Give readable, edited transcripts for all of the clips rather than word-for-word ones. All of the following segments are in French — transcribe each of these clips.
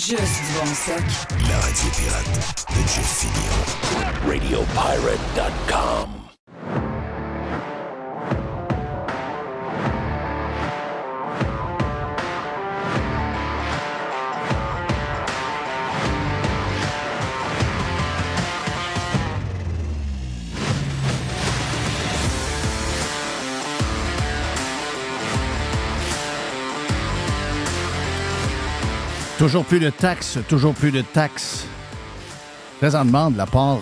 Juste du bon stock. La radio pirate de Jeff Fillion. RadioPirate.com. Toujours plus de taxes, toujours plus de taxes. Présentement, de la part,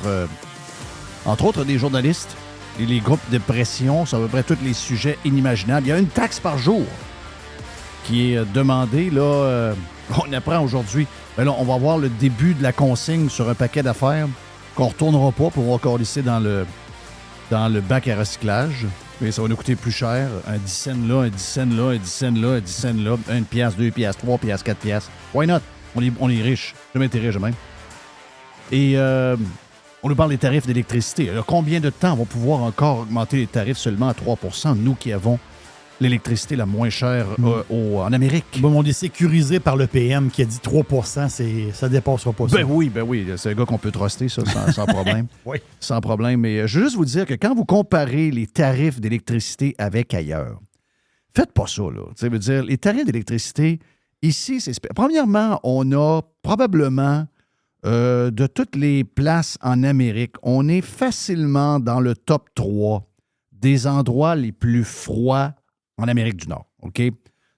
entre autres, des journalistes et les groupes de pression sur à peu près tous les sujets inimaginables. Il y a une taxe par jour qui est demandée. Là, on apprend aujourd'hui. Ben là, on va voir le début de la consigne sur un paquet d'affaires qu'on ne retournera pas pour encore laisser dans le bac à recyclage. Mais ça va nous coûter plus cher. Un 10 cents là, un 10 cents là, un 10 cents là, un 10 cents là, 1 piastre, 2 piastres, 3 piastres, 4 piastres. Why not? On est riches. Jamais été riche, même. Et on nous parle des tarifs d'électricité. Alors, combien de temps on va pouvoir encore augmenter les tarifs seulement à 3 % nous qui avons l'électricité la moins chère en Amérique? Bon, on est sécurisé par le PM qui a dit 3 % ça ne dépassera pas ça. Ben oui. C'est un gars qu'on peut truster, ça, sans problème. Oui. Sans problème. Mais je veux juste vous dire que quand vous comparez les tarifs d'électricité avec ailleurs, faites pas ça, là. Ça veut dire, les tarifs d'électricité, ici, premièrement, on a probablement, de toutes les places en Amérique, on est facilement dans le top 3 des endroits les plus froids en Amérique du Nord, OK?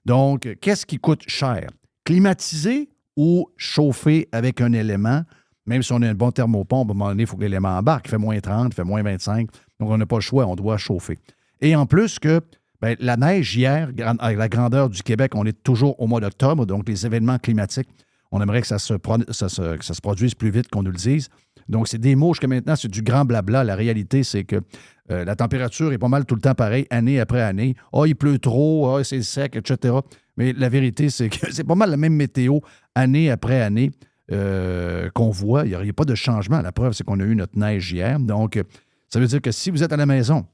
Donc, qu'est-ce qui coûte cher? Climatiser ou chauffer avec un élément? Même si on a un bon thermopompe, à un moment donné, il faut que l'élément embarque. Il fait moins 30, il fait moins 25. Donc, on n'a pas le choix, on doit chauffer. Et en plus que la neige hier, avec la grandeur du Québec, on est toujours au mois d'octobre, donc les événements climatiques, on aimerait que ça se produise plus vite qu'on nous le dise. Donc, c'est des mots jusqu'à maintenant, c'est du grand blabla. La réalité, c'est que la température est pas mal tout le temps pareil, année après année. Il pleut trop, c'est sec, etc. Mais la vérité, c'est que c'est pas mal la même météo année après année qu'on voit. Il n'y a pas de changement. La preuve, c'est qu'on a eu notre neige hier. Donc, ça veut dire que si vous êtes à la maison,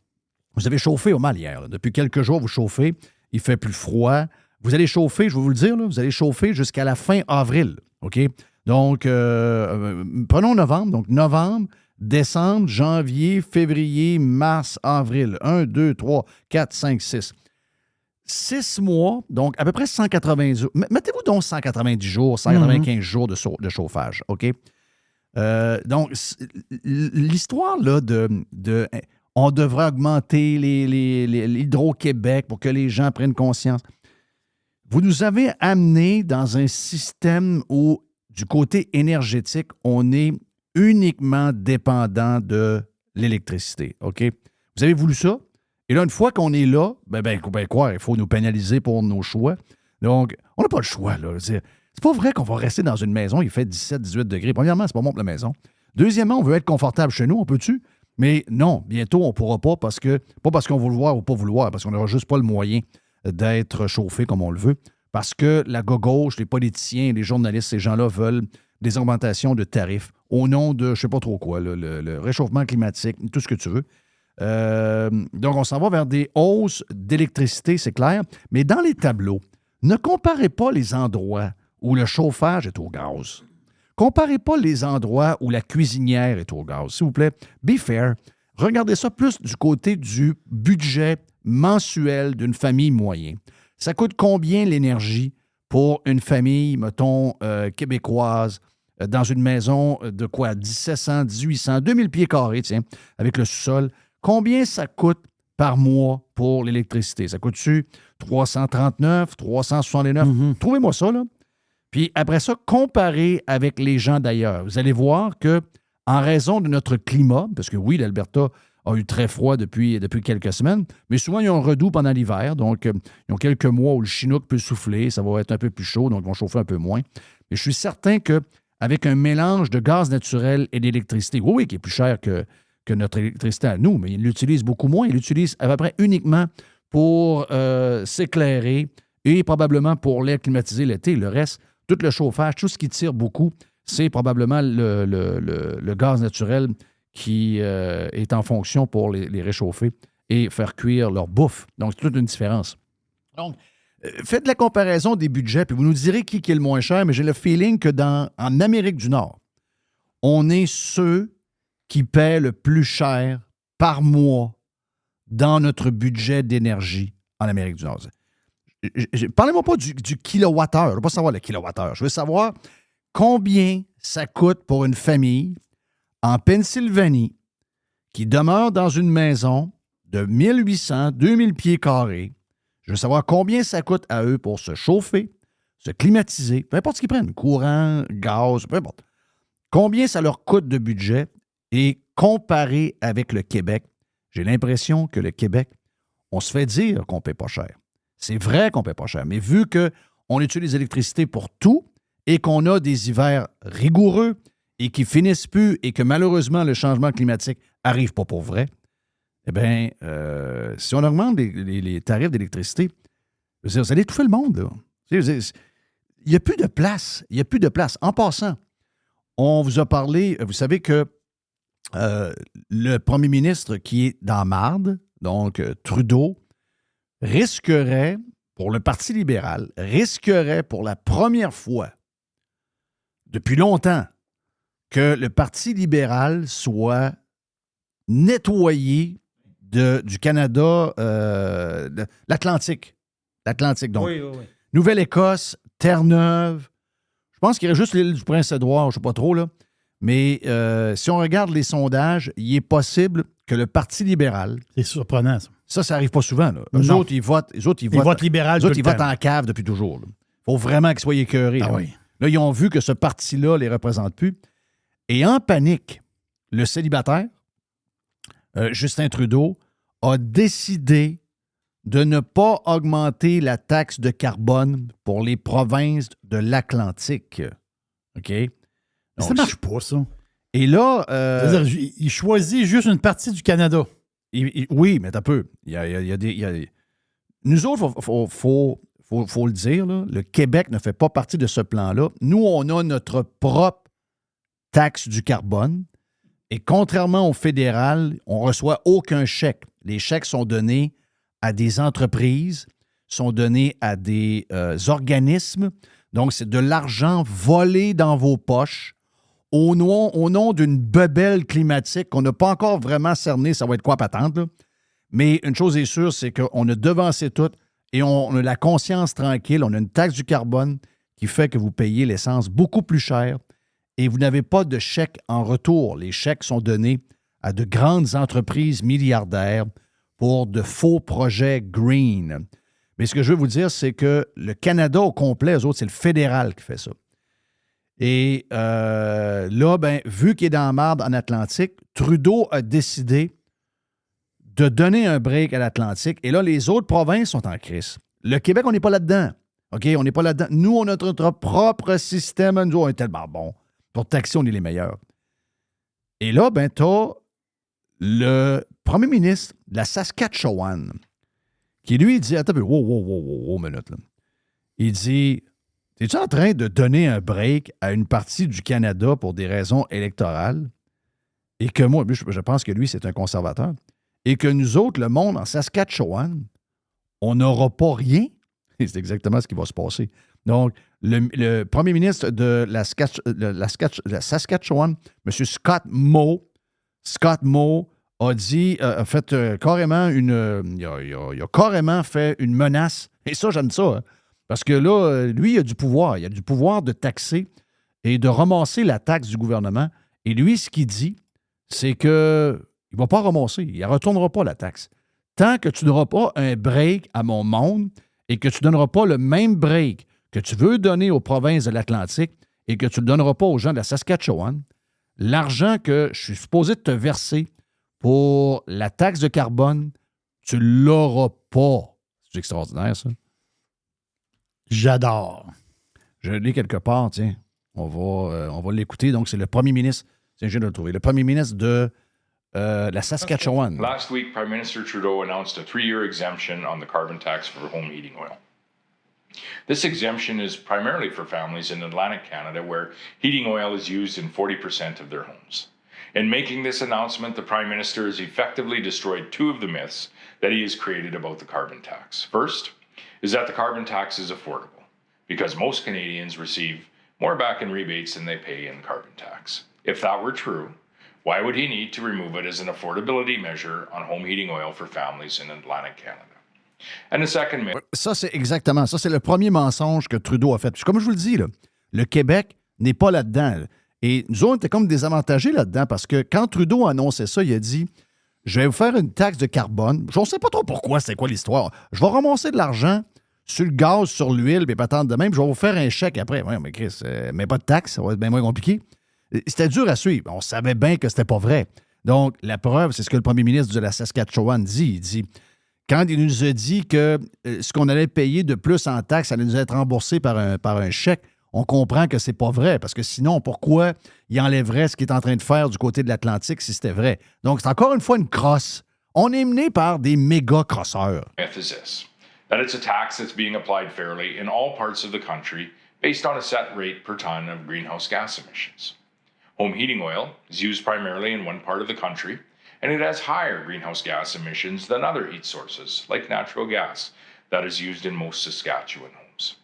vous avez chauffé au mal hier. Depuis quelques jours, vous chauffez. Il fait plus froid. Vous allez chauffer, je vais vous le dire, là, vous allez chauffer jusqu'à la fin avril. OK? Donc, prenons novembre. Donc, novembre, décembre, janvier, février, mars, avril. 1, 2, 3, 4, 5, 6. 6 mois, donc à peu près 180 jours. Mettez-vous donc 190 jours, 195 jours de chauffage. OK? Donc, l'histoire là, de on devrait augmenter l'Hydro-Québec pour que les gens prennent conscience. Vous nous avez amené dans un système où, du côté énergétique, on est uniquement dépendant de l'électricité. OK? Vous avez voulu ça? Et là, une fois qu'on est là, quoi? Il faut nous pénaliser pour nos choix. Donc, on n'a pas le choix, là. C'est pas vrai qu'on va rester dans une maison, il fait 17, 18 degrés. Premièrement, c'est pas bon pour la maison. Deuxièmement, on veut être confortable chez nous, on peut-tu? Mais non, bientôt, on ne pourra pas pas parce qu'on veut le voir ou pas vouloir, parce qu'on n'aura juste pas le moyen d'être chauffé comme on le veut. Parce que la gauche, les politiciens, les journalistes, ces gens-là veulent des augmentations de tarifs au nom de je ne sais pas trop quoi, le réchauffement climatique, tout ce que tu veux. Donc, on s'en va vers des hausses d'électricité, c'est clair. Mais dans les tableaux, ne comparez pas les endroits où le chauffage est au gaz. Comparez pas les endroits où la cuisinière est au gaz. S'il vous plaît, be fair. Regardez ça plus du côté du budget mensuel d'une famille moyenne. Ça coûte combien l'énergie pour une famille, mettons, québécoise, dans une maison de quoi? 1700, 1800, 2000 pieds carrés, tiens, avec le sous-sol. Combien ça coûte par mois pour l'électricité? Ça coûte-tu 339, 369? Trouvez-moi ça, là. Puis après ça, comparez avec les gens d'ailleurs. Vous allez voir que, en raison de notre climat, parce que oui, l'Alberta a eu très froid depuis quelques semaines, mais souvent, ils ont un redout pendant l'hiver. Donc, ils ont quelques mois où le Chinook peut souffler, ça va être un peu plus chaud, donc ils vont chauffer un peu moins. Mais je suis certain qu'avec un mélange de gaz naturel et d'électricité, oui, qui est plus cher que notre électricité à nous, mais ils l'utilisent beaucoup moins. Ils l'utilisent à peu près uniquement pour s'éclairer et probablement pour l'air climatisé l'été. Le reste, tout le chauffage, tout ce qui tire beaucoup, c'est probablement le gaz naturel qui est en fonction pour les réchauffer et faire cuire leur bouffe. Donc, c'est toute une différence. Donc, Faites la comparaison des budgets, puis vous nous direz qui est le moins cher, mais j'ai le feeling que en Amérique du Nord, on est ceux qui paient le plus cher par mois dans notre budget d'énergie en Amérique du Nord. Parlez-moi pas du kilowattheure. Je ne veux pas savoir le kilowattheure. Je veux savoir combien ça coûte pour une famille en Pennsylvanie qui demeure dans une maison de 1800, 2000 pieds carrés. Je veux savoir combien ça coûte à eux pour se chauffer, se climatiser, peu importe ce qu'ils prennent, courant, gaz, peu importe. Combien ça leur coûte de budget et comparé avec le Québec, j'ai l'impression que le Québec, on se fait dire qu'on ne paie pas cher. C'est vrai qu'on ne paie pas cher, mais vu qu'on utilise l'électricité pour tout et qu'on a des hivers rigoureux et qui finissent plus et que malheureusement le changement climatique n'arrive pas pour vrai, eh bien, si on augmente les tarifs d'électricité, vous allez étouffer le monde, là. Il n'y a plus de place. Il n'y a plus de place. En passant, on vous a parlé, vous savez que le premier ministre qui est dans marde, donc Trudeau, risquerait, pour le Parti libéral, risquerait pour la première fois depuis longtemps que le Parti libéral soit nettoyé du Canada, de l'Atlantique. L'Atlantique, donc. Oui. Nouvelle-Écosse, Terre-Neuve. Je pense qu'il y aurait juste l'île du Prince-Édouard, je ne sais pas trop, là. Mais si on regarde les sondages, il est possible que le Parti libéral... C'est surprenant, ça. Ça n'arrive pas souvent, là. Eux autres, ils votent libéral. Eux autres, ils votent en cave depuis toujours. Il faut vraiment qu'ils soient écœurés. Ah là. oui. Là, ils ont vu que ce parti-là ne les représente plus. Et en panique, le célibataire, Justin Trudeau, a décidé de ne pas augmenter la taxe de carbone pour les provinces de l'Atlantique. OK? Donc, Ça marche pas, ça. Et là... C'est-à-dire, il choisit juste une partie du Canada. Oui, mais t'as peu. Il y a des... Nous autres, il faut le dire, là, le Québec ne fait pas partie de ce plan-là. Nous, on a notre propre taxe du carbone. Et contrairement au fédéral, on ne reçoit aucun chèque. Les chèques sont donnés à des entreprises, sont donnés à des organismes. Donc, c'est de l'argent volé dans vos poches au nom d'une bebelle climatique qu'on n'a pas encore vraiment cerné. Ça va être quoi patente, là? Mais une chose est sûre, c'est qu'on a devancé tout et on a la conscience tranquille. On a une taxe du carbone qui fait que vous payez l'essence beaucoup plus cher et vous n'avez pas de chèque en retour. Les chèques sont donnés à de grandes entreprises milliardaires pour de faux projets green. Mais ce que je veux vous dire, c'est que le Canada au complet, eux autres, c'est le fédéral qui fait ça. Et là, ben, vu qu'il est dans la marde en Atlantique, Trudeau a décidé de donner un break à l'Atlantique. Et là, les autres provinces sont en crise. Le Québec, on n'est pas là-dedans. OK? On n'est pas là-dedans. Nous, on a notre propre système. Nous, on est tellement bons. Pour taxer, on est les meilleurs. Et là, ben, t'as le premier ministre de la Saskatchewan qui, lui, dit... Attends un peu. Wow, minute, là. Il dit... Es-tu en train de donner un break à une partie du Canada pour des raisons électorales? Et que moi, je pense que lui, c'est un conservateur. Et que nous autres, le monde en Saskatchewan, on n'aura pas rien. Et c'est exactement ce qui va se passer. Donc, le premier ministre de la Saskatchewan, M. Scott Moe, a dit, a fait carrément il a carrément fait une menace. Et ça, j'aime ça, hein? Parce que là, lui, il a du pouvoir. Il a du pouvoir de taxer et de ramasser la taxe du gouvernement. Et lui, ce qu'il dit, c'est qu'il ne va pas ramasser. Il ne retournera pas la taxe. Tant que tu n'auras pas un break à mon monde et que tu ne donneras pas le même break que tu veux donner aux provinces de l'Atlantique et que tu ne le donneras pas aux gens de la Saskatchewan, l'argent que je suis supposé te verser pour la taxe de carbone, tu ne l'auras pas. C'est extraordinaire, ça. J'adore. Je l'ai quelque part, tiens. On va l'écouter. Donc, c'est le premier ministre, tiens, je viens de le trouver, le premier ministre de la Saskatchewan. Last week, Prime Minister Trudeau announced a 3-year exemption on the carbon tax for home heating oil. This exemption is primarily for families in Atlantic Canada where heating oil is used in 40% of their homes. In making this announcement, the Prime Minister has effectively destroyed two of the myths that he has created about the carbon tax. First, is that the carbon tax is affordable because most Canadians receive more back in rebates than they pay in carbon tax. If that were true, why would he need to remove it as an affordability measure on home heating oil for families in Atlantic Canada? And the second myth. Ça, c'est exactement ça. C'est le premier mensonge que Trudeau a fait. Puis comme je vous le dis, là, le Québec n'est pas là-dedans. Là. Et nous autres, on était comme désavantagés là-dedans parce que quand Trudeau a annoncé ça, il a dit « Je vais vous faire une taxe de carbone. » Je ne sais pas trop pourquoi, c'est quoi l'histoire. Je vais ramasser de l'argent sur le gaz, sur l'huile, puis patente de même, puis je vais vous faire un chèque après. Ouais, mais Chris, mais pas de taxe, ça va être bien moins compliqué. C'était dur à suivre. On savait bien que c'était pas vrai. Donc, la preuve, c'est ce que le premier ministre de la Saskatchewan dit. Il dit, quand il nous a dit que ce qu'on allait payer de plus en taxes allait nous être remboursé par un chèque, on comprend que c'est pas vrai. Parce que sinon, pourquoi il enlèverait ce qu'il est en train de faire du côté de l'Atlantique si c'était vrai? Donc, c'est encore une fois une crosse. On est mené par des méga crosseurs. Myth is this, that it's a tax that's being applied fairly in all parts of the country based on a set rate per ton of greenhouse gas emissions. Home heating oil is used primarily in one part of the country, and it has higher greenhouse gas emissions than other heat sources, like natural gas, that is used in most Saskatchewan homes.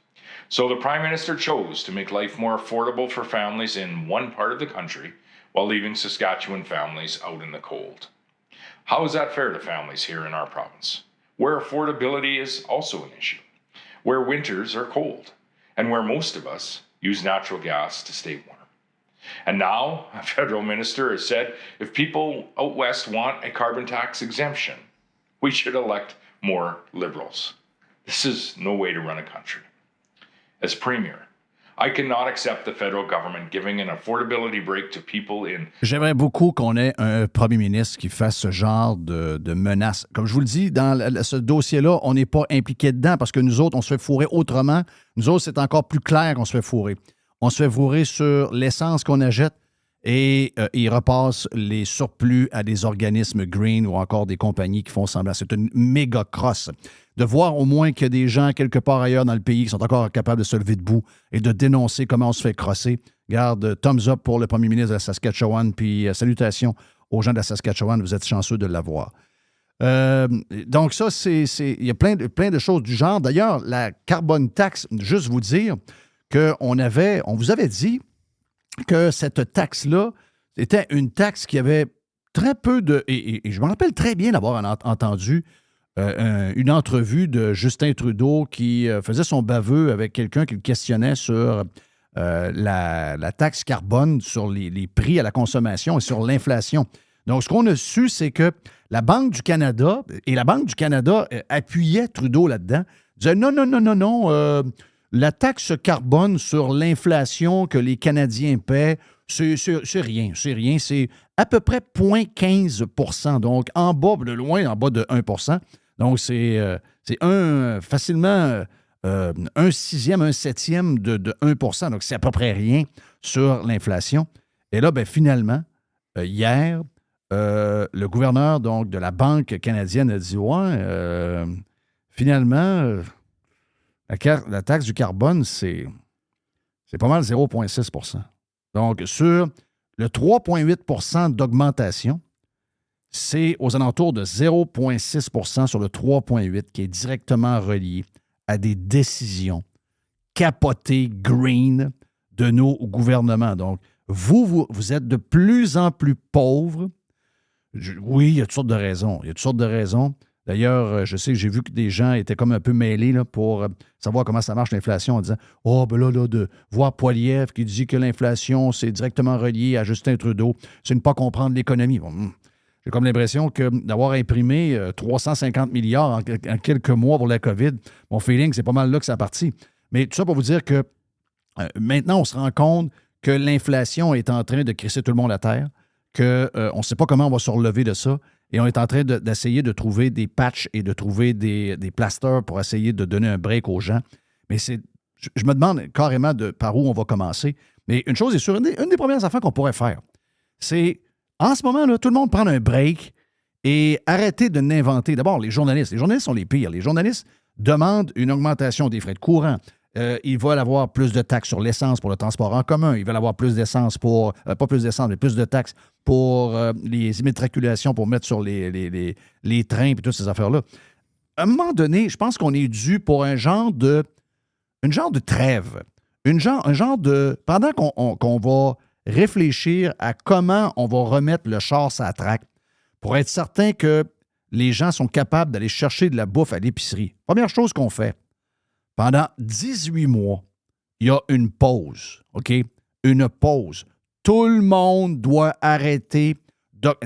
So the Prime Minister chose to make life more affordable for families in one part of the country while leaving Saskatchewan families out in the cold. How is that fair to families here in our province, where affordability is also an issue, where winters are cold, and where most of us use natural gas to stay warm? And now, a federal minister has said if people out west want a carbon tax exemption, we should elect more Liberals. This is no way to run a country. As Premier, I cannot accept the federal government giving an affordability break to people in... J'aimerais beaucoup qu'on ait un premier ministre qui fasse ce genre de menace. Comme je vous le dis, dans ce dossier-là, on n'est pas impliqué dedans parce que nous autres, on se fait fourrer autrement. Nous autres, c'est encore plus clair qu'on se fait fourrer. On se fait fourrer sur l'essence qu'on achète et ils repassent les surplus à des organismes green ou encore des compagnies qui font semblant. C'est une méga crosse. De voir au moins qu'il y a des gens quelque part ailleurs dans le pays qui sont encore capables de se lever debout et de dénoncer comment on se fait crosser. Garde, thumbs up pour le premier ministre de la Saskatchewan, puis salutations aux gens de la Saskatchewan, vous êtes chanceux de l'avoir. Donc ça, il y a plein de choses du genre. D'ailleurs, la carbone tax, juste vous dire on vous avait dit que cette taxe-là était une taxe qui avait très peu de... Et je me rappelle très bien d'avoir entendu une entrevue de Justin Trudeau qui faisait son baveux avec quelqu'un qui le questionnait sur la taxe carbone, sur les prix à la consommation et sur l'inflation. Donc, ce qu'on a su, c'est que la Banque du Canada, et la Banque du Canada appuyait Trudeau là-dedans, disait non, la taxe carbone sur l'inflation que les Canadiens paient, c'est rien. C'est à peu près 0,15 %. Donc, en bas, de loin, en bas de 1 %. Donc, c'est facilement un sixième, un septième de 1 %. Donc, c'est à peu près rien sur l'inflation. Et là, finalement, hier, le gouverneur donc, de la Banque canadienne a dit finalement... La taxe du carbone, c'est pas mal 0,6 %. Donc, sur le 3,8 % d'augmentation, c'est aux alentours de 0,6 % sur le 3,8 qui est directement relié à des décisions capotées green de nos gouvernements. Donc, vous êtes de plus en plus pauvres. Oui, il y a toutes sortes de raisons. D'ailleurs, je sais que j'ai vu que des gens étaient comme un peu mêlés là, pour savoir comment ça marche l'inflation en disant « de voir Poilievre qui dit que l'inflation, c'est directement relié à Justin Trudeau, c'est ne pas comprendre l'économie. » J'ai comme l'impression que d'avoir imprimé 350 milliards en quelques mois pour la COVID, mon feeling, c'est pas mal là que ça a parti. Mais tout ça pour vous dire que maintenant, on se rend compte que l'inflation est en train de crisser tout le monde à terre, qu'on ne sait pas comment on va se relever de ça. Et on est en train d'essayer de trouver des patchs et de trouver des plasters pour essayer de donner un break aux gens. Mais je me demande carrément par où on va commencer. Mais une chose est sûre, une des premières affaires qu'on pourrait faire, c'est, en ce moment, là, tout le monde prendre un break et arrêter de n'inventer. D'abord, les journalistes sont les pires. Les journalistes demandent une augmentation des frais de courant. Ils veulent avoir plus de taxes sur l'essence pour le transport en commun. Ils veulent avoir plus d'essence pour... pas plus d'essence, mais plus de taxes pour les immatriculations pour mettre sur les trains et toutes ces affaires-là. à un moment donné, je pense qu'on est dû pour une genre de trêve. Un genre de... Pendant qu'on va réfléchir à comment on va remettre le char sur la traque pour être certain que les gens sont capables d'aller chercher de la bouffe à l'épicerie. Première chose qu'on fait, pendant 18 mois, il y a une pause, OK? Une pause. Tout le monde doit arrêter.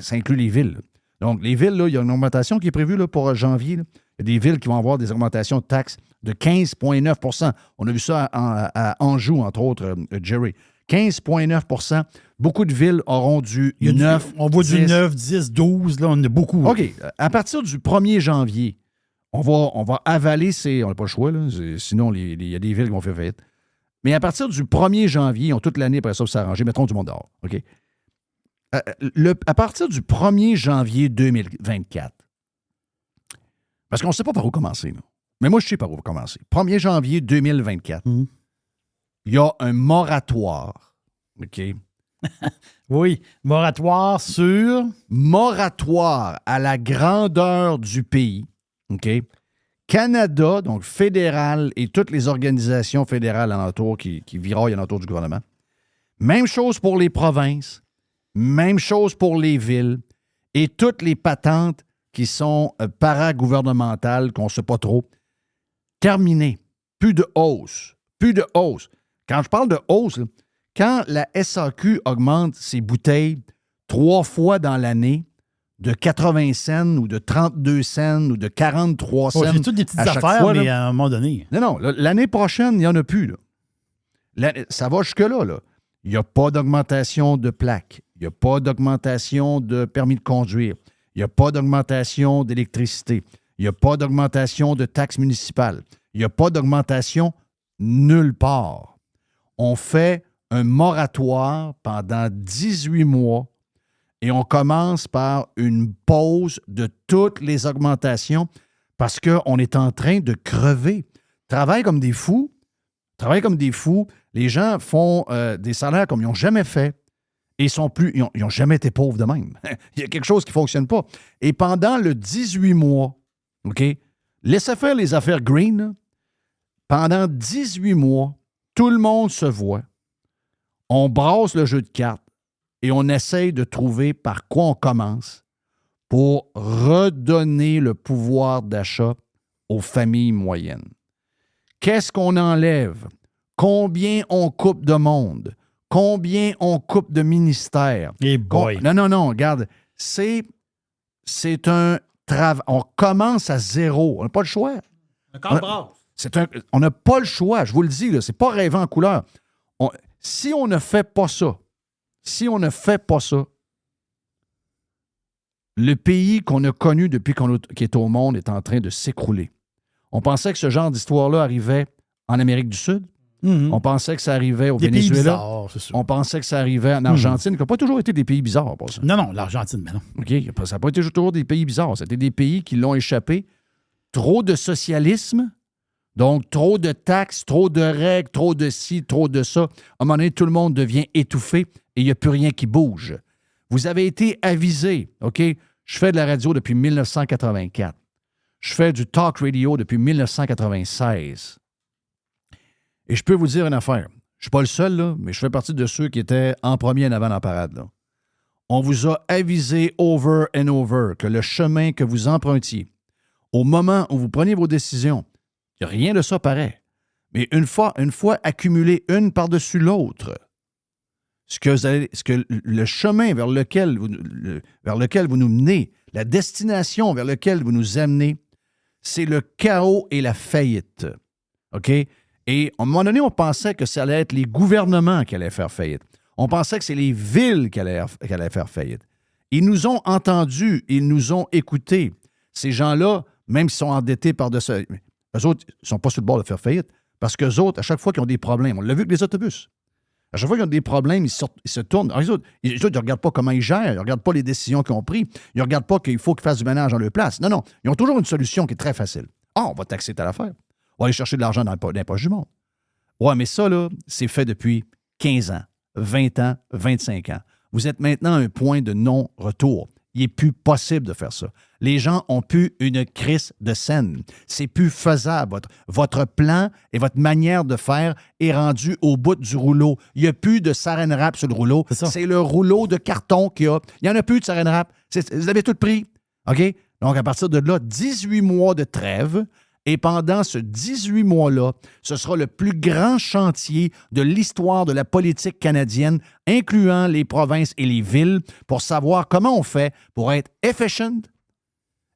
Ça inclut les villes. Donc, les villes, là, il y a une augmentation qui est prévue là, pour janvier. Là. Il y a des villes qui vont avoir des augmentations de taxes de 15,9 %. On a vu ça à Anjou, entre autres, Jerry. 15,9 %. Beaucoup de villes auront du 9. On voit 10. du 9, 10, 12. Là, on a beaucoup. OK. À partir du 1er janvier, on va avaler ces... On n'a pas le choix, là. Sinon, il y a des villes qui vont faire faillite. Mais à partir du 1er janvier, ils ont toute l'année après ça pour s'arranger. Mettront du monde dehors. OK? À partir du 1er janvier 2024, parce qu'on ne sait pas par où commencer, là. Mais moi, je sais par où commencer. 1er janvier 2024, il y a un moratoire. OK? Oui, moratoire sur... Moratoire à la grandeur du pays. OK? Canada, donc fédéral, et toutes les organisations fédérales alentour qui viraillent alentour du gouvernement. Même chose pour les provinces. Même chose pour les villes. Et toutes les patentes qui sont paragouvernementales, qu'on ne sait pas trop. Terminé. Plus de hausse. Plus de hausse. Quand je parle de hausse, là, quand la SAQ augmente ses bouteilles 3 fois dans l'année, de 80 cents ou de 32 cents ou de 43 cents. C'est toutes des petites à chaque affaires, fois, mais là. à un moment donné. Non, l'année prochaine, il n'y en a plus. Là. Ça va jusque-là. Là. Il n'y a pas d'augmentation de plaques. Il n'y a pas d'augmentation de permis de conduire. Il n'y a pas d'augmentation d'électricité. Il n'y a pas d'augmentation de taxes municipales. Il n'y a pas d'augmentation nulle part. On fait un moratoire pendant 18 mois et on commence par une pause de toutes les augmentations parce qu'on est en train de crever. Travaillent comme des fous. Les gens font des salaires comme ils n'ont jamais fait. Et ils n'ont jamais été pauvres de même. Il y a quelque chose qui ne fonctionne pas. Et pendant le 18 mois, OK, laissez faire les affaires green, là. Pendant 18 mois, tout le monde se voit. On brasse le jeu de cartes et on essaye de trouver par quoi on commence pour redonner le pouvoir d'achat aux familles moyennes. Qu'est-ce qu'on enlève? Combien on coupe de monde? Combien on coupe de ministères? Et boy. Non, regarde, c'est un travail. On commence à zéro. On n'a pas le choix. On n'a pas le choix, je vous le dis, c'est pas rêvant en couleur. Si on ne fait pas ça, le pays qu'on a connu depuis qu'il est au monde est en train de s'écrouler. On pensait que ce genre d'histoire-là arrivait en Amérique du Sud. Mm-hmm. On pensait que ça arrivait au des Venezuela. Pays bizarres, c'est sûr. On pensait que ça arrivait en Argentine, qui n'ont pas toujours été des pays bizarres, pour ça. Non, l'Argentine, mais non. OK, ça n'a pas été toujours des pays bizarres. C'était des pays qui l'ont échappé. Trop de socialisme, donc trop de taxes, trop de règles, trop de ci, trop de ça. À un moment donné, tout le monde devient étouffé et il n'y a plus rien qui bouge. Vous avez été avisé, OK? Je fais de la radio depuis 1984. Je fais du talk radio depuis 1996. Et je peux vous dire une affaire. Je ne suis pas le seul, là, mais je fais partie de ceux qui étaient en premier en avant dans la parade. Là. On vous a avisé over and over que le chemin que vous empruntiez, au moment où vous preniez vos décisions, il n'y a rien de ça pareil. Mais une fois accumulé une par-dessus l'autre, le chemin vers lequel vous nous menez, la destination vers laquelle vous nous amenez, c'est le chaos et la faillite. OK? Et à un moment donné, on pensait que ça allait être les gouvernements qui allaient faire faillite. On pensait que c'est les villes qui allaient faire faillite. Ils nous ont entendus, ils nous ont écoutés. Ces gens-là, même s'ils sont endettés par-dessus, eux autres, ils ne sont pas sur le bord de faire faillite parce qu'eux autres, à chaque fois qu'ils ont des problèmes, on l'a vu avec les autobus. À chaque fois qu'ils ont des problèmes, ils se tournent. Alors, les autres, ils ne regardent pas comment ils gèrent, ils ne regardent pas les décisions qu'ils ont prises, ils ne regardent pas qu'il faut qu'ils fassent du ménage dans leur place. Non, ils ont toujours une solution qui est très facile. On va taxer telle affaire. On va aller chercher de l'argent dans les poches du monde. Ouais, mais ça, là, c'est fait depuis 15 ans, 20 ans, 25 ans. Vous êtes maintenant à un point de non-retour. il n'est plus possible de faire ça. Les gens ont plus une crise de scène. C'est plus faisable. Votre plan et votre manière de faire est rendu au bout du rouleau. Il n'y a plus de saran wrap sur le rouleau. C'est le rouleau de carton qu'il y a. Il n'y en a plus de saran wrap. Vous avez tout pris. OK? Donc, à partir de là, 18 mois de trêve. Et pendant ce 18 mois-là, ce sera le plus grand chantier de l'histoire de la politique canadienne, incluant les provinces et les villes, pour savoir comment on fait pour être efficient,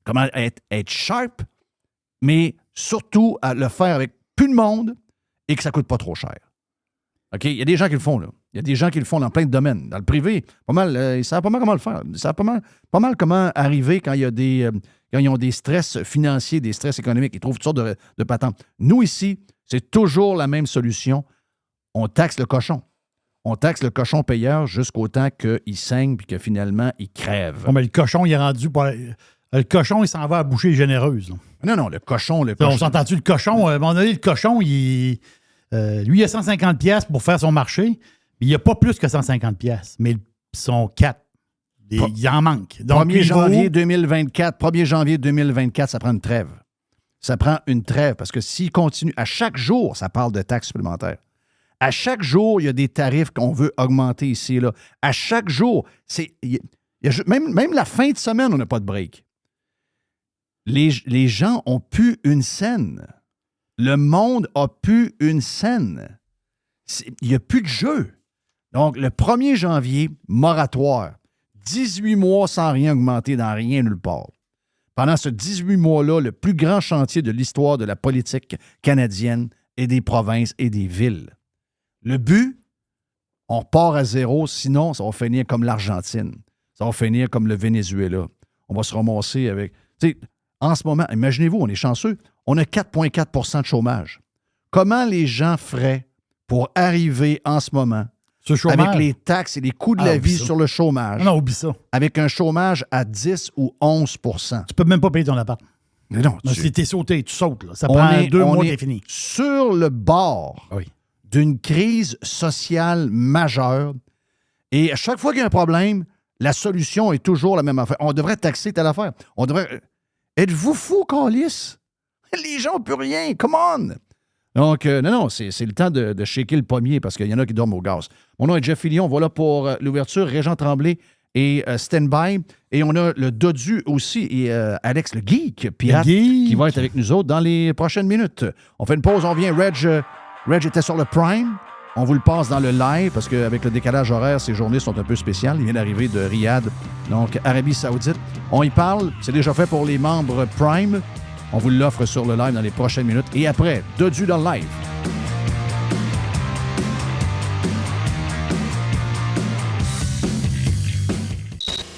comment être sharp, mais surtout à le faire avec plus de monde et que ça ne coûte pas trop cher. OK? Il y a des gens qui le font, là. Il y a des gens qui le font dans plein de domaines. Dans le privé, ils savent pas mal comment le faire. Ils savent pas mal comment arriver quand il y a quand ils ont des stress financiers, des stress économiques. Ils trouvent toutes sortes de patentes. Nous, ici, c'est toujours la même solution. On taxe le cochon. On taxe le cochon payeur jusqu'au temps qu'il saigne puis que finalement, il crève. Bon, mais le cochon, il est rendu... Le cochon, il s'en va à boucher généreuse. Là. Non, le cochon... On s'entend-tu, le cochon? À un moment donné, le cochon, lui, il a 150 pièces pour faire son marché. Il n'y a pas plus que 150 pièces, mais ils sont 4. Il en manque. Donc, 1er janvier 2024, ça prend une trêve. Ça prend une trêve parce que s'il continue, à chaque jour, ça parle de taxes supplémentaires. À chaque jour, il y a des tarifs qu'on veut augmenter ici et là. À chaque jour, même la fin de semaine, on n'a pas de break. Les gens ont plus une scène. Le monde a plus une scène. Il n'y a plus de jeu. Donc, le 1er janvier, moratoire. 18 mois sans rien augmenter dans rien nulle part. Pendant ce 18 mois-là, le plus grand chantier de l'histoire de la politique canadienne et des provinces et des villes. Le but, on repart à zéro, sinon ça va finir comme l'Argentine. Ça va finir comme le Venezuela. On va se ramasser avec... Tu sais, en ce moment, imaginez-vous, on est chanceux, on a 4,4 % de chômage. Comment les gens feraient pour arriver en ce moment avec les taxes et les coûts de la vie sur le chômage? Non, oublie ça. Avec un chômage à 10 ou 11 %. Tu peux même pas payer ton appart. Mais non, si t'es sauté, tu sautes. Là. Ça prend 2 mois, t'es fini. Sur le bord d'une crise sociale majeure. Et à chaque fois qu'il y a un problème, la solution est toujours la même affaire. On devrait taxer telle affaire. On devrait... Êtes-vous fou, câlisse? Les gens n'ont plus rien. Come on! Donc, non, c'est le temps de shaker le pommier parce qu'il y en a qui dorment au gaz. Mon nom est Jeff Fillion. Voilà pour l'ouverture. Régent Tremblay et Stand-By. Et on a le Dodu aussi et Alex le Geek, pirate, qui va être avec nous autres dans les prochaines minutes. On fait une pause, on vient. Reg était sur le Prime. On vous le passe dans le live parce qu'avec le décalage horaire, ces journées sont un peu spéciales. Il vient d'arriver de Riyad, donc Arabie Saoudite. On y parle. C'est déjà fait pour les membres Prime. On vous l'offre sur le live dans les prochaines minutes. Et après, Dodu dans le live.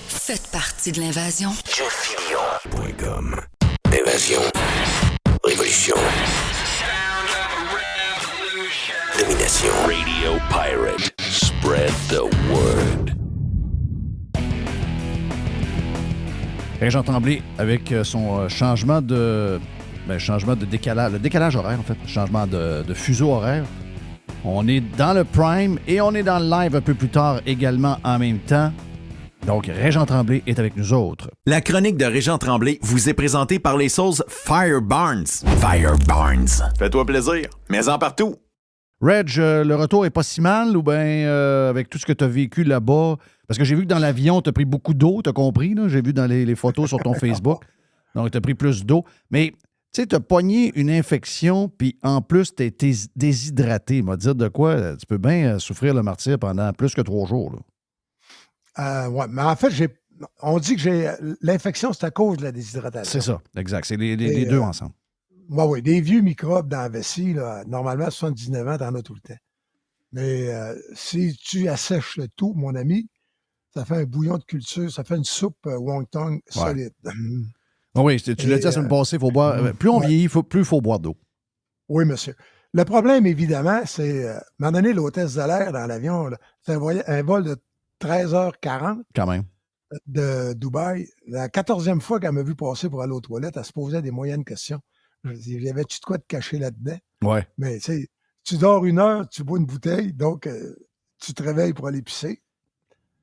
Faites partie de l'invasion. jeffillion.com. Évasion. Révolution. Domination. Radio Pirate. Spread the word. Régent Tremblay avec son changement de décalage, le décalage horaire en fait, changement de fuseau horaire. On est dans le Prime et on est dans le live un peu plus tard également en même temps. Donc, Régent Tremblay est avec nous autres. La chronique de Régent Tremblay vous est présentée par les sauces Fire Barnes. Fire Barnes. Fais-toi plaisir, mets-en partout. Reg, le retour est pas si mal ou bien avec tout ce que tu as vécu là-bas? Parce que j'ai vu que dans l'avion, tu as pris beaucoup d'eau, tu as compris, là? J'ai vu dans les photos sur ton Facebook. Donc, tu as pris plus d'eau. Mais, tu sais, tu as pogné une infection, puis en plus, tu as été déshydraté. M'a dire de quoi? Tu peux bien souffrir le martyre pendant plus que 3 jours. Oui, mais en fait, on dit que l'infection, c'est à cause de la déshydratation. C'est ça, exact. C'est les deux ensemble. Oui, des vieux microbes dans la vessie, là, normalement, à 79 ans, tu en as tout le temps. Mais si tu assèches le tout, mon ami, ça fait un bouillon de culture, ça fait une soupe wonton solide. Oui, tu l'as dit la semaine passée, faut boire. Plus on vieillit, plus il faut boire d'eau. Oui, monsieur. Le problème, évidemment, c'est, à un moment donné, l'hôtesse de l'air dans l'avion, c'est un vol de 13h40 quand même de Dubaï. La 14e fois qu'elle m'a vu passer pour aller aux toilettes, elle se posait des moyennes questions. Je dis, y avait-tu de quoi te cacher là-dedans? Ouais. Mais tu sais, tu dors 1 heure, tu bois une bouteille, donc tu te réveilles pour aller pisser.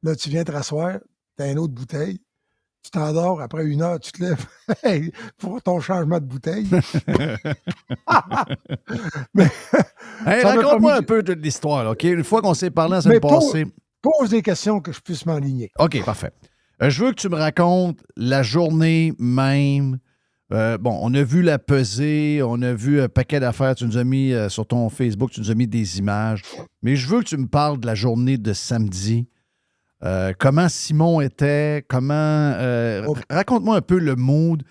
Là, tu viens te rasseoir, tu as une autre bouteille. Tu t'endors, après 1 heure, tu te lèves pour ton changement de bouteille. Mais, Hey, ça m'a raconte-moi permis un peu de l'histoire, OK? Une fois qu'on s'est parlé la Mais semaine passée. pose des questions que je puisse m'enligner. OK, parfait. Je veux que tu me racontes la journée même. Bon, on a vu la pesée, on a vu un paquet d'affaires. Tu nous as mis sur ton Facebook, tu nous as mis des images. Mais je veux que tu me parles de la journée de samedi. Comment Simon était, raconte-moi un peu le mood,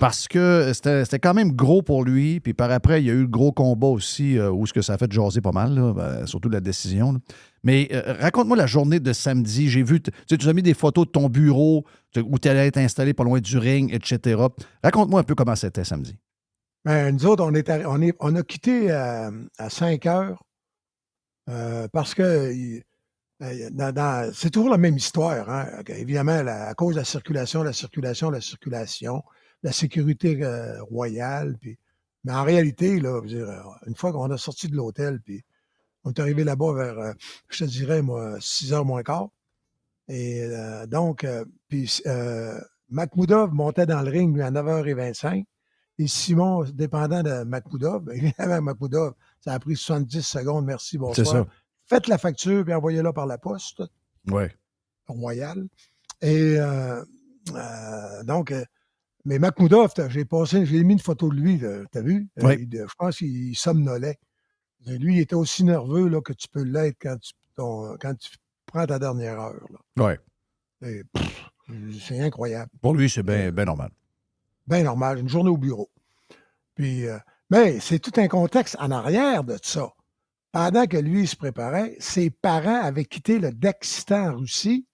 parce que c'était quand même gros pour lui, puis par après, il y a eu le gros combat aussi, où ce que ça a fait jaser pas mal, là, surtout la décision. Là. Mais raconte-moi la journée de samedi. J'ai vu, tu nous as mis des photos de ton bureau, où tu allais être installé pas loin du ring, etc. Raconte-moi un peu comment c'était samedi. Ben, nous autres, on a quitté à 5 heures parce que c'est toujours la même histoire. Hein? Évidemment, à cause de la circulation, la sécurité royale. Mais en réalité, là, je veux dire, une fois qu'on a sorti de l'hôtel, puis on est arrivé là-bas vers, je te dirais, moi, 6 heures moins quart. Et donc, Makhmoudov montait dans le ring, lui, à 9h25. Et Simon, dépendant de Makhmoudov, évidemment, Makhmoudov, ça a pris 70 secondes, merci, bonsoir. C'est ça. Faites la facture, puis envoyez-la par la poste. Oui. Royale. Et donc, mais Makhmoudov, j'ai mis une photo de lui, t'as vu? Oui. Je pense qu'il somnolait. Et lui, il était aussi nerveux là, que tu peux l'être quand tu prends ta dernière heure. Oui. Et, c'est incroyable. Pour lui, c'est bien normal. Bien normal, une journée au bureau. Puis, mais c'est tout un contexte en arrière de ça. Pendant que lui il se préparait, ses parents avaient quitté le Daghestan en Russie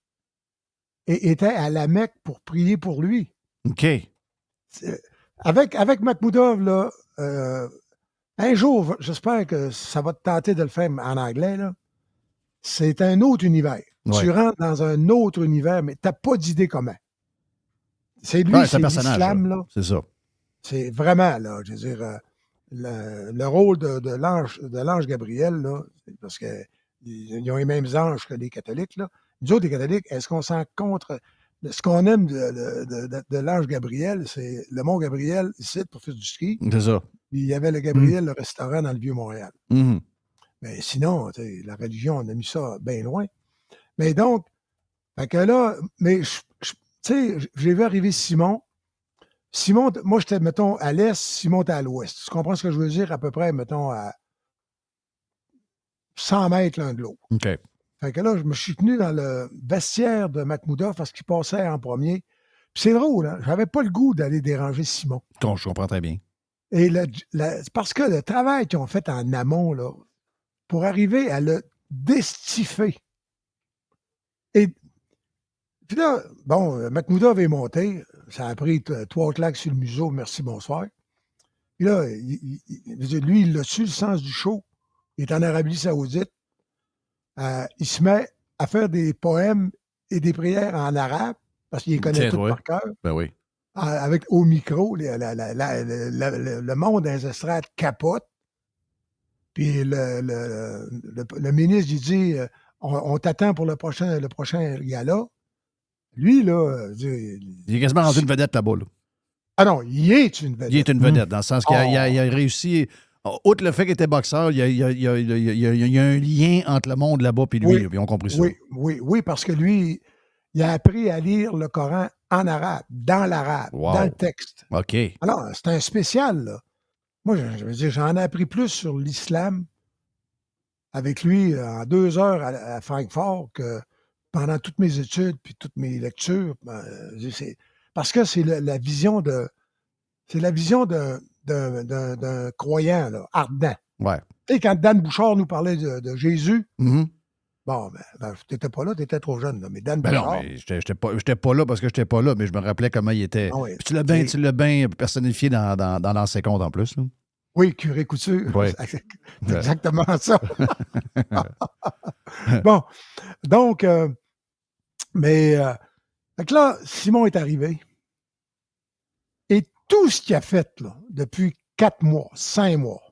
et étaient à la Mecque pour prier pour lui. OK. Avec Makhmoudov, là, un jour, j'espère que ça va te tenter de le faire en anglais, là. C'est un autre univers. Ouais. Tu rentres dans un autre univers, mais tu n'as pas d'idée comment. C'est lui, Ouais, c'est un personnage. l'islam, là. C'est ça. C'est vraiment, là, je veux dire, le rôle de l'ange Gabriel, là, parce qu'ils ont les mêmes anges que les catholiques, là. Nous autres, les catholiques, est-ce qu'on s'en contre... Ce qu'on aime de l'ange Gabriel, c'est le mont Gabriel, ici, pour faire du ski. C'est ça. Puis il y avait le Gabriel, le restaurant dans le Vieux-Montréal. Mm-hmm. Mais sinon, la religion, on a mis ça bien loin. Mais donc, fait que là, mais tu sais, j'ai vu arriver Simon. Simon, moi, j'étais, mettons, à l'est, Simon était à l'ouest. Tu comprends ce que je veux dire? À peu près, mettons, à 100 mètres l'un de l'autre. OK. Fait que là, je me suis tenu dans le vestiaire de Makhmoudov parce qu'il passait en premier. Puis c'est drôle, hein? J'avais pas le goût d'aller déranger Simon. Je comprends très bien. Et parce que le travail qu'ils ont fait en amont, là, pour arriver à le destiffer. Et puis là, bon, Makhmoudov est monté. Ça a pris 3 claques sur le museau. Merci, bonsoir. Puis là, lui, il a su le sens du show. Il est en Arabie Saoudite. Il se met à faire des poèmes et des prières en arabe, parce qu'il les connaît tout par cœur. Ben oui. Au micro, le monde des estrades capote. Puis le ministre, il dit on t'attend pour le prochain gala. Lui, là. Il est quasiment rendu une vedette là-bas. Là. Ah non, il est une vedette. Il est une vedette, dans le sens qu'il a réussi. Outre le fait qu'il était boxeur, il y a un lien entre le monde là-bas et lui. Ils ont compris ça. Oui, parce que lui, il a appris à lire le Coran en arabe, dans l'arabe, dans le texte. OK. Alors, c'est un spécial, là. Moi, je veux dire, j'en ai appris plus sur l'islam avec lui en 2 heures à Francfort que pendant toutes mes études puis toutes mes lectures. Parce que c'est la vision de... C'est la vision d'un croyant, là, ardent. Ouais. Tu sais, quand Dan Bouchard nous parlait de Jésus, mm-hmm. Bon, t'étais pas là, t'étais trop jeune, là. Mais Dan Bouchard... Non, mais j'étais pas là parce que j'étais pas là, mais je me rappelais comment il était. Ah oui. Puis tu l'as bien personnifié dans l'ancien compte en plus. Là. Oui, Curé Couture. Oui. C'est exactement ça. Bon, donc, fait que là, Simon est arrivé. Et tout ce qu'il a fait là, depuis 4 mois, 5 mois,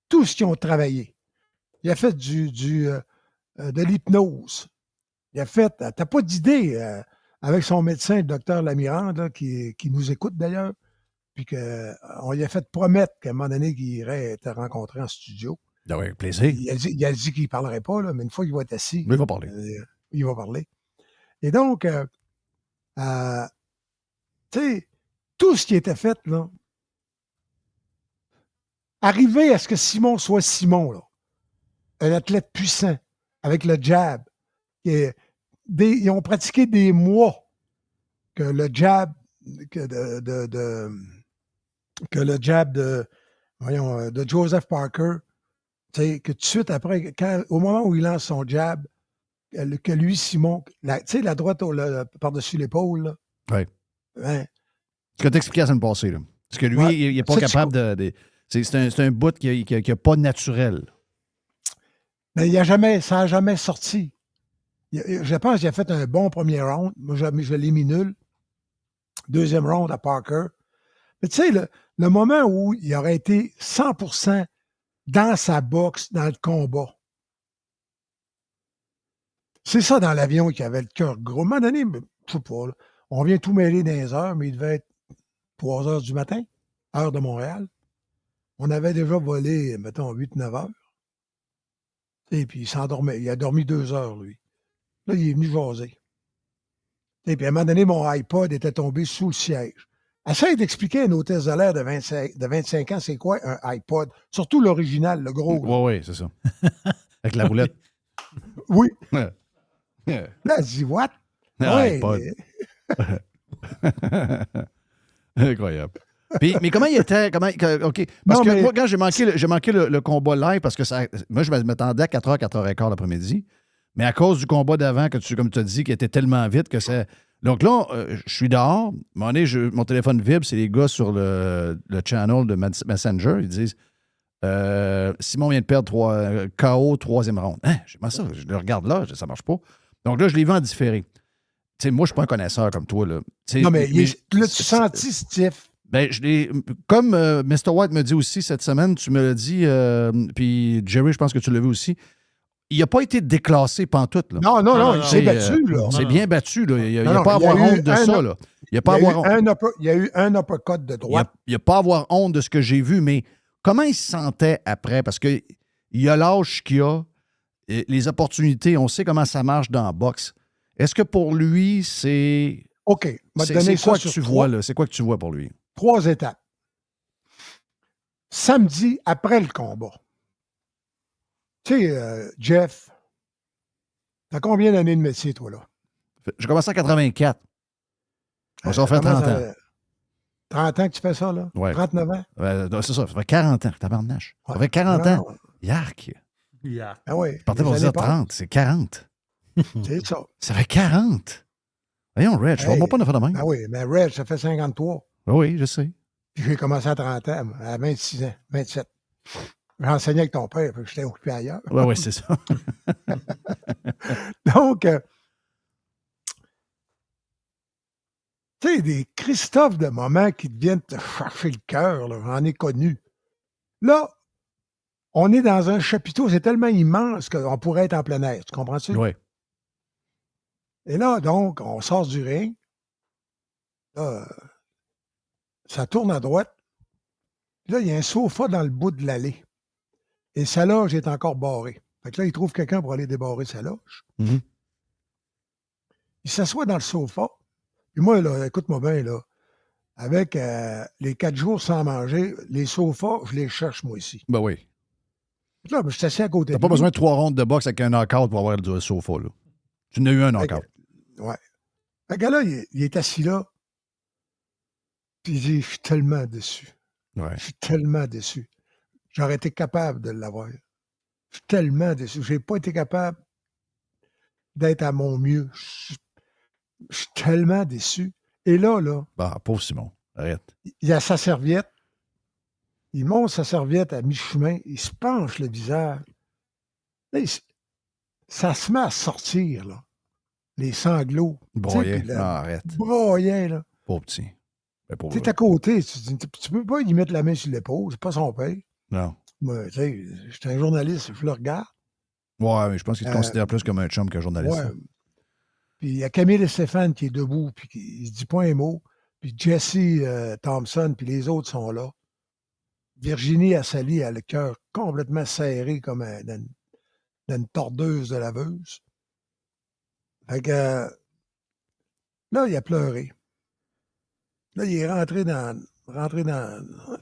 tout ce qu'ils ont travaillé, il a fait de l'hypnose. Il a fait, t'as pas d'idée, avec son médecin, le docteur Lamirande, là, qui nous écoute d'ailleurs, puis qu'on lui a fait promettre qu'à un moment donné, qu'il irait te rencontrer en studio. Oui, avec plaisir. Il a dit qu'il ne parlerait pas, là, mais une fois qu'il va être assis, Mais il va parler. Il va parler. Et donc, tu sais, tout ce qui était fait, là, arriver à ce que Simon soit Simon, là, un athlète puissant, avec le jab, ils ont pratiqué des mois que le jab de Joseph Parker, que tout de suite après, au moment où il lance son jab, que lui, Simon, la droite par-dessus l'épaule, là, Oui. hein, Ce que tu expliqué la semaine passée, là. Parce que lui, il n'est pas capable de. C'est un bout qui n'est pas naturel. Mais ça n'a jamais sorti. Je pense qu'il a fait un bon premier round. Moi, je l'ai mis nul. Deuxième round à Parker. Mais tu sais, le moment où il aurait été 100% dans sa boxe, dans le combat, c'est ça dans l'avion qui avait le cœur gros. À un moment donné, je sais pas, là, on vient tout mêler dans les heures, mais il devait être 3 heures du matin, heure de Montréal. On avait déjà volé, mettons, 8-9 heures. Et puis, il s'endormait. Il a dormi 2 heures, lui. Là, il est venu jaser. Et puis, à un moment donné, mon iPod était tombé sous le siège. Essaye d'expliquer à une hôtesse de l'air de 25 ans, c'est quoi un iPod? Surtout l'original, le gros. Oui, c'est ça. Avec la roulette. Oui. Ouais. Là, elle dit, what? Un Ouais, iPod. Incroyable. Mais comment il était? OK. Parce que moi, quand j'ai manqué le combat live, parce que moi, je m'attendais à 4h, 4h15 l'après-midi. Mais à cause du combat d'avant, comme tu as dit, qui était tellement vite que c'est. Donc là, je suis dehors. À un moment donné, mon téléphone vibre, c'est les gars sur le channel de Messenger. Ils disent Simon vient de perdre KO, troisième round. Hein? Ça, je le regarde là, ça marche pas. Donc là, je l'ai vu en différé. Moi, je ne suis pas un connaisseur comme toi. Là, non, mais là, tu senti stiff. Ben, comme Mr. White me dit aussi cette semaine, tu me l'as dit, puis Jerry, je pense que tu l'as vu aussi, il n'a pas été déclassé pantoute. Là. Non, il s'est battu. Là. C'est bien battu. Là. Il n'y a pas à avoir honte de ça. Là. Il y a eu un uppercut de droite. Il n'y a pas à avoir honte de ce que j'ai vu, mais comment il se sentait après? Parce qu'il a l'âge qu'il a, les opportunités, on sait comment ça marche dans la boxe. Est-ce que pour lui, c'est... OK. C'est quoi que tu vois, là? C'est quoi que tu vois pour lui? 3 étapes. Samedi, après le combat. Tu sais, Jeff, t'as combien d'années de métier, toi, là? J'ai commencé en 84. Ça va faire 30 ans. 30 ans que tu fais ça, là? Ouais. 39 ans? C'est ça, ça fait 40 ans. Tabarnache. Ça fait 40 ans. Yark. Ah oui. Je partais pour dire 30, c'est 40. C'est ça. Ça fait 40. Voyons, Reg, je ne vois pas une affaire de même. Ah oui, mais Reg, ça fait 53. Oui, je sais. Puis j'ai commencé à 30 ans, à 26 ans, 27. J'enseignais avec ton père, j'étais occupé ailleurs. Oui, c'est ça. Donc, tu sais, des Christophe de moments qui viennent te chercher le cœur, j'en ai connu. Là, on est dans un chapiteau, c'est tellement immense qu'on pourrait être en plein air. Tu comprends-tu? Oui. Et là, donc, on sort du ring. Là, ça tourne à droite. Puis là, il y a un sofa dans le bout de l'allée. Et sa loge est encore barrée. Fait que là, il trouve quelqu'un pour aller débarrer sa loge. Mm-hmm. Il s'assoit dans le sofa. Puis moi, là, écoute-moi bien, là, avec les 4 jours sans manger, les sofas, je les cherche, moi, ici. Ben oui. Là, je suis assis à côté de lui. T'as pas besoin de 3 rondes de boxe avec un knockout pour avoir le sofa, là. Tu n'as eu un knockout. Ouais. Le gars-là, il est assis là. Puis il dit, je suis tellement déçu. Ouais. Je suis tellement déçu. J'aurais été capable de l'avoir. Je suis tellement déçu. Je n'ai pas été capable d'être à mon mieux. Je suis tellement déçu. Et là, Bah, pauvre Simon, arrête. Il a sa serviette. Il monte sa serviette à mi-chemin. Il se penche le visage. Là, ça se met à sortir, là. Les sanglots. Broyait. Arrête. Broyait, là. Pauvre petit. Tu es à côté. Tu peux pas y mettre la main sur l'épaule. C'est pas son père. Non. Moi, tu sais, je suis un journaliste. Je le regarde. Ouais, mais je pense qu'il te considère plus comme un chum qu'un journaliste. Ouais. Puis il y a Camille Stéphane qui est debout, puis il se dit pas un mot. Puis Jesse Thompson, puis les autres sont là. Virginie Assali a le cœur complètement serré comme dans une tordeuse de laveuse. Fait que là, il a pleuré. Là, il est rentré dans.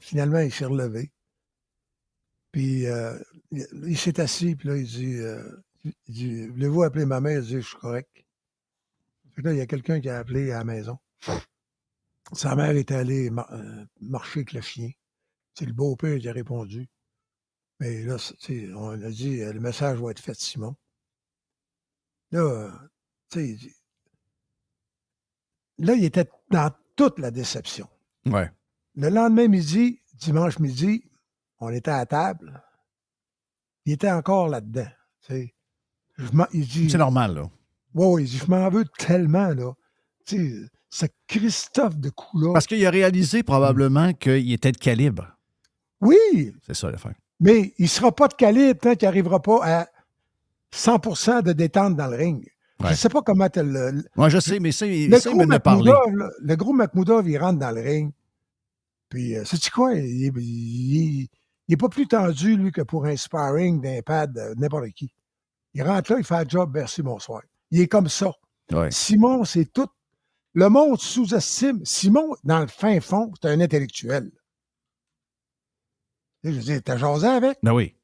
Finalement, il s'est relevé. Puis il s'est assis, puis là, il dit voulez-vous appeler ma mère? Il dit je suis correct. Fait que là, il y a quelqu'un qui a appelé à la maison. Sa mère était allée marcher avec le chien. C'est le beau-père qui a répondu. Mais là, on a dit le message va être fait, Simon. Là, là, il était dans toute la déception. Ouais. Le lendemain midi, dimanche midi, on était à table. Il était encore là-dedans. Il dit, C'est normal, là. ouais, il dit, je m'en veux tellement, là. Tu sais, ce Christophe de coup-là. Parce qu'il a réalisé probablement qu'il était de calibre. Oui, C'est ça l'affaire. mais il ne sera pas de calibre tant qu'il n'arrivera pas à 100% de détente dans le ring. Ouais. Je ne sais pas comment tu le. Moi, je sais, mais ça, il Le ça, il gros m'en a parlé. Makhmoudov, là, le gros Makhmoudov, il rentre dans le ring. Puis, sais-tu quoi? Il n'est pas plus tendu, lui, que pour un sparring d'un pad de n'importe qui. Il rentre là, il fait un job, merci, bonsoir. Il est comme ça. Ouais. Simon, c'est tout. Le monde sous-estime. Simon, dans le fin fond, c'est un intellectuel. Je veux dire, t'as jasé avec? Ben oui.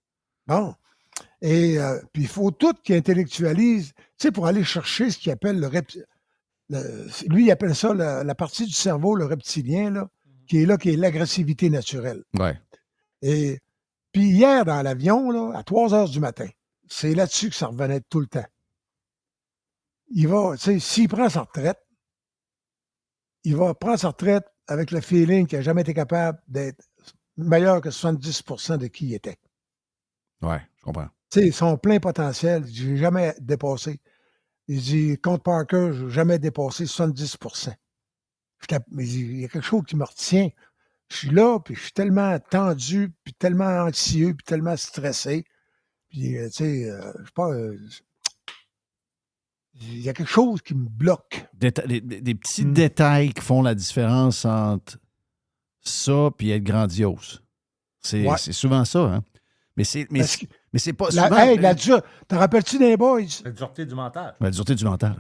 Bon. Et puis, il faut tout qu'il intellectualise, tu sais, pour aller chercher ce qu'il appelle lui, il appelle ça la partie du cerveau, le reptilien, là, qui est l'agressivité naturelle. Ouais. Et puis, hier, dans l'avion, là, à 3 heures du matin, c'est là-dessus que ça revenait tout le temps. Il va, tu sais, s'il prend sa retraite, il va prendre sa retraite avec le feeling qu'il n'a jamais été capable d'être meilleur que 70% de qui il était. Ouais, je comprends. Tu sais, son plein potentiel, je n'ai jamais dépassé. Il dit, contre Parker, je n'ai jamais dépassé 70%. Mais il y a quelque chose qui me retient. Je suis là, puis je suis tellement tendu, puis tellement anxieux, puis tellement stressé. Puis, tu sais, je sais pas, il y a quelque chose qui me bloque. Des petits détails qui font la différence entre ça et être grandiose. C'est souvent ça, hein? Mais c'est pas souvent. T'en rappelles-tu des boys? La dureté du mental. La dureté du mental.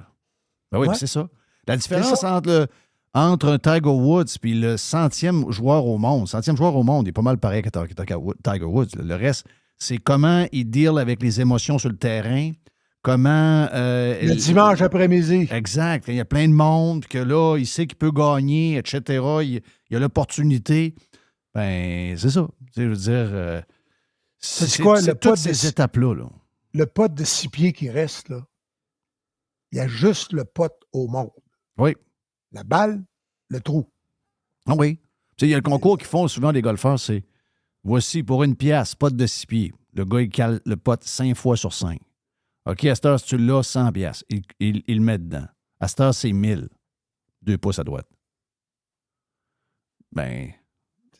Ben oui, Ouais. c'est ça. La différence entre un Tiger Woods et le centième joueur au monde. Centième joueur au monde, il est pas mal pareil que Tiger Woods. Le reste, c'est comment il deal avec les émotions sur le terrain. Comment. Le dimanche après-midi. Exact. Il y a plein de monde, que là, il sait qu'il peut gagner, etc. Il y a l'opportunité. Ben, c'est ça. Tu sais, je veux dire. C'est toutes ces étapes-là. Là. Le pote de 6 pieds qui reste, là, il y a juste le pote au monde. Oui. La balle, le trou. Ah oui. Tu sais, il y a le concours qu'ils font souvent les golfeurs, c'est voici pour une pièce, pote de 6 pieds. Le gars, il cale le pote 5 fois sur 5. OK, à cette heure, si tu l'as, 100 pièces. Il le met dedans. À cette heure, c'est 1000. 2 pouces à droite. Ben,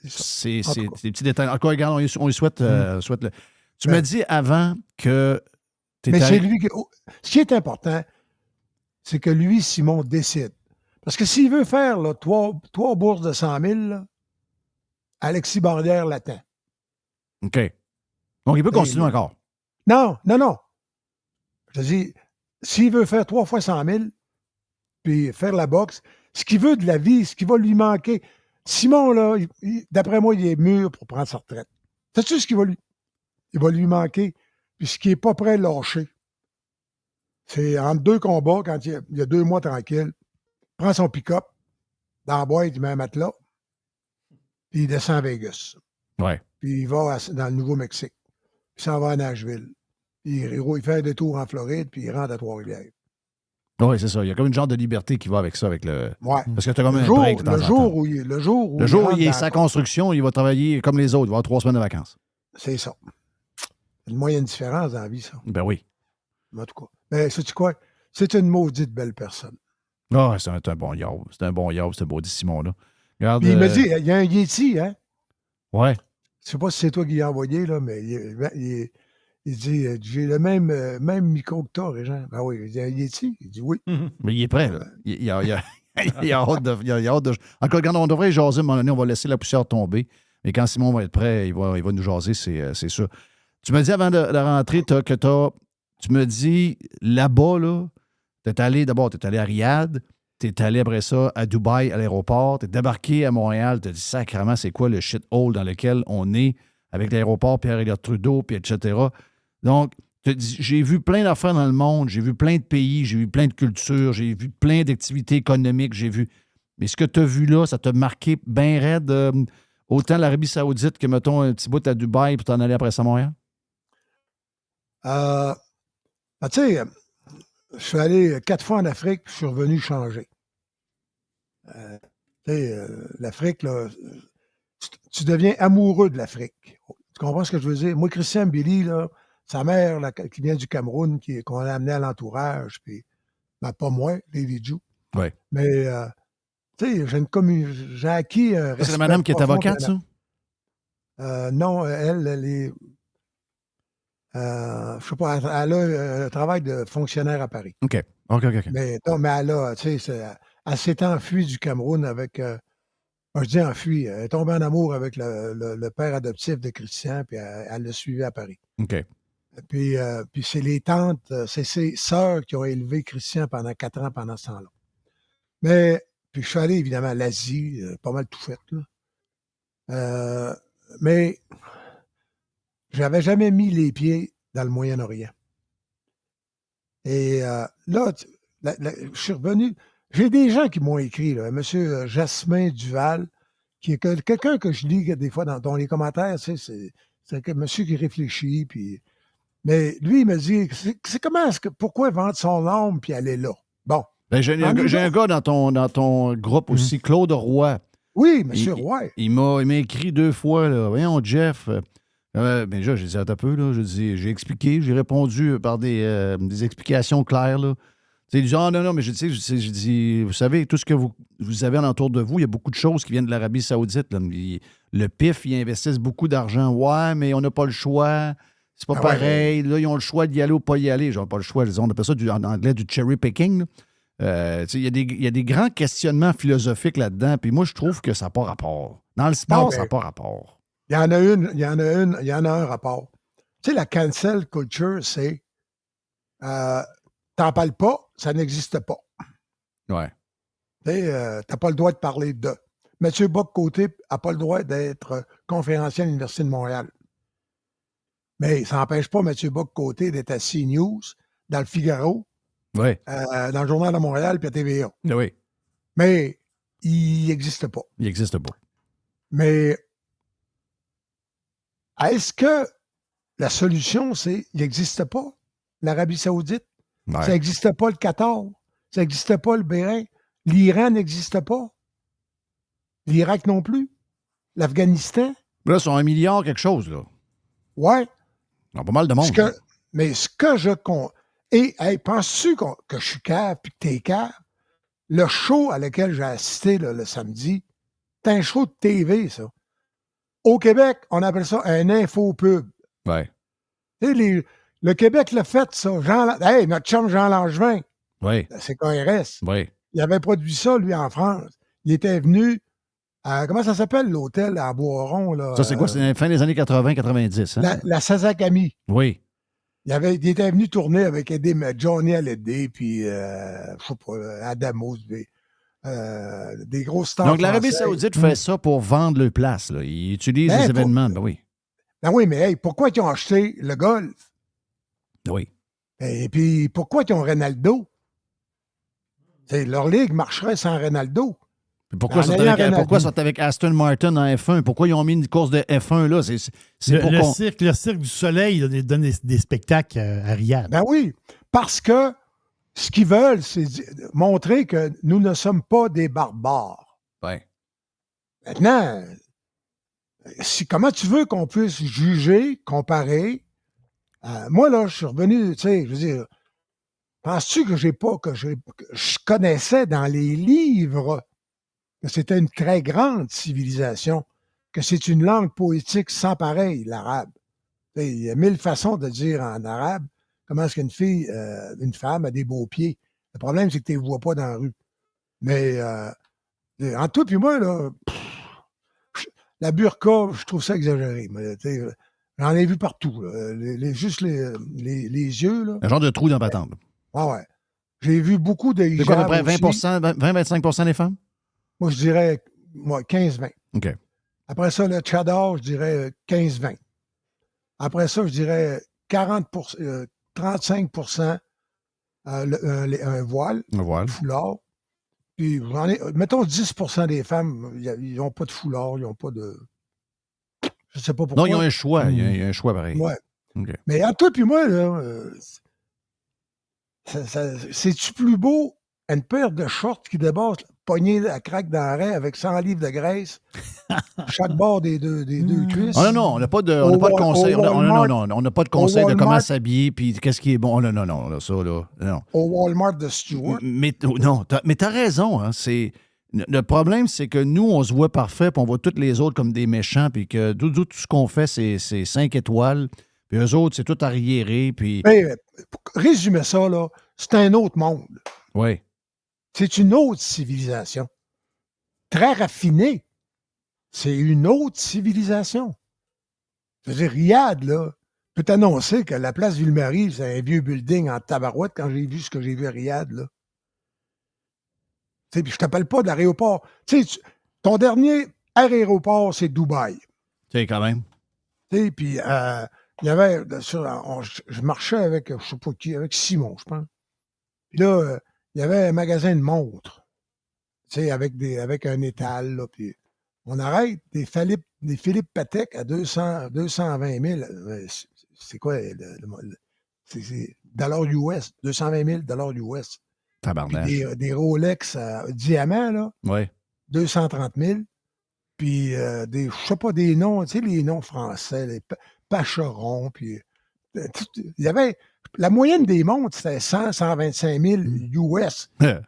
c'est des petits détails. Encore, regarde, on lui souhaite, souhaite le. Tu m'as dit avant que Mais c'est lui qui. Ce qui est important, c'est que lui, Simon, décide. Parce que s'il veut faire là, 3 bourses de 100 000, là, Alexis Barrière l'attend. OK. Donc, il peut continuer encore. Non. Je te dis, s'il veut faire 3 fois 100 000, puis faire la boxe, ce qu'il veut de la vie, ce qui va lui manquer. Simon, là, d'après moi, il est mûr pour prendre sa retraite. Sais-tu ce qu'il va lui? Il va lui manquer, puis ce qui n'est pas prêt à lâcher. C'est entre 2 combats, quand il y a 2 mois tranquille, il prend son pick-up, dans la boîte, il met un matelas, puis il descend à Vegas. Ouais. Puis il va dans le Nouveau-Mexique. Puis il s'en va à Nashville. Puis il fait un détour en Floride, puis il rentre à Trois-Rivières. Oui, c'est ça. Il y a comme une genre de liberté qui va avec ça, avec le. Ouais. Parce que tu as comme un break de temps en temps. Le jour où il est sa construction, il va travailler comme les autres. Il va avoir 3 semaines de vacances. C'est ça. C'est une moyenne différence dans la vie, ça. Ben oui. En tout cas. Mais sais-tu quoi? C'est une maudite belle personne. Ah, c'est un bon yaw. C'est un bon yaw, ce beau Simon-là. Regarde. Puis il me dit, il y a un Yeti, hein? Ouais. Je sais pas si c'est toi qui l'as envoyé, là, mais il Il dit, j'ai le même micro que toi, Régent. Ben oui, il dit, il est-tu? Il dit oui. Mais il est prêt, là. Il a hâte de. Il a hâte de. Encore, regarde, on devrait jaser, à un moment donné, on va laisser la poussière tomber. Mais quand Simon va être prêt, il va nous jaser, c'est sûr. Tu me dis avant de rentrer tu me dis là-bas, là, t'es allé à Riyad, t'es allé après ça à Dubaï, à l'aéroport, t'es débarqué à Montréal, t'as dit sacrément, c'est quoi le shithole dans lequel on est avec l'aéroport Pierre-Éliott Trudeau, puis etc. Donc, j'ai vu plein d'affaires dans le monde, j'ai vu plein de pays, j'ai vu plein de cultures, j'ai vu plein d'activités économiques, j'ai vu. Mais ce que tu as vu là, ça t'a marqué bien raide, autant l'Arabie Saoudite que, mettons, un petit bout à Dubaï puis t'en aller après ça à Montréal? Tu sais, je suis allé 4 fois en Afrique, puis je suis revenu changer. L'Afrique, là, tu deviens amoureux de l'Afrique. Tu comprends ce que je veux dire? Moi, Christian Billy, là, sa mère, là, qui vient du Cameroun, qu'on a amené à l'entourage, puis ben, pas moi, Lady Ju. Oui. Mais, tu sais, j'ai acquis un respect. C'est la madame qui est profond avocate, ça? Non, elle est. Je sais pas, elle a un travail de fonctionnaire à Paris. OK. Mais elle a, tu sais, elle s'est enfuie du Cameroun avec. Je dis enfuie. Elle est tombée en amour avec le père adoptif de Christian, puis elle l'a suivi à Paris. OK. Puis c'est les tantes, c'est ses sœurs qui ont élevé Christian pendant 4 ans pendant ce temps-là. Mais, puis je suis allé évidemment à l'Asie, pas mal tout fait, là. Mais j'avais jamais mis les pieds dans le Moyen-Orient. Et là, je suis revenu. J'ai des gens qui m'ont écrit, là, M. Jasmin Duval, qui est quelqu'un que je lis des fois dans les commentaires, tu sais, c'est un monsieur qui réfléchit, puis... Mais lui, il me dit, pourquoi vendre son âme puis aller là? Bon. Ben, j'ai un gars dans ton groupe aussi, Claude Roy. Oui, M. Roy. Il m'a écrit 2 fois, là. Voyons, Jeff. Ben déjà, j'ai dit, attends un peu, là. J'ai expliqué, j'ai répondu par des explications claires, là. Il dit, non, mais je dis, vous savez, tout ce que vous avez alentour de vous, il y a beaucoup de choses qui viennent de l'Arabie Saoudite. Là. Le PIF, ils investissent beaucoup d'argent. Ouais, mais on n'a pas le choix. C'est pas pareil. Ouais. Là, ils ont le choix d'y aller ou pas y aller. Ils n'ont pas le choix. On appelle ça en anglais du cherry picking. Il y a des grands questionnements philosophiques là-dedans. Puis moi, je trouve que ça n'a pas rapport. Dans le sport, ça n'a pas rapport. Il y en a un rapport. Tu sais, la cancel culture, c'est t'en parles pas, ça n'existe pas. Ouais. T'as pas le droit de parler de. Mathieu Bock-Côté n'a pas le droit d'être conférencier à l'Université de Montréal. Mais ça n'empêche pas Mathieu Bock-Côté d'être à CNews, dans le Figaro, ouais. Dans le Journal de Montréal puis à TVA. Oui. Mais il n'existe pas. Il n'existe pas. Mais est-ce que la solution, c'est il n'existe pas l'Arabie Saoudite? Ouais. Ça n'existe pas le Qatar? Ça n'existe pas le Bahreïn? L'Iran n'existe pas? L'Irak non plus? L'Afghanistan? Là, ils sont 1 milliard quelque chose, là. Ouais. Il y a pas mal de monde. Mais ce que je... Et hey, penses-tu que je suis cave puis que t'es cave? Le show à lequel j'ai assisté là, le samedi, c'est un show de TV, ça. Au Québec, on appelle ça un infopub. Ouais. Tu sais, le Québec l'a fait, ça. Notre chum Jean Langevin. Oui. C'est KRS. Oui. Il avait produit ça, lui, en France. Il était venu à, comment ça s'appelle, l'hôtel à Boiron, là? Ça, c'est quoi? C'est la fin des années 80-90, hein? La Sazakami. Oui. Il était venu tourner avec Johnny Hallyday, puis, je sais pas, Adamos, des grosses stars. Donc, l'Arabie Saoudite fait ça pour vendre leur place, là. Ils utilisent les événements, ben oui. Ben oui, mais hey, pourquoi ils ont acheté le golf? Oui. Et puis, pourquoi ils ont Ronaldo? T'sais, leur ligue marcherait sans Ronaldo. Pourquoi ils sont avec Aston Martin en F1? Pourquoi ils ont mis une course de F1 là? Le Cirque du Soleil donne des spectacles à Riyad. Ben oui, parce que ce qu'ils veulent, c'est montrer que nous ne sommes pas des barbares. Oui. Maintenant, comment tu veux qu'on puisse juger, comparer? Moi, là, je suis revenu, tu sais, je veux dire, penses-tu que je connaissais dans les livres que c'était une très grande civilisation, que c'est une langue poétique sans pareil, l'arabe? Il y a 1000 façons de dire en arabe comment est-ce qu'une fille, une femme a des beaux pieds. Le problème, c'est que tu ne les vois pas dans la rue. Mais en tout puis moi, là, la burqa, je trouve ça exagéré. Mais, j'en ai vu partout. Là. Juste les yeux. Là. Un genre de trou dans la patente. Ah ouais. J'ai vu beaucoup de C'est quoi, à hijabs peu près aussi. 20-25% des femmes? Moi, je dirais 15-20. OK. Après ça, le tchadar, je dirais 15-20. Après ça, je dirais 35% un voile, On va voir. un foulard. Puis, mettons 10% des femmes, ils n'ont pas de foulard, ils n'ont pas de... Je ne sais pas pourquoi. Non, ils ont un choix. Il y a un choix pareil. Ouais. OK. Mais entre toi puis moi, là, c'est-tu plus beau une paire de shorts qui dépasse, pognée à craque dans la raie avec 100 livres de graisse, chaque bord des deux cuisses? Oh non, on n'a pas de conseil. On n'a pas de conseil de Walmart. comment s'habiller puis qu'est-ce qui est bon. Oh, non, là, ça, là. Non. Au Walmart de Stewart. Mais t'as raison. Hein, le problème, c'est que nous, on se voit parfait, puis on voit tous les autres comme des méchants, puis que tout ce qu'on fait, c'est 5 étoiles, puis eux autres, c'est tout arriéré, puis... Mais, pour résumer ça, là, c'est un autre monde. Oui. C'est une autre civilisation. Très raffinée. C'est une autre civilisation. Je veux dire, Riyad, là, peut t'annoncer que la place Ville-Marie, c'est un vieux building en tabarouette quand j'ai vu ce que j'ai vu à Riyad, là. Tu sais, puis je t'appelle pas de l'aéroport. Tu sais, ton dernier aéroport, c'est Dubaï. Tu sais, quand même. Tu sais, puis il y avait, je marchais avec, je sais pas qui, avec Simon, je pense. Puis là, il y avait un magasin de montres, tu sais, avec un étal, là, puis on arrête des Philippe Patek à 220 000. C'est quoi? C'est dollars US, 220 000 dollars US. Puis Tabarnache. des Rolex diamants, là, Oui. 230 000. Puis je sais pas, des noms, tu sais, les noms français, les Pacheron, puis il y avait... La moyenne des montres, c'était 125 000 US. Mais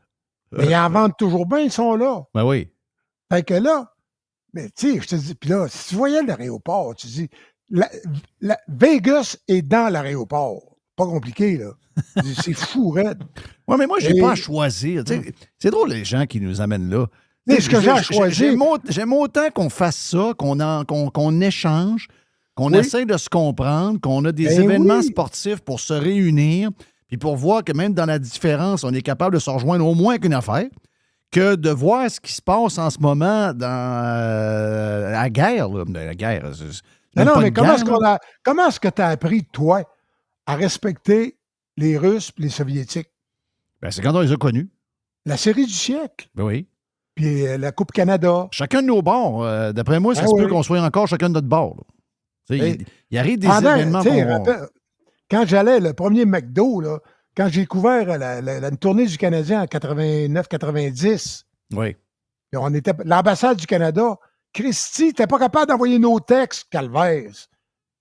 ils en vendent toujours bien, ils sont là. Ben oui. Fait que là, mais tu sais, je te dis, puis là, si tu voyais l'aéroport, tu dis, Vegas est dans l'aéroport. Pas compliqué, là. C'est fou, raide. Oui, mais moi, j'ai pas à choisir. Tu sais, c'est drôle, les gens qui nous amènent là. Mais ce que j'ai à choisir... J'aime autant qu'on fasse ça, qu'on échange, qu'on essaie de se comprendre, qu'on a des événements sportifs pour se réunir, puis pour voir que même dans la différence, on est capable de se rejoindre au moins qu'une affaire, que de voir ce qui se passe en ce moment dans la guerre. Là. La guerre. Non, mais comment est-ce que tu as appris, toi, à respecter les Russes et les Soviétiques? Ben, c'est quand on les a connus. La série du siècle. Ben oui. Puis la Coupe Canada. Chacun de nos bords. D'après moi, ça se peut qu'on soit encore chacun de notre bord. Il arrive des événements quand j'allais, le premier McDo, là, quand j'ai couvert une tournée du Canadien en 89-90, oui. On était l'ambassade du Canada, Christy n'était pas capable d'envoyer nos textes, calvaire.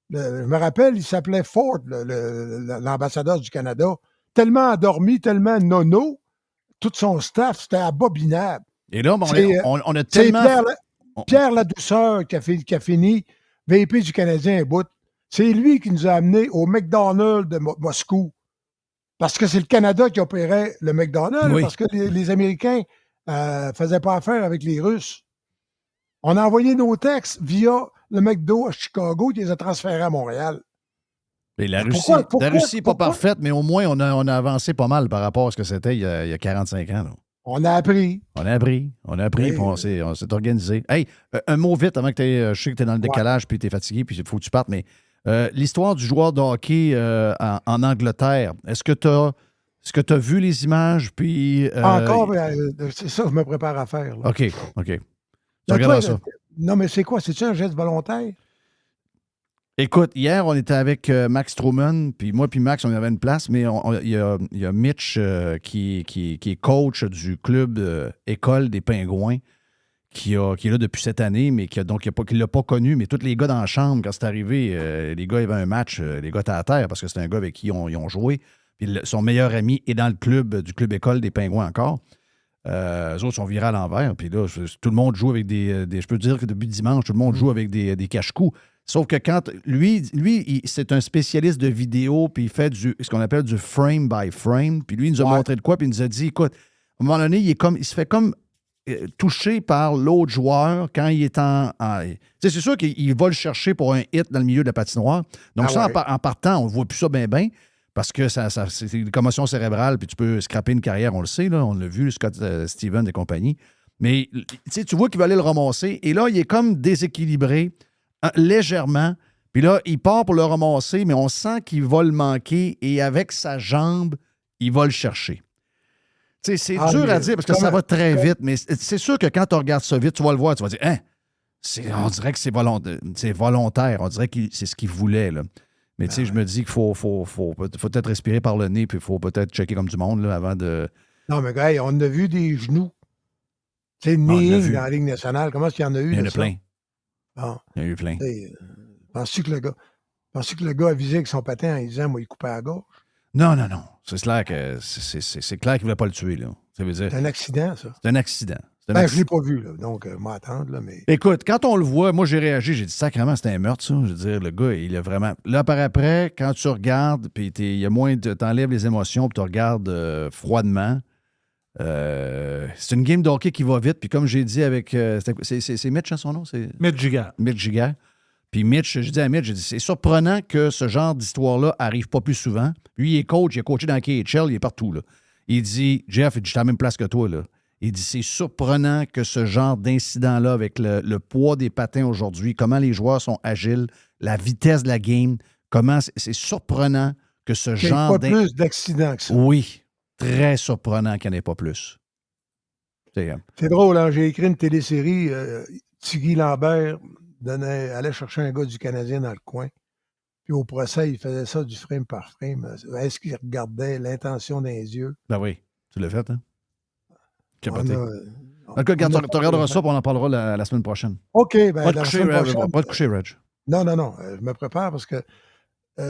Je me rappelle, il s'appelait Ford, l'ambassadeur du Canada. Tellement endormi, tellement nono, tout son staff, c'était abominable. Et là, on a tellement... Pierre Ladouceur qui a fini VP du Canadien un bout. C'est lui qui nous a amenés au McDonald's de Moscou. Parce que c'est le Canada qui opérait le McDonald's, parce que les Américains ne faisaient pas affaire avec les Russes. On a envoyé nos textes via le McDo à Chicago qui les a transférés à Montréal. Et la Russie n'est pas parfaite, mais au moins, on a avancé pas mal par rapport à ce que c'était il y a 45 ans. Là. On a appris. On a appris, puis on s'est organisé. Hey, un mot vite avant que tu aies... Je sais que tu es dans le décalage, puis tu es fatigué, puis il faut que tu partes, mais l'histoire du joueur de hockey en Angleterre, est-ce que tu as vu les images, puis... Encore, c'est ça que je me prépare à faire. Là. OK. Tu regardes ça. Non, mais c'est quoi? C'est-tu un geste volontaire? Écoute, hier, on était avec Max Truman, puis moi puis Max, on avait une place, mais il y a Mitch qui est coach du club École des Pingouins, qui est là depuis cette année, mais qui ne l'a pas connu, mais tous les gars dans la chambre, quand c'est arrivé, les gars, il y avait un match, les gars étaient à terre, parce que c'est un gars avec qui ils ont joué, puis son meilleur ami est dans le club du club École des Pingouins encore. Eux autres sont virés à l'envers, puis là, tout le monde joue avec je peux dire que depuis dimanche, tout le monde joue avec des cache-coups. Sauf que quand lui c'est un spécialiste de vidéo, puis il fait ce qu'on appelle du frame by frame. Puis lui, il nous a montré de quoi, puis il nous a dit, écoute, à un moment donné, il se fait comme touché par l'autre joueur quand il est c'est sûr qu'il va le chercher pour un hit dans le milieu de la patinoire. Donc en partant, on ne voit plus ça bien, parce que c'est une commotion cérébrale, puis tu peux scraper une carrière, on le sait, là, on l'a vu, Scott Stevens et compagnie. Mais tu vois qu'il va aller le ramasser, et là, il est comme déséquilibré, légèrement. Puis là, il part pour le ramasser, mais on sent qu'il va le manquer, et avec sa jambe, il va le chercher. C'est dur à dire parce que ça va très vite, mais c'est sûr que quand tu regardes ça vite, tu vas le voir, tu vas dire, on dirait que c'est volontaire, on dirait que c'est ce qu'il voulait. Là. Mais je me dis qu'il faut peut-être respirer par le nez, puis il faut peut-être checker comme du monde là, avant de. Non, mais gars, on a vu des genoux. Tu sais, Néing dans la Ligue nationale, comment est-ce qu'il y en a eu? Il y en a plein. Bon. Il y en a eu plein. Penses-tu que le gars a visé avec son patin en disant, moi, il coupait à la gauche? Non. C'est clair que c'est clair qu'il ne voulait pas le tuer. Là. Ça veut dire. C'est un accident, ça. C'est un accident. Je ne l'ai pas vu, là, donc m'attendre. Là, mais... Écoute, quand on le voit, moi j'ai réagi, j'ai dit sacrément, c'était un meurtre, ça. Je veux dire, le gars, il a vraiment. Là, par après, quand tu regardes, puis il y a moins de. T'enlèves les émotions, puis tu regardes froidement. C'est une game de hockey qui va vite, puis comme j'ai dit avec. C'est Mitch, hein, son nom? Mitch Giguère. Mitch Giguère. Puis Mitch, je dis à Mitch, c'est surprenant que ce genre d'histoire-là arrive pas plus souvent. Lui, il est coach, il a coaché dans la KHL, il est partout, là. Il dit, Jeff, je suis à la même place que toi, là. Il dit, c'est surprenant que ce genre d'incident-là, avec le poids des patins aujourd'hui, comment les joueurs sont agiles, la vitesse de la game, comment c'est surprenant que ce genre d'incident. Il n'y a pas plus d'accidents que ça. Oui, très surprenant qu'il n'y en ait pas plus. C'est drôle, hein? J'ai écrit une télésérie, Tiggy Lambert allait chercher un gars du Canadien dans le coin. Puis au procès, il faisait ça du frame par frame. Est-ce qu'il regardait l'intention dans les yeux? Ben oui, tu l'as fait, hein? Capoté. Tu regarderas ça, puis on en parlera la semaine prochaine. OK. Ben, pas de coucher, Reg. Non. Je me prépare parce que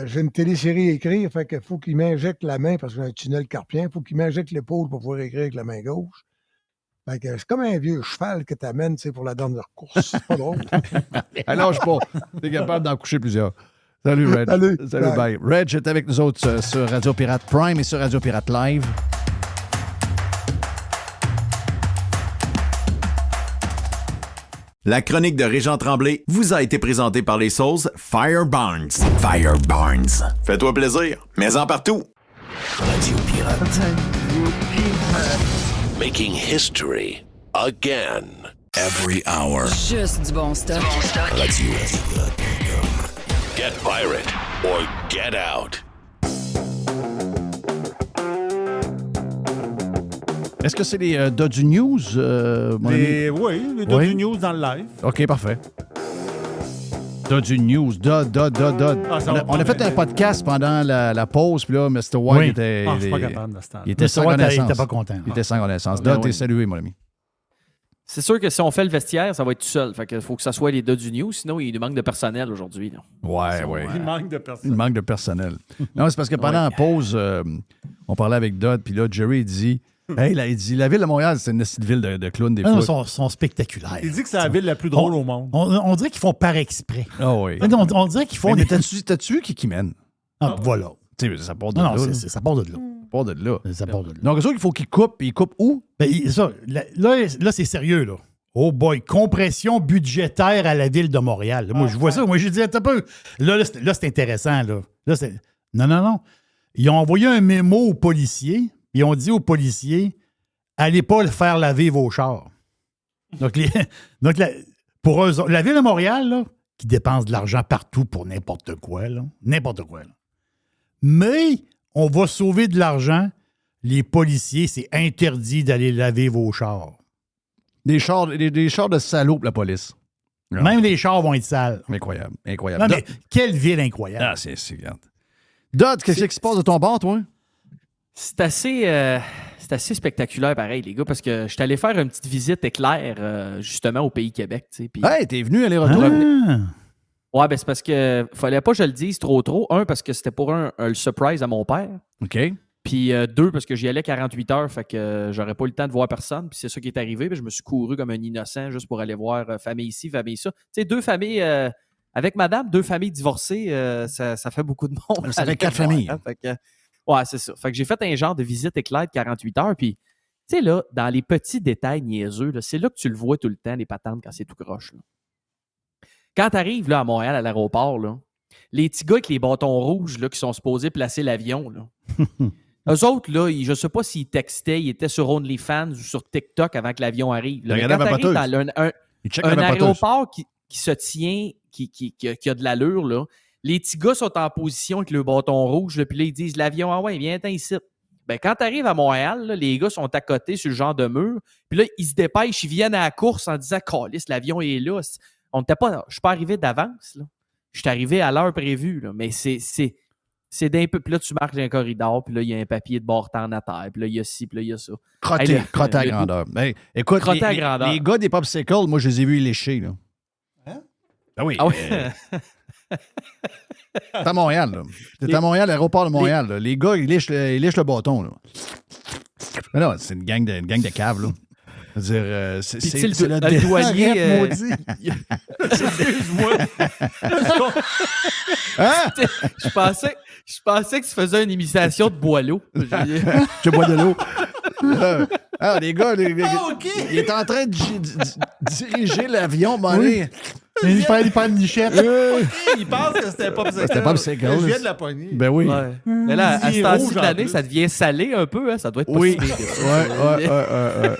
j'ai une télésérie à écrire. Fait qu'il faut qu'il m'injecte la main parce que j'ai un tunnel carpien. Il faut qu'il m'injecte l'épaule pour pouvoir écrire avec la main gauche. Fait que c'est comme un vieux cheval que tu amènes pour la dernière course. C'est pas drôle. Alors, t'es capable d'en coucher plusieurs. Salut, Reg. Salut, bye. Reg est avec nous autres sur Radio Pirate Prime et sur Radio Pirate Live. La chronique de Régent Tremblay vous a été présentée par les sauces Fire Barnes. Fire Barnes. Fais-toi plaisir, mets-en partout. Radio Pirate. Making history again. Every hour. Juste du bon stock. Radio Pirate.com. Get pirate or get out. Est-ce que c'est les Dodgy News, mon ami? Oui, les Dodgy News dans le live. OK, parfait. Dodgy News, Dodd. On a fait un podcast pendant la pause, puis là, Mr. White était... je suis pas capable de ce temps. Il était sans connaissance. Il était pas content. Il était sans connaissance. Dodd, t'es salué, mon ami. C'est sûr que si on fait le vestiaire, ça va être tout seul. Fait qu'il faut que ça soit les Dodgy News, sinon il nous manque de personnel aujourd'hui. Là. Ouais. Il manque de personnel. Il manque de personnel. Non, c'est parce que pendant la pause, on parlait avec Dodd, puis là, Jerry, il dit... Hey, là, il dit, la ville de Montréal, c'est une petite ville de clowns des fois. Ils sont spectaculaires. Il dit que c'est la ville la plus drôle au monde. On dirait qu'ils font par exprès. Ah oui. On dirait qu'ils font mais t'as-tu vu qui mène? Ah, voilà. Ça part de là. Ça part de là. Ça part de là. Donc, c'est sûr qu'il faut qu'il coupe. Il coupe où? Ben, là, c'est sérieux, là. Oh boy, compression budgétaire à la ville de Montréal. Moi, je vois ça. Moi, je dis, attends un peu. Là, c'est intéressant, là. Non. Ils ont envoyé un mémo aux policiers. Ils ont dit aux policiers, allez pas le faire laver vos chars. Donc pour eux, la ville de Montréal, là, qui dépense de l'argent partout pour n'importe quoi. Mais on va sauver de l'argent. Les policiers, c'est interdit d'aller laver vos chars. Des chars de salauds pour la police. Même les chars vont être sales. Incroyable. Non, mais quelle ville incroyable. Ah, c'est regarde. Dodd, qu'est-ce qui se passe de ton bord, toi? C'est assez spectaculaire, pareil, les gars, parce que je suis allé faire une petite visite éclair, justement, au Pays Québec. Hey, t'es venu aller-retour. Ouais, ben c'est parce que fallait pas que je le dise trop. Un, parce que c'était pour le surprise à mon père. OK. Puis deux, parce que j'y allais 48 heures, fait que j'aurais pas eu le temps de voir personne. Puis c'est ça qui est arrivé. Puis je me suis couru comme un innocent juste pour aller voir famille ici, famille ça. Tu sais, deux familles avec madame, 2 familles divorcées, ça fait beaucoup de monde. Ça fait 4 familles. Fait que, ouais, c'est ça. Fait que j'ai fait un genre de visite éclair de 48 heures, puis tu sais, là, dans les petits détails niaiseux, là, c'est là que tu le vois tout le temps, les patentes, quand c'est tout croche. Là. Quand tu arrives là, à Montréal, à l'aéroport, là, les petits gars avec les bâtons rouges là, qui sont supposés placer l'avion, là, eux autres, là, je ne sais pas s'ils textaient, ils étaient sur OnlyFans ou sur TikTok avant que l'avion arrive. Là. Mais quand tu arrives dans un aéroport qui se tient, qui a de l'allure, là, les petits gars sont en position avec le bâton rouge, là, puis là, ils disent l'avion, ah ouais, viens ici. Ben, quand tu arrives à Montréal, là, les gars sont à côté sur le genre de mur, puis là, ils se dépêchent, ils viennent à la course en disant câlisse, l'avion est là. Je ne suis pas arrivé d'avance. Je suis arrivé à l'heure prévue, là, mais c'est d'un peu. Puis là, tu marches dans un corridor, puis là, il y a un papier de bord en à terre, puis là, il y a ci, puis là, il y a ça. Crotté à grandeur. Ben, écoute, crotté à grandeur. Les gars des popsicles, moi, je les ai vus lécher. Là. Hein? Ben oui. Ah oui. C'est à Montréal, là. C'est à Montréal, l'aéroport de Montréal. Là. Les gars, ils lichent le bâton, là. Mais non, c'est une gang de caves, là. C'est-à-dire, c'est le douanier. maudit. Excuse-moi. Hein? Je pensais que tu faisais une imitation de Boileau. Je bois de l'eau. Les gars, il est en train de diriger l'avion, oui. Il prend une nichette. Il pense que c'était pas C'était pas psycho. Je viens de la poignée. Ben oui. Ouais. Mais là, à ce temps-ci de l'année, ça devient salé un peu. Hein? Ça doit être pas si pire. Ouais.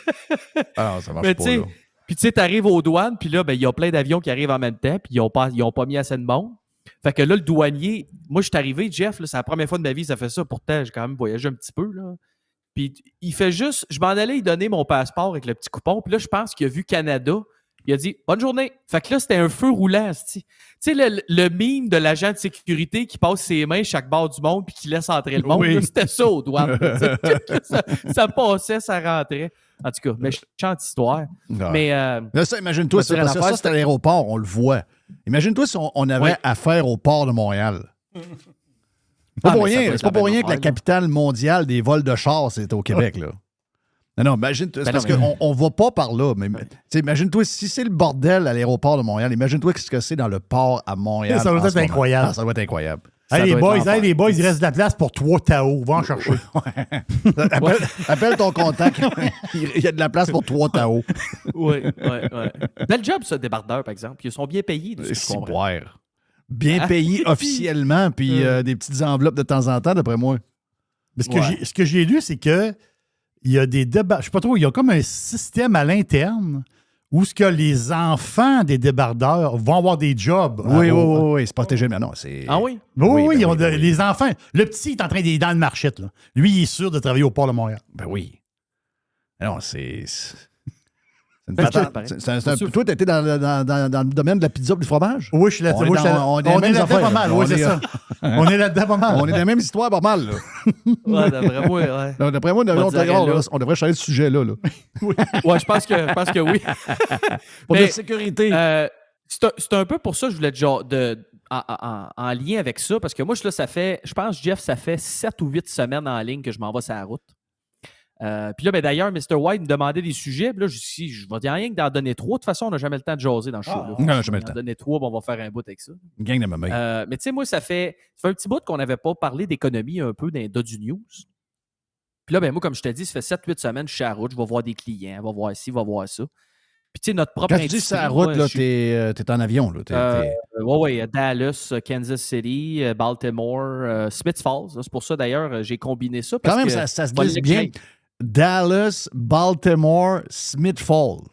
Alors, ça marche mais pas, là. Puis tu sais, t'arrives aux douanes, puis là, ben, il y a plein d'avions qui arrivent en même temps, puis ils ont pas mis assez de monde. Fait que là, le douanier, moi, je suis arrivé, Jeff, là, c'est la première fois de ma vie que ça fait ça. Pourtant, j'ai quand même voyagé un petit peu, là. Puis il fait juste, je m'en allais lui donner mon passeport avec le petit coupon, puis là, je pense qu'il a vu Canada. Il a dit « Bonne journée ». Fait que là, c'était un feu roulant. Tu sais, le mime de l'agent de sécurité qui passe ses mains chaque bord du monde puis qui laisse entrer le monde, Oui. là, c'était ça aux douanes. ça passait, ça rentrait. En tout cas, méchante histoire. Ouais. Mais, là, ça, imagine-toi, ça, parce que ça, c'est à l'aéroport, on le voit. Imagine-toi si on avait affaire au port de Montréal. C'est pas pour rien que la capitale mondiale des vols de chars, c'est au Québec, là. Non, imagine, c'est parce qu'on ne va pas par là. Mais imagine-toi, si c'est le bordel à l'aéroport de Montréal, imagine-toi ce que c'est dans le port à Montréal. Ça doit être incroyable. Ça doit être incroyable. Hey, les boys, il reste de la place pour 3 Tao. Va en chercher. Appelle ton contact. Il y a de la place pour 3 Tao. Oui. Bel job, ça, débardeur, par exemple. Ils sont bien payés. C'est bien payés officiellement, puis des petites enveloppes de temps en temps, d'après moi. Mais ce que j'ai lu, c'est que il y a des débats. Je sais pas trop, il y a comme un système à l'interne où ce que les enfants des débardeurs vont avoir des jobs. Oui, c'est protégé. Mais non, c'est. Ah oui? Oui, les enfants. Le petit est en train d'aller dans le marché, là. Lui, il est sûr de travailler au port de Montréal. Ben oui. Non, c'est une patente. Toi, t'étais dans le domaine de la pizza et du fromage? Oui, je suis là. On est là-dedans pas mal. Oui, c'est ça. On est là-dedans pas mal. On est dans la même histoire pas mal, là. Ouais, d'après moi, ouais. D'après moi, on devrait changer de sujet-là. Là. Ouais, je pense que oui. Pour la sécurité. C'est un peu pour ça que je voulais être en lien avec ça, parce que moi, je pense, Jeff, ça fait 7 ou 8 semaines en ligne que je m'en vais sur la route. Puis là, ben, d'ailleurs, Mr. White me demandait des sujets. Puis là, je vais dire rien que d'en donner 3. De toute façon, on n'a jamais le temps de jaser dans le show. Non, jamais le temps. En donner 3, on va faire un bout avec ça. Une gang de mamans. Mais tu sais, moi, ça fait un petit bout qu'on n'avait pas parlé d'économie un peu dans les du news. Puis là, ben, moi, comme je t'ai dit, ça fait 7-8 semaines que je suis à la route. Je vais voir des clients, je vais voir ci, je vais voir ça. Puis tu sais, notre propre Quand tu dis c'est à la route, là, t'es en avion. Là. Oui, Dallas, Kansas City, Baltimore, Smith Falls. C'est pour ça, d'ailleurs, j'ai combiné ça. Quand même, ça se glisse bien. Dallas, Baltimore, Smith Falls.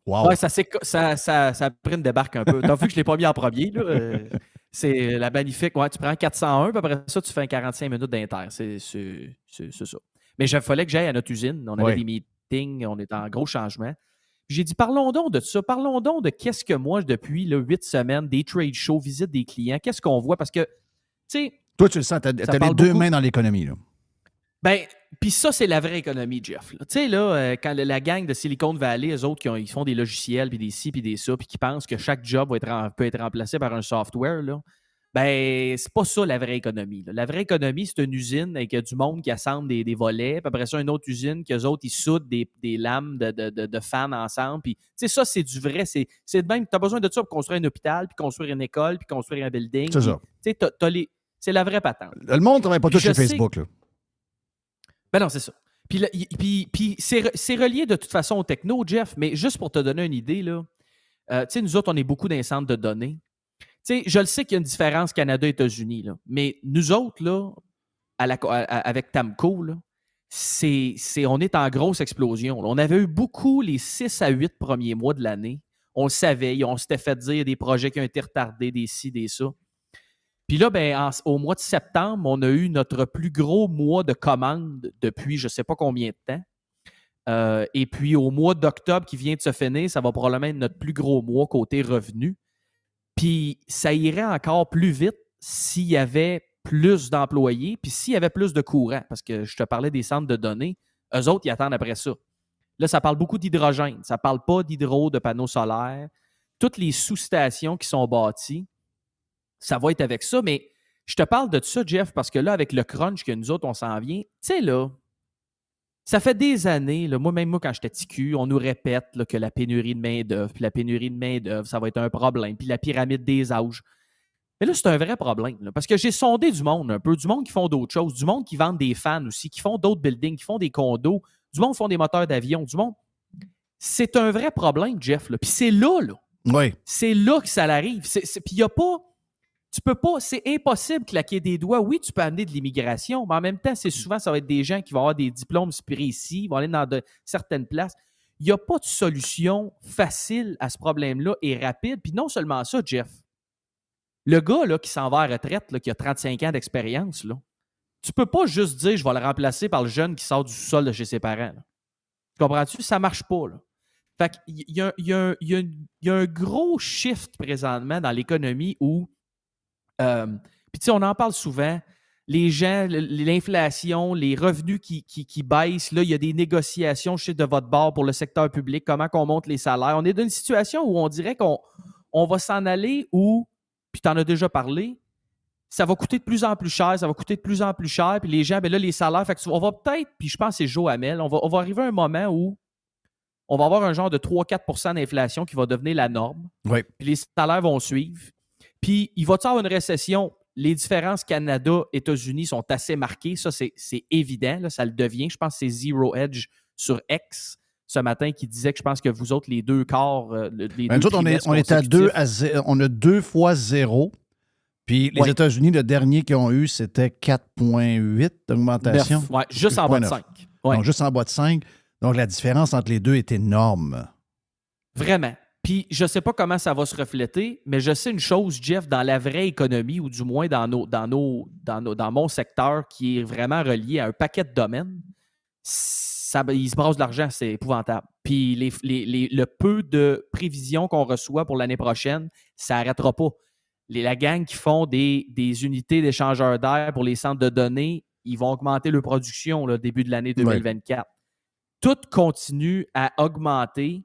Wow. Ouais, ça a pris une débarque un peu. T'as vu que je ne l'ai pas mis en premier. Là. C'est la magnifique. Ouais, tu prends 401, puis après ça, tu fais un 45 minutes d'inter. C'est ça. Mais il fallait que j'aille à notre usine. On avait des meetings, on était en gros changement. J'ai dit, parlons donc de ça. Parlons donc de qu'est-ce que moi, depuis 8 semaines, des trade shows, visite des clients, qu'est-ce qu'on voit? Parce que, tu sais... Toi, tu le sens, t'as les deux mains dans l'économie, là. Ben, puis ça, c'est la vraie économie, Jeff. Tu sais, là, quand la gang de Silicon Valley, eux autres, ils font des logiciels, puis des ci, puis des ça, puis qui pensent que chaque job peut être remplacé par un software, là, Ben, c'est pas ça la vraie économie. Là. La vraie économie, c'est une usine avec du monde qui assemble des volets, puis après ça, une autre usine qu'eux autres, ils soudent des lames de fans ensemble. Puis, tu sais, ça, c'est du vrai. C'est de même, tu as besoin de ça pour construire un hôpital, puis construire une école, puis construire un building. C'est ça. Tu sais, c'est la vraie patente. Le monde ne travaille pas tout Je chez sais- Facebook. Là. Ben non, c'est ça. Puis c'est relié de toute façon au techno, Jeff, mais juste pour te donner une idée, là, tu sais, nous autres, on est beaucoup dans les centres de données. Tu sais, je le sais qu'il y a une différence Canada-États-Unis, là, mais nous autres, là, avec Tamco, là, on est en grosse explosion. Là. On avait eu beaucoup les 6 à 8 premiers mois de l'année. On le savait, on s'était fait dire des projets qui ont été retardés, des ci, des ça. Puis là, ben, au mois de septembre, on a eu notre plus gros mois de commandes depuis je ne sais pas combien de temps. Et puis au mois d'octobre qui vient de se finir, ça va probablement être notre plus gros mois côté revenus. Puis ça irait encore plus vite s'il y avait plus d'employés, puis s'il y avait plus de courant, parce que je te parlais des centres de données, eux autres, ils attendent après ça. Là, ça parle beaucoup d'hydrogène, ça ne parle pas d'hydro, de panneaux solaires. Toutes les sous-stations qui sont bâties, ça va être avec ça, mais je te parle de ça, Jeff, parce que là, avec le crunch que nous autres, on s'en vient, tu sais, là, ça fait des années, là, moi, quand j'étais TQ, on nous répète là, que la pénurie de main-d'œuvre, puis la pénurie de main-d'œuvre, ça va être un problème, puis la pyramide des âges. Mais là, c'est un vrai problème, là, parce que j'ai sondé du monde un peu, du monde qui font d'autres choses, du monde qui vendent des fans aussi, qui font d'autres buildings, qui font des condos, du monde qui font des moteurs d'avion, du monde. C'est un vrai problème, Jeff, là. Puis c'est là. Oui. C'est là que ça arrive. Puis il n'y a pas. Tu peux pas, c'est impossible claquer des doigts. Oui, tu peux amener de l'immigration, mais en même temps, c'est souvent, ça va être des gens qui vont avoir des diplômes précis, ils vont aller dans certaines places. Il n'y a pas de solution facile à ce problème-là et rapide. Puis non seulement ça, Jeff, le gars là, qui s'en va à la retraite, là, qui a 35 ans d'expérience, là, tu peux pas juste dire je vais le remplacer par le jeune qui sort du sous-sol de chez ses parents. Là. Tu comprends-tu? Ça marche pas. Là. Fait qu'il y a un gros shift présentement dans l'économie où puis, tu sais, on en parle souvent. Les gens, l'inflation, les revenus qui baissent. Là, il y a des négociations chez de votre bord pour le secteur public, comment qu'on monte les salaires. On est dans une situation où on dirait qu'on va s'en aller où, puis tu en as déjà parlé, ça va coûter de plus en plus cher, puis les gens, ben là, les salaires, fait que on va peut-être, puis je pense que c'est Joe Hamel, on va arriver à un moment où on va avoir un genre de 3-4 % d'inflation qui va devenir la norme. Oui. Puis les salaires vont suivre. Puis, il va-t-il y avoir une récession? Les différences Canada-États-Unis sont assez marquées. Ça, c'est évident. Là, ça le devient. Je pense que c'est Zero Edge sur X ce matin qui disait que je pense que vous autres, les deux quarts, les deux trimestres on est à 2 consécutifs. on a 2 fois 0. Puis les Ouais. États-Unis, le dernier qu'ils ont eu, c'était 4,8 d'augmentation. Ouais, juste en bas de 5. Ouais. Donc, juste en bas de 5. Donc, la différence entre les deux est énorme. Vraiment. Puis, je ne sais pas comment ça va se refléter, mais je sais une chose, Jeff, dans la vraie économie, ou du moins dans mon secteur qui est vraiment relié à un paquet de domaines, il se brasse de l'argent, c'est épouvantable. Puis, le peu de prévisions qu'on reçoit pour l'année prochaine, ça n'arrêtera pas. La gang qui font des unités d'échangeurs d'air pour les centres de données, ils vont augmenter leur production là, début de l'année 2024. Ouais. Tout continue à augmenter.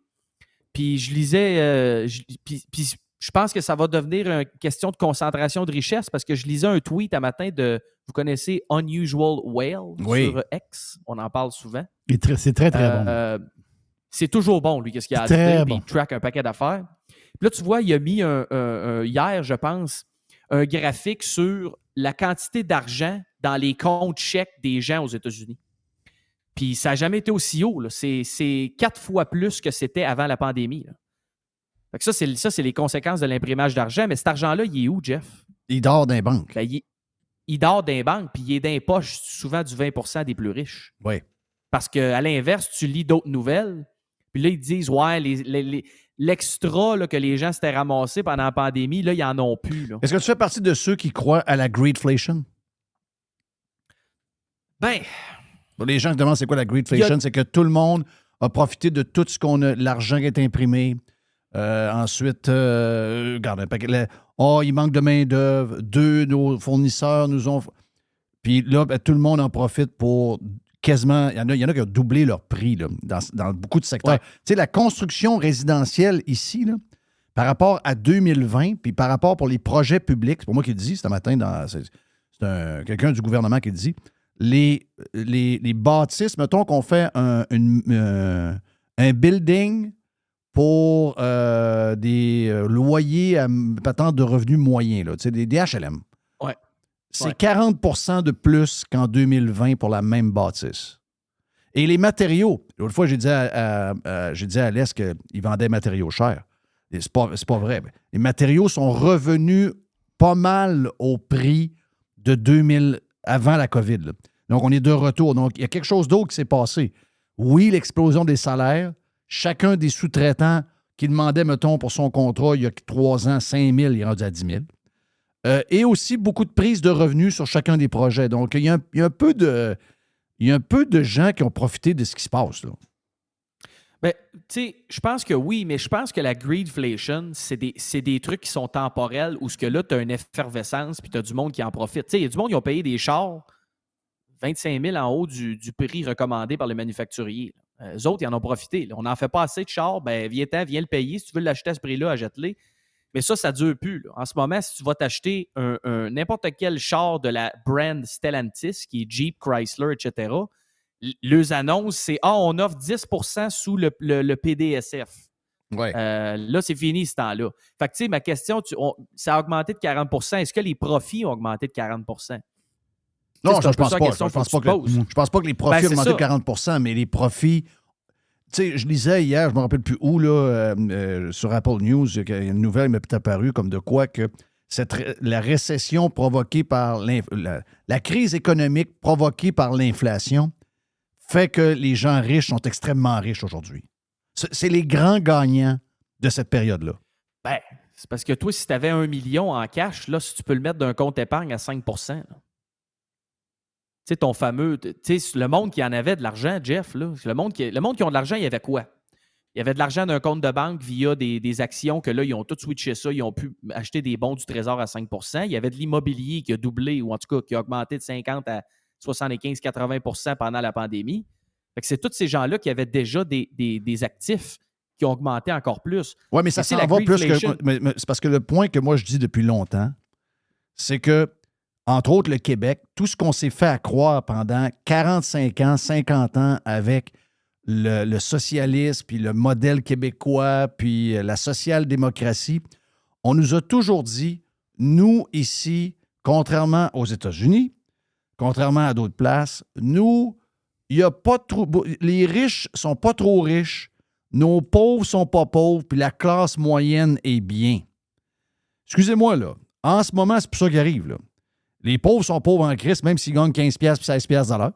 Puis je lisais, puis je pense que ça va devenir une question de concentration de richesse parce que je lisais un tweet un matin vous connaissez Unusual Whale sur X, on en parle souvent. C'est très, très bon. C'est toujours bon, lui, qu'est-ce qu'il a à dire, puis il track un paquet d'affaires. Puis là, tu vois, il a mis hier, je pense, un graphique sur la quantité d'argent dans les comptes chèques des gens aux États-Unis. Puis ça n'a jamais été aussi haut. Là. C'est 4 fois plus que c'était avant la pandémie. Là. Fait que ça, c'est les conséquences de l'imprimage d'argent. Mais cet argent-là, il est où, Jeff? Il dort dans les banques. Ben, il ddort dans les banques, puis il est dans les poches souvent du 20% des plus riches. Oui. Parce qu'à l'inverse, tu lis d'autres nouvelles, puis là, ils disent, ouais, l'extra là, que les gens s'étaient ramassés pendant la pandémie, là, ils n'en ont plus. Là. Est-ce que tu fais partie de ceux qui croient à la greedflation? Ben... Pour les gens qui demandent c'est quoi la greedflation, c'est que tout le monde a profité de tout ce qu'on a, l'argent qui est imprimé. Ensuite, regarde un paquet. Il manque de main-d'œuvre. Nos fournisseurs nous ont. Puis là, tout le monde en profite pour quasiment. Il y en a qui ont doublé leur prix là, dans beaucoup de secteurs. Ouais. Tu sais, la construction résidentielle ici, là, par rapport à 2020, puis par rapport pour les projets publics, c'est pas moi qui le dis, ce matin, c'est quelqu'un du gouvernement qui le dit, les bâtisses, mettons qu'on fait un building pour des loyers à patente de revenus moyens, là, des HLM. Ouais. C'est 40 de plus qu'en 2020 pour la même bâtisse. Et les matériaux, l'autre fois, j'ai dit à Alès qu'il vendait des matériaux chers. Et c'est pas vrai. Les matériaux sont revenus pas mal au prix de 2000 avant la COVID. Là. Donc, on est de retour. Donc, il y a quelque chose d'autre qui s'est passé. Oui, l'explosion des salaires. Chacun des sous-traitants qui demandait, mettons, pour son contrat, il y a 3 ans, 5 000, il est rendu à 10 000. Et aussi beaucoup de prises de revenus sur chacun des projets. Donc, il y a un peu de gens qui ont profité de ce qui se passe, là. Ben, tu sais, je pense que oui, mais je pense que la greedflation, c'est des trucs qui sont temporels où ce que là, tu as une effervescence puis tu as du monde qui en profite. Tu sais, il y a du monde qui ont payé des chars 25 000 en haut du prix recommandé par le manufacturier. Eux autres, ils en ont profité. Là. On n'en fait pas assez de chars, ben viens le payer. Si tu veux l'acheter à ce prix-là, achète-le. Mais ça ne dure plus. Là. En ce moment, si tu vas t'acheter n'importe quel char de la brand Stellantis, qui est Jeep, Chrysler, etc., leurs annonces, c'est « Ah, on offre 10 % sous le PDSF. » Ouais. Là, c'est fini ce temps-là. Fait que, tu sais, ma question, ça a augmenté de 40 %. Est-ce que les profits ont augmenté de 40 % Non, je ne pense pas. Je pense pas que les profits ont augmenté de 40 % mais les profits... Tu sais, je lisais hier, je ne me rappelle plus où, là, sur Apple News, il y a une nouvelle qui m'est apparue comme de quoi que la récession provoquée par la crise économique provoquée par l'inflation fait que les gens riches sont extrêmement riches aujourd'hui. C'est les grands gagnants de cette période-là. Ben, c'est parce que toi, si tu avais 1 million en cash, là, si tu peux le mettre d'un compte épargne à 5 %, tu sais, ton fameux... Tu sais, le monde qui en avait de l'argent, Jeff, là, le monde qui ont de l'argent, il y avait quoi? Il y avait de l'argent d'un compte de banque via des actions que là, ils ont tout switché ça. Ils ont pu acheter des bons du Trésor à 5 %. Il y avait de l'immobilier qui a doublé, ou en tout cas qui a augmenté de 50 à 75-80 % pendant la pandémie. Fait que c'est tous ces gens-là qui avaient déjà des actifs qui ont augmenté encore plus. Oui, mais ça s'en va plus que... Mais c'est parce que le point que moi, je dis depuis longtemps, c'est que, entre autres, le Québec, tout ce qu'on s'est fait à croire pendant 45 ans, 50 ans avec le socialisme, puis le modèle québécois, puis la social-démocratie, on nous a toujours dit, nous, ici, contrairement aux États-Unis, contrairement à d'autres places, nous, il y a pas trop... Les riches sont pas trop riches, nos pauvres sont pas pauvres, puis la classe moyenne est bien. Excusez-moi, là. En ce moment, c'est pour ça qui arrive, là. Les pauvres sont pauvres en Christ, même s'ils gagnent 15$ puis 16$ de l'heure.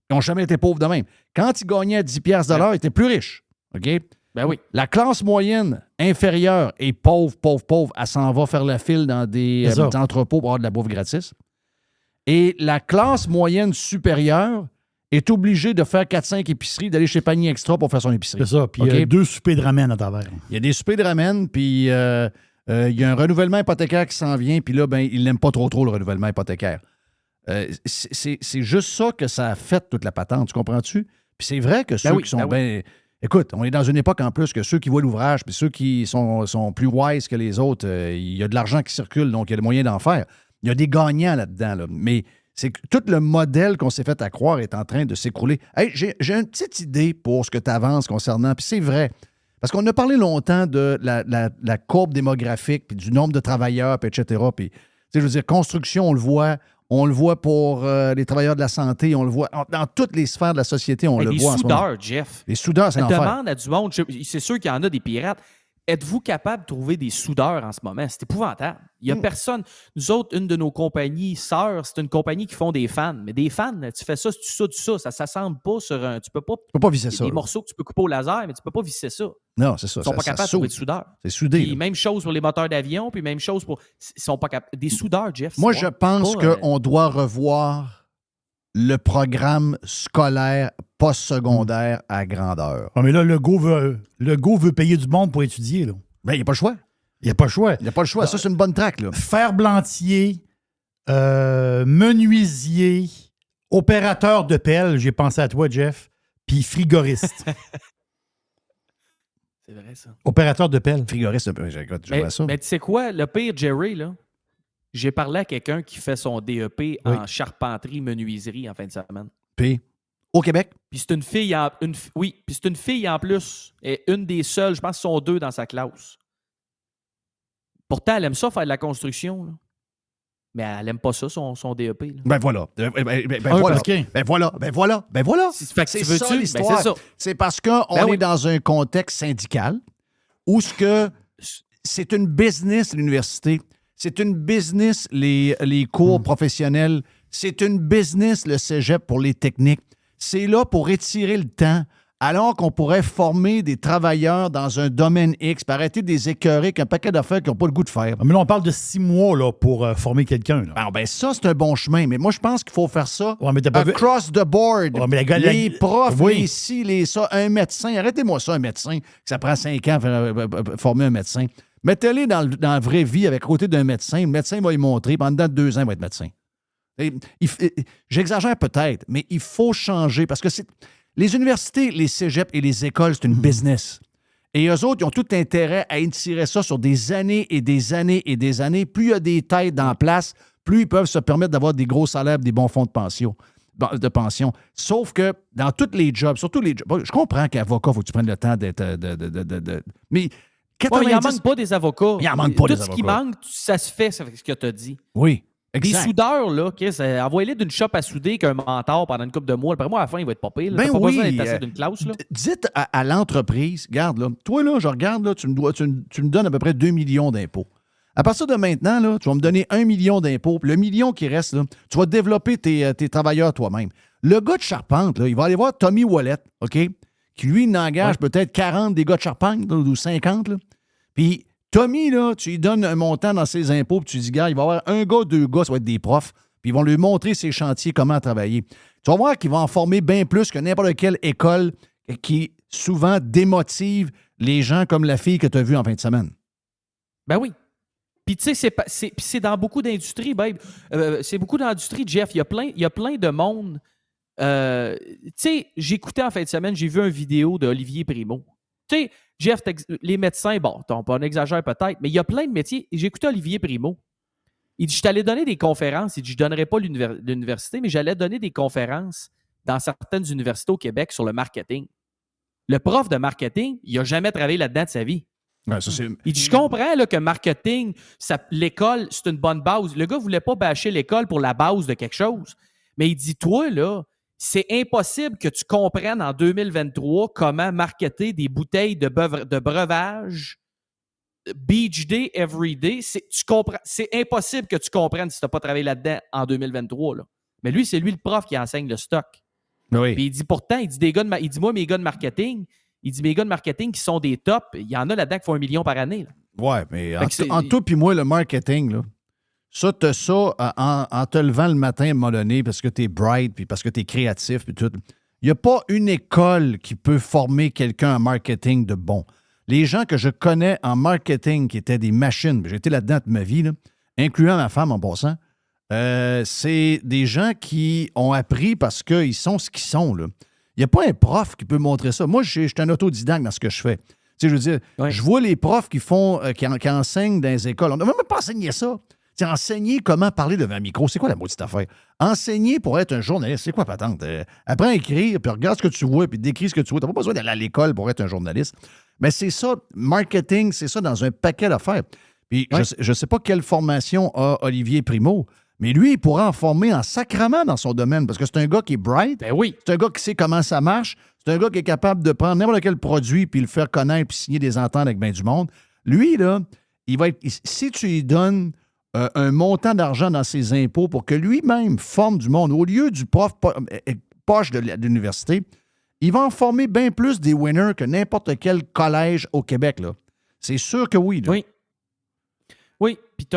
Ils n'ont jamais été pauvres de même. Quand ils gagnaient 10$ de l'heure, ils étaient plus riches. OK? Ben oui. La classe moyenne inférieure est pauvre. Elle s'en va faire la file dans des entrepôts pour avoir de la bouffe gratis. Et la classe moyenne supérieure est obligée de faire 4-5 épiceries, d'aller chez Panier Extra pour faire son épicerie. C'est ça. Puis il y a 2 soupers de ramen à travers. Il y a des soupers de ramen, puis il y a un renouvellement hypothécaire qui s'en vient, puis là, ben, il n'aime pas trop le renouvellement hypothécaire. C'est juste ça que ça a fait toute la patente, tu comprends-tu? Puis c'est vrai que ceux qui sont bien... Écoute, on est dans une époque en plus que ceux qui voient l'ouvrage, puis ceux qui sont plus wise que les autres, il y a de l'argent qui circule, donc il y a des moyens d'en faire. Il y a des gagnants là-dedans, là. Mais c'est que tout le modèle qu'on s'est fait à croire est en train de s'écrouler. Hey, j'ai une petite idée pour ce que tu avances concernant, puis c'est vrai. Parce qu'on a parlé longtemps de la courbe démographique, puis du nombre de travailleurs, puis etc. Puis, je veux dire, construction, on le voit pour les travailleurs de la santé, on le voit dans toutes les sphères de la société, on le voit en ce moment. Les soudeurs, Jeff. Les soudeurs, c'est l'enfer. Demande à du monde, c'est sûr qu'il y en a des pirates. Êtes-vous capable de trouver des soudeurs en ce moment? C'est épouvantable. Il n'y a personne. Nous autres, une de nos compagnies sœurs, c'est une compagnie qui font des fans. Mais des fans, tu fais ça, tu soudes ça. Ça ne s'assemble pas sur un... Tu peux pas visser ça. Des morceaux que tu peux couper au laser, mais tu ne peux pas visser ça. Non, c'est ça. Ils ne sont pas capables de trouver de soudeurs. C'est soudé. Puis même chose pour les moteurs d'avion, puis même chose pour... Ils sont pas capables... Des soudeurs, Jeff. Moi, je pense qu'on doit revoir le programme scolaire postsecondaire à grandeur. Ah, mais là, le go veut payer du monde pour étudier, là. Ben, il n'y a pas le choix. Il n'y a pas le choix. Il n'y a pas le choix. Ça, c'est une bonne traque, là. Ferblantier, menuisier, opérateur de pelle, j'ai pensé à toi, Jeff, puis frigoriste. C'est vrai, ça. Opérateur de pelle. Frigoriste, j'aimerais ça. Mais tu sais quoi? Le pire, Jerry, là, j'ai parlé à quelqu'un qui fait son DEP en charpenterie, menuiserie en fin de semaine. Puis, au Québec? Puis c'est une fille oui, puis c'est une fille en plus. Et une des seules, je pense qu'ils sont 2 dans sa classe. Pourtant, elle aime ça faire de la construction, là. Mais elle aime pas ça, son DEP. Là. Ben voilà. Ben Ah, voilà. parce que- Ben voilà. Ben voilà. Ben voilà. Fait que C'est tu veux-tu? ça Ben, l'histoire. c'est ça. C'est parce qu'on Ben est oui. dans un contexte syndical où ce que c'est une business, l'université. C'est une business, les cours professionnels. C'est une business, le cégep pour les techniques. C'est là pour étirer le temps, alors qu'on pourrait former des travailleurs dans un domaine X, pour arrêter des écœurés avec un paquet d'affaires qui n'ont pas le goût de faire. Mais là, on parle de 6 mois là, pour former quelqu'un. Là. Alors, ben ça, c'est un bon chemin. Mais moi, je pense qu'il faut faire ça Ouais, mais t'as pas vu- across the board. Ouais, mais la gars- les profs, Oui. les ci, les ça, un médecin. Arrêtez-moi ça, un médecin. Que ça prend 5 ans à former un médecin. Mettez-les dans la vraie vie avec côté d'un médecin. Le médecin va y montrer. Pendant 2 ans, il va être médecin. J'exagère peut-être, mais il faut changer parce que les universités, les cégeps et les écoles, c'est une business. Et eux autres, ils ont tout intérêt à étirer ça sur des années et des années et des années. Plus il y a des têtes en place, plus ils peuvent se permettre d'avoir des gros salaires, des bons fonds de pension. Sauf que dans tous les jobs, surtout les jobs, je comprends qu'avocat, il faut que tu prennes le temps d'être. Mais 90... Il n'en manque pas des avocats. Il en manque pas Tout des ce qui avocats. manque, ça se fait, c'est ce que tu as dit. Oui, Des exact. soudeurs, là, envoyez-les d'une shop à souder qu'un mentor pendant une couple de mois. Après moi, à la fin, il va être pas pire. Là. Ben T'as pas oui, besoin d'être assis d'une classe. Là. Dites à l'entreprise, regarde, là, toi, là, je regarde, là, tu me donnes à peu près 2 millions d'impôts. À partir de maintenant, là, tu vas me donner 1 million d'impôts. Puis le million qui reste, là, tu vas développer tes travailleurs toi-même. Le gars de charpente, là, il va aller voir Tommy Wallet, OK? Qui, lui, il engage peut-être 40 des gars de charpente, là, ou 50. Là. Puis Tommy, là, tu lui donnes un montant dans ses impôts, puis tu dis, gars, il va y avoir un gars, 2 gars, ça va être des profs, puis ils vont lui montrer ses chantiers, comment travailler. Tu vas voir qu'il va en former bien plus que n'importe quelle école qui souvent démotive les gens comme la fille que tu as vue en fin de semaine. Ben oui. Puis tu sais, c'est dans beaucoup d'industries, babe. C'est beaucoup d'industries, Jeff. Il y a plein de monde. Tu sais, j'écoutais en fin de semaine, j'ai vu une vidéo d'Olivier Primo. Tu sais, Jeff, les médecins, bon, on exagère peut-être, mais il y a plein de métiers. J'écoutais Olivier Primo. Il dit, je t'allais donner des conférences. Il dit, je ne donnerais pas l'université, mais j'allais donner des conférences dans certaines universités au Québec sur le marketing. Le prof de marketing, il n'a jamais travaillé là-dedans de sa vie. Ouais, ça, c'est... Il dit, je comprends là, que marketing, l'école, c'est une bonne base. Le gars ne voulait pas bâcher l'école pour la base de quelque chose. Mais il dit, toi, là, c'est impossible que tu comprennes en 2023 comment marketer des bouteilles de breuvage Beach Day, Every Day. C'est impossible que tu comprennes si tu n'as pas travaillé là-dedans en 2023. Là. Mais lui, c'est lui le prof qui enseigne le stock. Oui. Puis il dit pourtant, il dit moi, mes gars de marketing, qui sont des tops, il y en a là-dedans qui font 1 million par année. Là. Ouais, mais Fait que en toi puis moi, le marketing, là, ça, t'as ça en te levant le matin à un moment donné parce que t'es bright puis parce que t'es créatif puis tout. Il n'y a pas une école qui peut former quelqu'un en marketing de bon. Les gens que je connais en marketing qui étaient des machines, j'ai été là-dedans de ma vie, là, incluant ma femme en passant, c'est des gens qui ont appris parce qu'ils sont ce qu'ils sont. Là. Il n'y a pas un prof qui peut montrer ça. Moi, je suis un autodidacte dans ce que je fais. Tu sais, je veux dire, je vois les profs qui enseignent dans les écoles. On ne va même pas enseigner ça. Tu sais, enseigner comment parler devant un micro, c'est quoi la maudite affaire? Enseigner pour être un journaliste, c'est quoi patente? Apprends à écrire, puis regarde ce que tu vois, puis décris ce que tu vois. Tu n'as pas besoin d'aller à l'école pour être un journaliste. Mais c'est ça, marketing, c'est ça dans un paquet d'affaires. Puis je ne sais pas quelle formation a Olivier Primo, mais lui, il pourra en former en sacrament dans son domaine, parce que c'est un gars qui est bright. Ben oui. C'est un gars qui sait comment ça marche. C'est un gars qui est capable de prendre n'importe quel produit puis le faire connaître puis signer des ententes avec bien du monde. Lui, là, il va être... Si tu lui donnes un montant d'argent dans ses impôts pour que lui-même forme du monde, au lieu du prof poche de l'université, il va en former bien plus des winners que n'importe quel collège au Québec. Là. C'est sûr que oui. Là. Oui. Oui, puis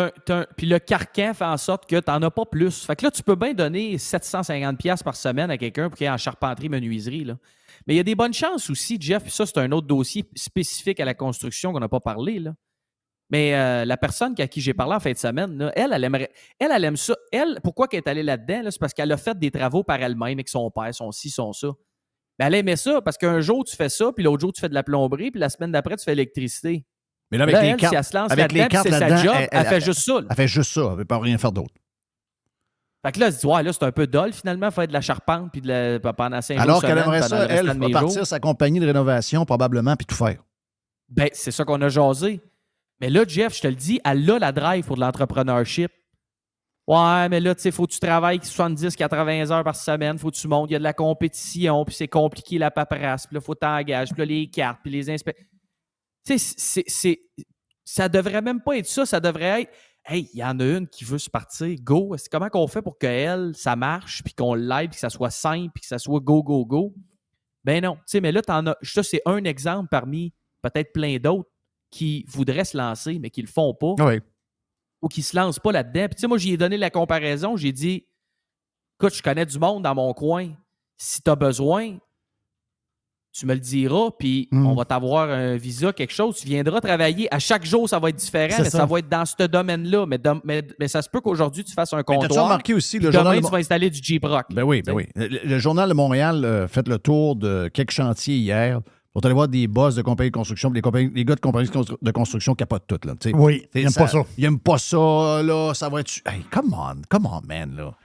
le carcan fait en sorte que tu n'en as pas plus. Fait que là, tu peux bien donner 750$ par semaine à quelqu'un pour qu'il ait en charpenterie, menuiserie. Là. Mais il y a des bonnes chances aussi, Jeff, puis ça, c'est un autre dossier spécifique à la construction qu'on n'a pas parlé. Là. Mais la personne à qui j'ai parlé en fin de semaine, là, elle aime ça. Elle, pourquoi elle est allée là-dedans? Là, c'est parce qu'elle a fait des travaux par elle-même avec son père, son ci, son ça. Mais elle aimait ça parce qu'un jour, tu fais ça, puis l'autre jour, tu fais de la plomberie, puis la semaine d'après, tu fais l'électricité. Mais là, avec Là, les elle, cartes, si elle se lance avec les là-dedans, puis cartes c'est sa là-dedans, job, elle fait juste ça. là. Elle fait juste ça. Elle ne veut pas rien faire d'autre. Fait que là, elle se dit, ouais, là, c'est un peu dole, finalement, faire de la charpente, puis pendant 5 jours. Alors qu'elle semaine, aimerait pendant ça, le restant elle, de mes partir jours. sa compagnie de rénovation, probablement, puis tout faire. Ben, c'est ça qu'on a jasé. Mais là, Jeff, je te le dis, elle a la drive pour de l'entrepreneurship. Ouais, mais là, tu sais, faut que tu travailles 70-80 heures par semaine, faut que tu montes, il y a de la compétition, puis c'est compliqué la paperasse, puis là, faut t'engager, puis là, les cartes, puis les inspecteurs. Tu sais, ça devrait même pas être ça, ça devrait être, hey, il y en a une qui veut se partir, go. Comment qu'on fait pour qu'elle, ça marche, puis qu'on l'aide, puis que ça soit simple, puis que ça soit go, go, go? Ben non. Tu sais, mais là, ça, c'est un exemple parmi peut-être plein d'autres qui voudraient se lancer, mais qui le font pas. Oui. Ou qui se lancent pas là-dedans. Puis tu sais, moi, j'y ai donné la comparaison. J'ai dit, écoute, je connais du monde dans mon coin. Si tu as besoin, tu me le diras, puis on va t'avoir un visa, quelque chose. Tu viendras travailler. À chaque jour, ça va être différent, C'est mais ça. ça va être dans ce domaine-là. Mais ça se peut qu'aujourd'hui, tu fasses un Mais t'as-tu comptoir. remarqué aussi, puis le demain, journal... tu vas installer du Jeep Rock. Ben oui, ben oui. Le Journal de Montréal a fait le tour de quelques chantiers hier. Pour aller voir des boss de compagnies de construction, puis les gars de compagnies de construction capotent tout. Là, tu sais. Oui, ils n'aiment pas ça. Ils n'aiment pas ça, là, ça va être... Hey, come on, man, là.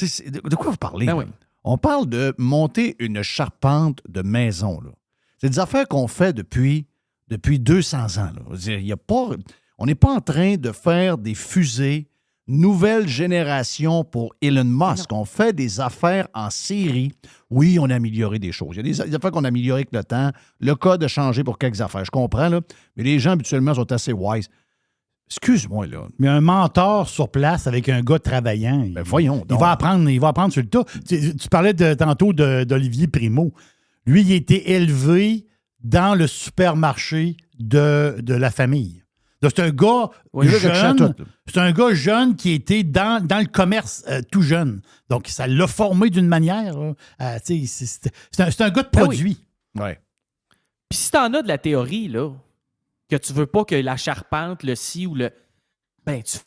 De quoi vous parlez? Ben là? oui. On parle de monter une charpente de maison, là. C'est des affaires qu'on fait depuis 200 ans, là. Je veux dire, il y a pas... On n'est pas en train de faire des fusées nouvelle génération pour Elon Musk. On fait des affaires en série. Oui, on a amélioré des choses. Il y a des affaires qu'on a améliorées avec le temps. Le code a changé pour quelques affaires. Je comprends, là. Mais les gens, habituellement, sont assez wise. Excuse-moi, là. Mais un mentor sur place avec un gars travaillant, Ben, voyons il donc. va apprendre sur le tas. Tu parlais tantôt d'Olivier Primo. Lui, il a été élevé dans le supermarché de la famille. Donc, c'est un gars jeune. C'est un gars jeune qui était dans le commerce tout jeune. Donc, ça l'a formé d'une manière. C'est un gars de Ben oui. produit. Ouais. Puis si t'en as de la théorie, là, que tu veux pas que la charpente, le ci ou le... Ben, tu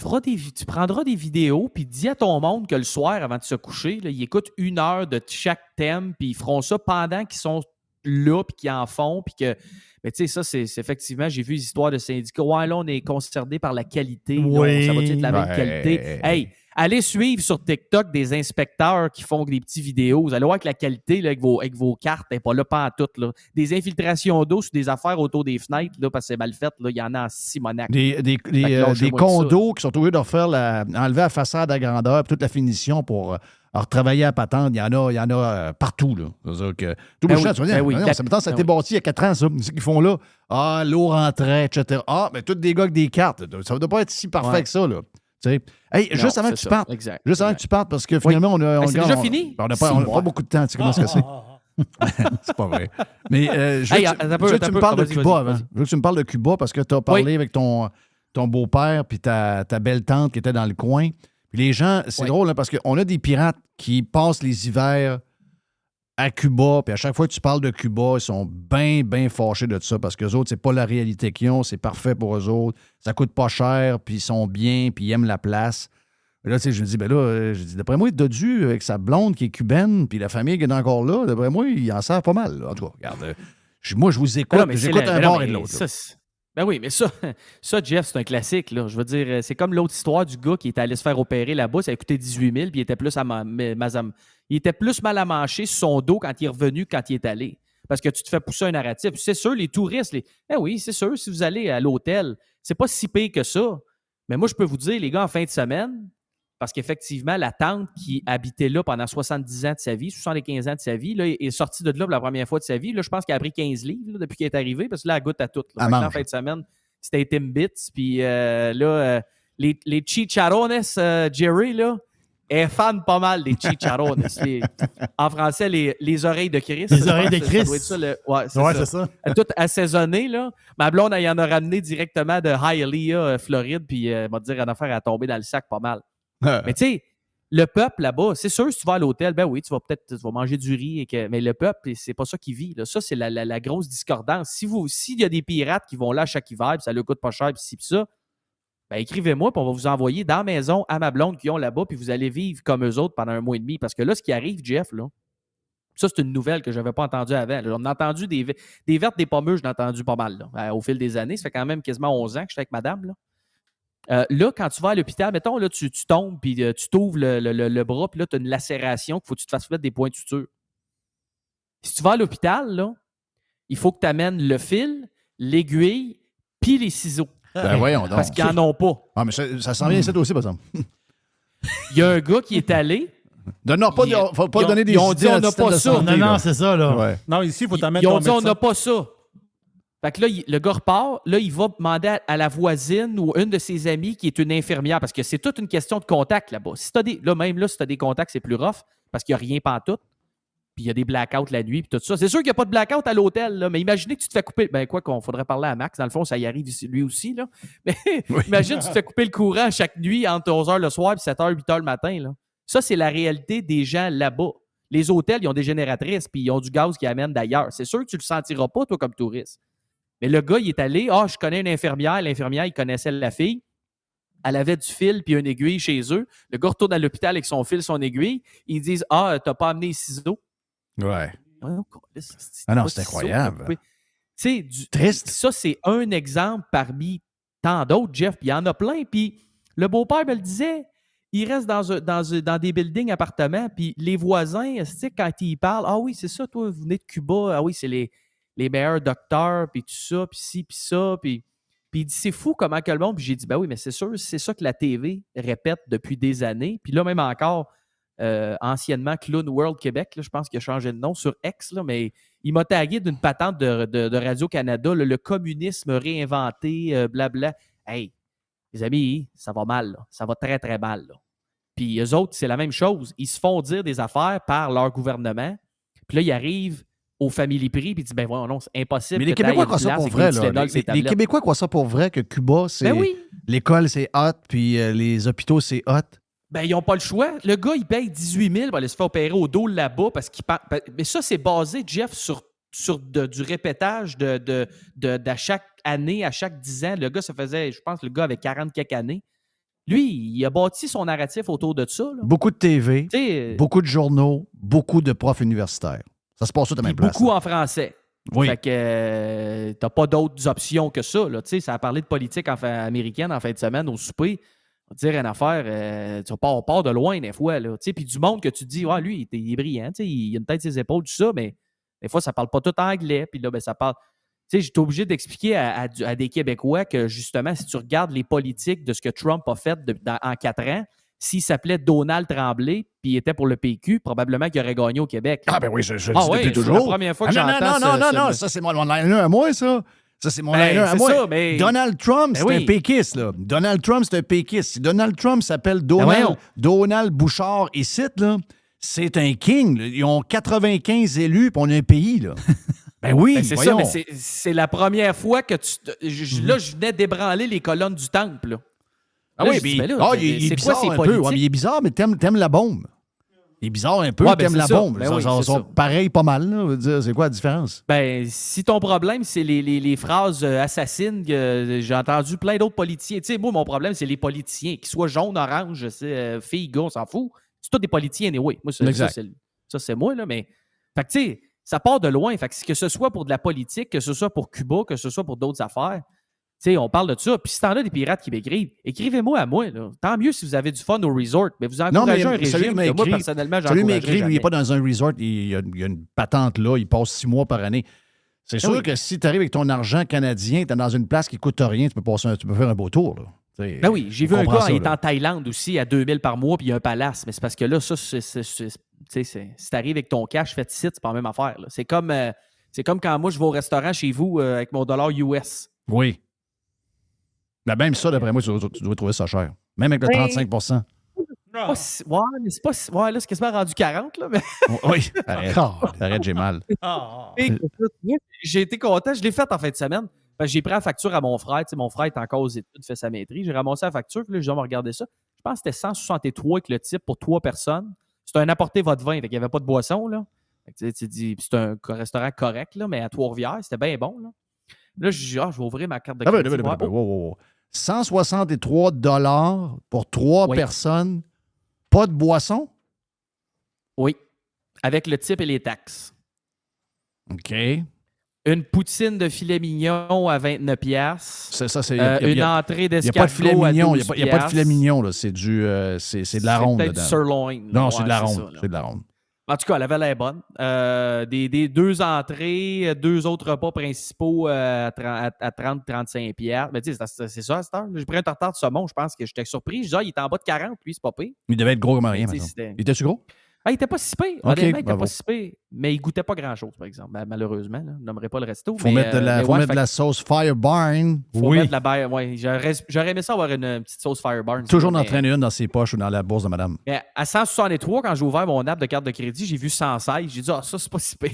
prendras des vidéos, puis dis à ton monde que le soir, avant de se coucher, là, ils écoutent 1 heure de chaque thème, puis ils feront ça pendant qu'ils sont là, puis qu'ils en font, puis que... Mais tu sais, ça, c'est effectivement, j'ai vu des histoires de syndicats. Ouais, là, on est concerné par la qualité. Oui. Ça va être de la même Ouais. qualité. Hey, allez suivre sur TikTok des inspecteurs qui font des petites vidéos. Vous allez voir que la qualité là, avec vos cartes n'est pas là pantoute. Là. Des infiltrations d'eau sur des affaires autour des fenêtres, là, parce que c'est mal fait. Là, il y en a en Simonac. Des lâchez-moi condos qui sont obligés de refaire enlever la façade à grandeur, puis toute la finition pour retravailler à patente. Il y en a partout. Là. C'est-à-dire que tout Ben le oui, champ, tu vas dire, ben oui. non, ça a été bâti il y a 4 ans, ça. C'est ce qu'ils font là. Ah, l'eau rentrait, etc. Ah, mais tous des gars avec des cartes. Ça ne doit pas être si parfait Ouais. que ça, là. Tu sais. Hey, Non, juste avant que c'est tu ça. partes. Exact. Juste avant que tu partes, parce que finalement, on a. c'est déjà fini? On n'a pas beaucoup de temps. Tu sais comment c'est? C'est pas vrai. Mais je veux Hey, que attends un peu, tu me parles de vas-y, Cuba vas-y, avant. vas-y. Je veux que tu me parles de Cuba parce que tu as parlé avec ton beau-père puis ta belle-tante qui était dans le coin. Puis les gens, c'est drôle hein, parce qu'on a des pirates qui passent les hivers à Cuba, puis à chaque fois que tu parles de Cuba, ils sont bien, bien fâchés de ça parce qu'eux autres, c'est pas la réalité qu'ils ont, c'est parfait pour eux autres, ça coûte pas cher, puis ils sont bien, puis ils aiment la place. Et là, tu sais, je me dis, ben là, d'après moi, Dodu, avec sa blonde qui est cubaine, puis la famille qui est encore là, d'après moi, il en sert pas mal. Là. En tout cas, regarde, moi, je vous écoute, Non, mais j'écoute c'est un non, bord mais et de l'autre. ça, ben oui, mais ça, Jeff, c'est un classique. Là. Je veux dire, c'est comme l'autre histoire du gars qui était allé se faire opérer là-bas. Ça a coûté 18 000, puis il était plus il était plus mal à manger sur son dos quand il est revenu quand il est allé. Parce que tu te fais pousser un narratif. Puis c'est sûr, les touristes, oui, c'est sûr, si vous allez à l'hôtel, c'est pas si pire que ça. Mais moi, je peux vous dire, les gars, en fin de semaine, parce qu'effectivement, la tante qui habitait là pendant 70 ans de sa vie, 75 ans de sa vie, là, est sortie de là pour la première fois de sa vie. Là, je pense qu'elle a pris 15 livres là, depuis qu'elle est arrivée, parce que là, elle goûte à tout. Là. En fin de semaine, c'était Timbits. Puis les chicharrones, Jerry, là, est fan pas mal des chicharrones. En français, les oreilles de Christ. Les oreilles de Christ. Ça doit être ça. Ouais, C'est ça. Tout assaisonné, là. Ma blonde, elle en a ramené directement de Hialeah, Floride, puis elle m'a dit une affaire à tomber dans le sac pas mal. Mais tu sais, le peuple là-bas, c'est sûr, si tu vas à l'hôtel, ben oui, tu vas manger du riz, mais le peuple, c'est pas ça qui vit. Là. Ça, c'est la grosse discordance. S'il y a des pirates qui vont là chaque hiver, puis ça leur coûte pas cher, puis ci, puis ça, ben écrivez-moi, puis on va vous envoyer dans la maison à ma blonde qui ont là-bas, puis vous allez vivre comme eux autres pendant 1 mois et demi. Parce que là, ce qui arrive, Jeff, là, Ça, c'est une nouvelle que je n'avais pas entendue avant. J'en ai entendu des vertes, des pommeux, j'en ai entendu pas mal là, au fil des années. Ça fait quand même quasiment 11 ans que je suis avec madame. Là, quand tu vas à l'hôpital, mettons, là, tu tombes, puis tu t'ouvres le bras, puis là, tu as une lacération qu'il faut que tu te fasses mettre des points de suture. Si tu vas à l'hôpital, là, il faut que tu amènes le fil, l'aiguille, puis les ciseaux. Ben voyons donc. Parce qu'ils n'en ont pas. Ah, mais ça s'en vient ici aussi, par exemple. Il y a un gars qui est allé. Faut pas donner des ils ont idées dit, à on n'a système pas de ça. santé, Non, là. c'est ça, là. Ouais. Non, ici, il faut t'en mettre Ils ont ton dit, on médecin. n'a pas ça. Fait que là, le gars repart. Là, il va demander à la voisine ou une de ses amies qui est une infirmière, parce que c'est toute une question de contact là-bas. Si tu as si tu as des contacts, c'est plus rough, parce qu'il n'y a rien pantoute. Puis il y a des blackouts la nuit, puis tout ça. C'est sûr qu'il n'y a pas de blackout à l'hôtel, là, mais imaginez que tu te fais couper. Ben, quoi qu'on faudrait parler à Max. Dans le fond, ça y arrive lui aussi, là. Mais imagine, tu te fais couper le courant chaque nuit entre 11h le soir et 7h, 8h le matin, là. Ça, c'est la réalité des gens là-bas. Les hôtels, ils ont des génératrices, puis ils ont du gaz qui amène d'ailleurs. C'est sûr que tu ne le sentiras pas, toi, comme touriste. Mais le gars, il est allé. Ah, je connais une infirmière. L'infirmière, il connaissait la fille. Elle avait du fil puis une aiguille chez eux. Le gars retourne à l'hôpital avec son fil, son aiguille. Ils disent, ah, t'as pas amené les ciseaux. Ouais. Ah non, c'est incroyable. Triste. Ça, c'est un exemple parmi tant d'autres, Jeff. Puis il y en a plein. Puis le beau-père me le disait. Il reste dans des buildings, appartements. Puis les voisins, quand ils parlent, ah oui, c'est ça, toi, vous venez de Cuba. Ah oui, c'est les meilleurs docteurs. Puis tout ça, puis ci, puis ça. Puis il dit, c'est fou comment que le monde. Puis j'ai dit, ben oui, mais c'est sûr, c'est ça que la TV répète depuis des années. Puis là, même encore. Anciennement Clown World Québec, là, je pense qu'il a changé de nom sur X, là, mais il m'a tagué d'une patente de Radio-Canada, le communisme réinventé, blabla. Hey, les amis, ça va mal, là. Ça va très, très mal. Là. Puis eux autres, c'est la même chose. Ils se font dire des affaires par leur gouvernement. Puis là, ils arrivent au Family Prix puis ils disent, ben voilà, non, c'est impossible. Mais les Québécois croient ça pour vrai, là. Les Québécois croient ça pour vrai que Cuba, c'est... Ben oui. L'école, c'est hot, puis les hôpitaux, c'est hot. Ben, ils n'ont pas le choix. Le gars, il paye 18 000 pour aller se faire opérer au dos là-bas parce qu'il parle. Mais ça, c'est basé, Jeff, sur du répétage d'à chaque année, à chaque 10 ans. Le gars, ça faisait, je pense, le gars avait 40 quelques années. Lui, il a bâti son narratif autour de ça. Là. Beaucoup de TV, beaucoup de journaux, beaucoup de profs universitaires. Ça se passe tout à la même place. Beaucoup en français. Oui. Fait que t'as pas d'autres options que ça. Là. Ça a parlé de politique américaine en fin de semaine au souper. On va te dire une affaire, on part de loin des fois. Puis du monde que tu te dis, ah, lui, il est brillant, il a une tête sur ses épaules, tout ça, mais des fois, ça parle pas tout anglais. Puis là, ben, ça parle. J'étais obligé d'expliquer à des Québécois que justement, si tu regardes les politiques de ce que Trump a fait en 4 ans, s'il s'appelait Donald Tremblay puis il était pour le PQ, probablement qu'il aurait gagné au Québec. Ah, ben oui, je le dis depuis toujours. C'est la première fois que j'entends non, ça, c'est mon liner à moi, ça. Ça, c'est mon liner à moi. Ça, mais... Donald Trump, c'est un péquiste, là. Donald Trump, c'est un péquiste. Si Donald Trump s'appelle Donald Bouchard ici, là, c'est un king. Là. Ils ont 95 élus, puis on a un pays, là. Ben oui, c'est voyons. ça, mais c'est la première fois que là, je venais d'ébranler les colonnes du temple, là. Ah là, oui, puis il est bizarre un peu. Ouais, mais il est bizarre, mais t'aimes la bombe. Il est bizarre un peu, t'aimes la bombe. Ben oui, ils sont pareils pas mal. Là. C'est quoi la différence? Ben, si ton problème, c'est les phrases assassines, j'ai entendu plein d'autres politiciens. Tu sais, moi, mon problème, c'est les politiciens, qu'ils soient jaunes, orange, filles, gars, on s'en fout. C'est tous des politiciens, anyway. Moi, ça, c'est moi, là, mais... Fait que, tu sais, ça part de loin. Fait que ce soit pour de la politique, que ce soit pour Cuba, que ce soit pour d'autres affaires, tu sais, on parle de ça. Puis si t'en as des pirates qui m'écrivent, écrivez-moi à moi. Là. Tant mieux si vous avez du fun au resort. Mais vous encouragez un régime que moi, personnellement, j'encouragerais celui m'écrit, jamais. lui, il n'est pas dans un resort. Il y a une patente là. Il passe 6 mois par année. C'est sûr que si tu arrives avec ton argent canadien, tu es dans une place qui ne coûte rien, tu peux faire un beau tour. Là. Ben oui, j'ai vu un gars, il est en Thaïlande aussi, à 2000 par mois, puis il y a un palace. Mais c'est parce que là, ça, si tu arrives avec ton cash fait ici, c'est pas la même affaire. Là. C'est comme quand moi, je vais au restaurant chez vous avec mon dollar US. Oui. Ben même ça, d'après moi, tu dois trouver ça cher. Même avec le 35 mais c'est pas... Ouais, là, c'est quasiment rendu 40, là. Mais... Oui, arrête, j'ai mal. J'ai été content. Je l'ai fait en fin de semaine. J'ai pris la facture à mon frère. Mon frère est encore aux études, fait sa maîtrise. J'ai ramassé la facture, puis là, je dois me regarder ça. Je pense que c'était 163 avec le type pour 3 personnes. C'était un apporté votre vin, fait qu'il n'y avait pas de boisson, là. Tu dis, c'est un restaurant correct, là, mais à Trois-Rivières, c'était bien bon, là. Là, je dis, je vais ouvrir ma carte de crédit. Wow. 163 $ pour 3 personnes, pas de boisson? Oui. avec le type et les taxes. OK. Une poutine de filet mignon à 29 piastres. Ça, c'est... Une entrée Il n'y a pas de filet d'escargot à mignon. 12 Il n'y a pas de filet mignon, là. C'est du... c'est de la ronde, peut-être dedans. du sirloin. Non, là. c'est de Ouais, la ronde. ça, là. C'est de la ronde. En tout cas, elle avait l'air bonne. Des 2 entrées, 2 autres repas principaux à 30-35 piastres. Mais tu sais, c'est ça à cette heure. J'ai pris un tartare de saumon, je pense que j'étais surpris. Je disais, il était en bas de 40, lui, c'est pas pire. Il devait être gros comme rien, Tu sais, maintenant. c'était- Il était-tu gros? Ah, il était pas si pire. Ok, Honnêtement, il était bravo. pas si pire. Mais il goûtait pas grand-chose, par exemple. Malheureusement, là. Je nommerai pas le resto. Faut mettre de la sauce Firebarn. Faut mettre de la baie. Ouais, j'aurais aimé ça avoir une petite sauce Fireburn. Toujours mais- d'en traîner une dans ses poches ou dans la bourse de madame. Mais à 163, quand j'ai ouvert mon app de carte de crédit, j'ai vu 116. J'ai dit, ah, ça, c'est pas si pire.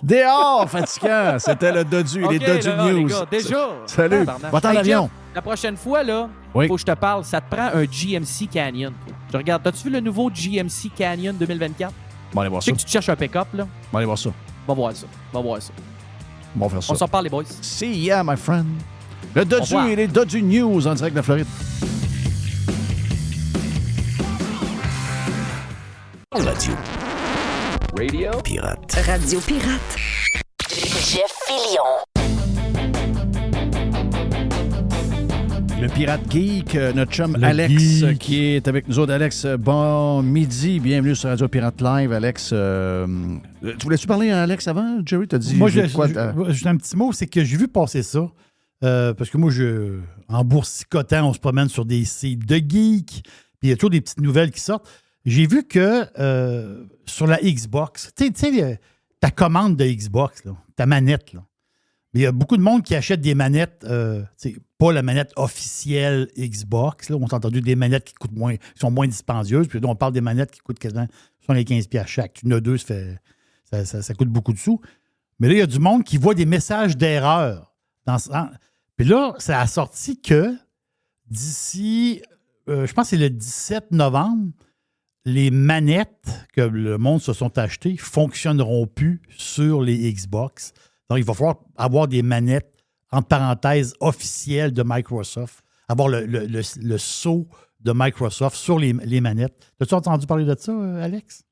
Dehors, fatigant! C'était le Dodu, les Ok, Dodu là, les News. gars, déjà. Salut! Tabarnak. Va-t'en en Hey, avion. Jeff, la prochaine fois, là, Oui. faut que je te parle. Ça te prend un GMC Canyon. Je regarde, t'as-tu vu le nouveau GMC Canyon 2024? On va aller voir Je sais ça. que tu te cherches un pick-up, là. On va aller voir ça. Va voir ça. Va voir ça. On va faire ça. On s'en parle, les boys. See ya, my friend. Le Au Dodu revoir. et les Dodu News en direct de la Floride. Radio Pirate. Radio Pirate. Jeff Fillion. Le Pirate Geek, notre chum Le Alex geek. qui est avec nous autres. Alex, bon midi. Bienvenue sur Radio Pirate Live. Alex, tu voulais-tu parler à Alex avant, Jerry? T'as dit Moi, j'ai quoi juste un petit mot, c'est que j'ai vu passer ça. Parce que moi, en boursicotant, on se promène sur des sites de geeks, puis il y a toujours des petites nouvelles qui sortent. J'ai vu que sur la Xbox, tu sais, ta commande de Xbox, là, ta manette, là, mais il y a beaucoup de monde qui achète des manettes, pas la manette officielle Xbox. Là, on s'est entendu des manettes qui coûtent moins, qui sont moins dispendieuses. Puis là, on parle des manettes qui coûtent quasiment 75$ chaque. Tu en as deux, ça coûte beaucoup de sous. Mais là, il y a du monde qui voit des messages d'erreur. Puis là, ça a sorti que d'ici, je pense que c'est le 17 novembre, les manettes que le monde se sont achetées ne fonctionneront plus sur les Xbox. Donc, il va falloir avoir des manettes, entre parenthèses, officielles de Microsoft, avoir le sceau de Microsoft sur les manettes. As-tu entendu parler de ça, Alex?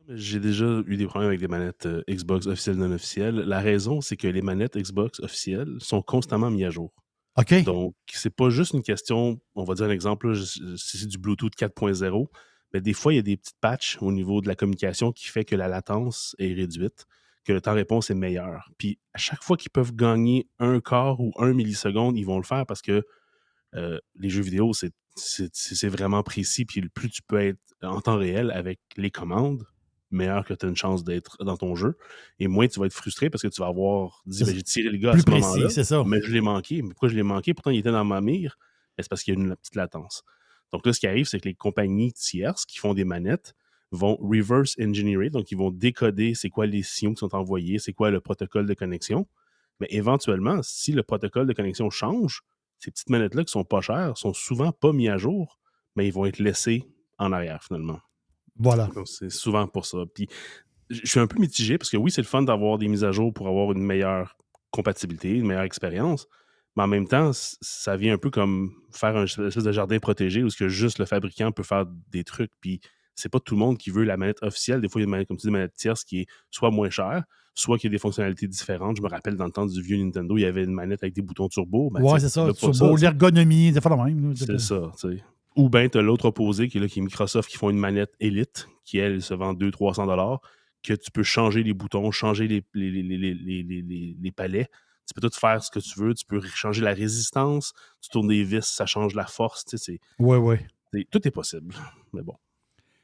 J'ai déjà eu des problèmes avec des manettes Xbox officielles non officielles. La raison, c'est que les manettes Xbox officielles sont constamment mises à jour. OK. Donc, c'est pas juste une question, on va dire un exemple, là, si c'est du Bluetooth 4.0, mais des fois, il y a des petites patchs au niveau de la communication qui fait que la latence est réduite, que le temps de réponse est meilleur. Puis, à chaque fois qu'ils peuvent gagner un quart ou 1 milliseconde, ils vont le faire parce que les jeux vidéo, c'est vraiment précis. Puis, plus tu peux être en temps réel avec les commandes, meilleur que tu as une chance d'être dans ton jeu. Et moins tu vas être frustré parce que tu vas avoir dit j'ai tiré le gars à Plus ce moment-là. précis, c'est ça. Mais je l'ai manqué. Mais pourquoi je l'ai manqué? Pourtant, il était dans ma mire. Mais c'est parce qu'il y a une petite latence. Donc là, ce qui arrive, c'est que les compagnies tierces qui font des manettes vont reverse engineer, donc ils vont décoder c'est quoi les signaux qui sont envoyés, c'est quoi le protocole de connexion. Mais éventuellement, si le protocole de connexion change, ces petites manettes-là qui sont pas chères sont souvent pas mises à jour, mais ils vont être laissés en arrière finalement. Voilà. Donc, c'est souvent pour ça. Puis, je suis un peu mitigé parce que oui, c'est le fun d'avoir des mises à jour pour avoir une meilleure compatibilité, une meilleure expérience. Mais en même temps, ça vient un peu comme faire un espèce de jardin protégé où juste le fabricant peut faire des trucs. Puis, c'est pas tout le monde qui veut la manette officielle. Des fois, il y a une manette, comme tu dis, une manette tierce qui est soit moins chère, soit qui a des fonctionnalités différentes. Je me rappelle dans le temps du vieux Nintendo, il y avait une manette avec des boutons turbo. Ben, ouais, c'est ça. Turbo, l'ergonomie, c'est pas le même. C'est ça, tu sais. Ou bien, tu as l'autre opposé qui est Microsoft qui font une manette Elite qui, elle, se vend 200-300$, que tu peux changer les boutons, changer les palets. Tu peux tout faire ce que tu veux. Tu peux changer la résistance. Tu tournes des vis, ça change la force. Tu sais, oui. Tout est possible. Mais bon.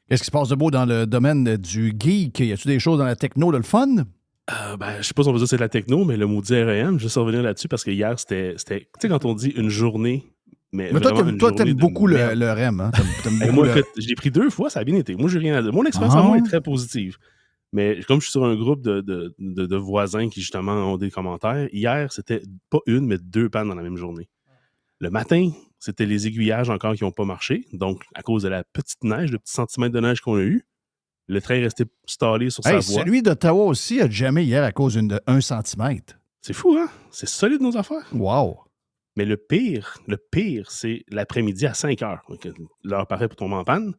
Qu'est-ce qui se passe de beau dans le domaine du geek? Y a-tu des choses dans la techno de le fun? Je sais pas si on va dire que c'est de la techno, mais le maudit REM, juste revenir là-dessus parce que hier, c'était tu sais, quand on dit une journée. Mais toi, t'aimes beaucoup le REM. Hein? Moi, je l'ai pris 2 fois, ça a bien été. Moi, j'ai rien à dire. Mon expérience à moi est très positive. Mais comme je suis sur un groupe de voisins qui, justement, ont des commentaires, hier, c'était pas une, mais 2 pannes dans la même journée. Le matin, c'était les aiguillages encore qui n'ont pas marché. Donc, à cause de la petite neige, le petit centimètre de neige qu'on a eu, le train est resté stallé sur sa voie. Celui d'Ottawa aussi a jamais hier à cause de 1 centimètre. C'est fou, hein? C'est solide, nos affaires. Wow! Mais le pire, c'est l'après-midi à 5 heures. Donc, l'heure parfaite pour tomber en panne.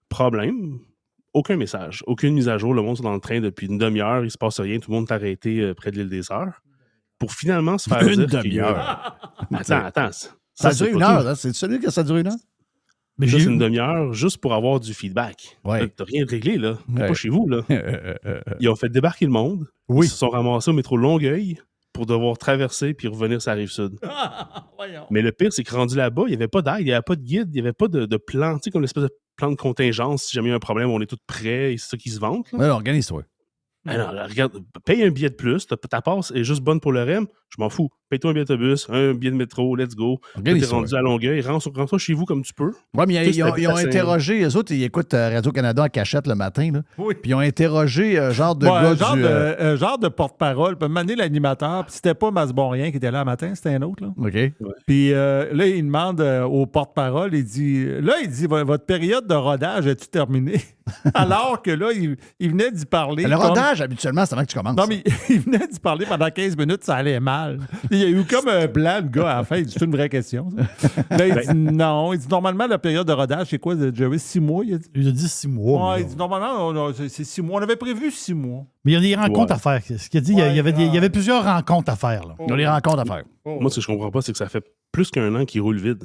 Problème, aucun message, aucune mise à jour. Le monde est dans le train depuis une demi-heure, il se passe rien, tout le monde est arrêté près de l'île des Sœurs. Pour finalement se faire Une dire demi-heure. Attends. Ça a c'est duré une pas heure, tout. hein? C'est celui que ça dure une heure? Mais Ça, j'ai c'est eu- une demi-heure juste pour avoir du feedback. Ouais. T'as rien réglé, là. T'es Ouais. pas chez vous, là. Ils ont fait débarquer le monde. Oui. Ils se sont ramassés au métro Longueuil pour devoir traverser puis revenir sur la Rive-Sud. Voyons. Mais le pire, c'est que rendu là-bas, il n'y avait pas d'aide, il n'y avait pas de guide, il n'y avait pas de plan, tu sais, comme l'espèce de plan de contingence. Si jamais il y a un problème, on est tous prêts, et c'est ça qui se vante. Là. Ouais, organise-toi. Alors, regarde, paye un billet de plus, ta passe est juste bonne pour le REM, je m'en fous. Paye-toi un billet d'autobus, un billet de métro, let's go. Là, t'es Organise-toi. rendu à Longueuil, rentre chez vous comme tu peux. Ouais, mais Tu sais, ils ont c'est interrogé, eux autres, ils écoutent Radio-Canada en cachette le matin, là. Oui. Puis ils ont interrogé genre de Ouais, gars un du... genre de porte-parole. Puis m'amener l'animateur. Puis c'était pas Masbonrien qui était là le matin, c'était un autre. Là. OK. Puis là, il demande au porte-parole, il dit, votre période de rodage est-tu terminée? Alors que là, il venait d'y parler. Le rodage, habituellement, c'est avant que tu commences. Non, mais il venait d'y parler pendant 15 minutes, ça allait mal. Il y a eu comme un blanc, le gars, à la fin. Il dit, c'est une vraie question. Ça. Là, il dit, non. Il dit, normalement, la période de rodage, c'est quoi, Jerry? 6 mois, il a dit. Il a dit 6 mois. Ouais, mais il dit, normalement, c'est 6 mois. On avait prévu 6 mois. il y a des rencontres à faire. Ce qu'il a dit, il y avait plusieurs rencontres à faire. Là. Ils ont des rencontres à faire. Moi, ce que je comprends pas, c'est que ça fait plus qu'un an qu'il roule vide.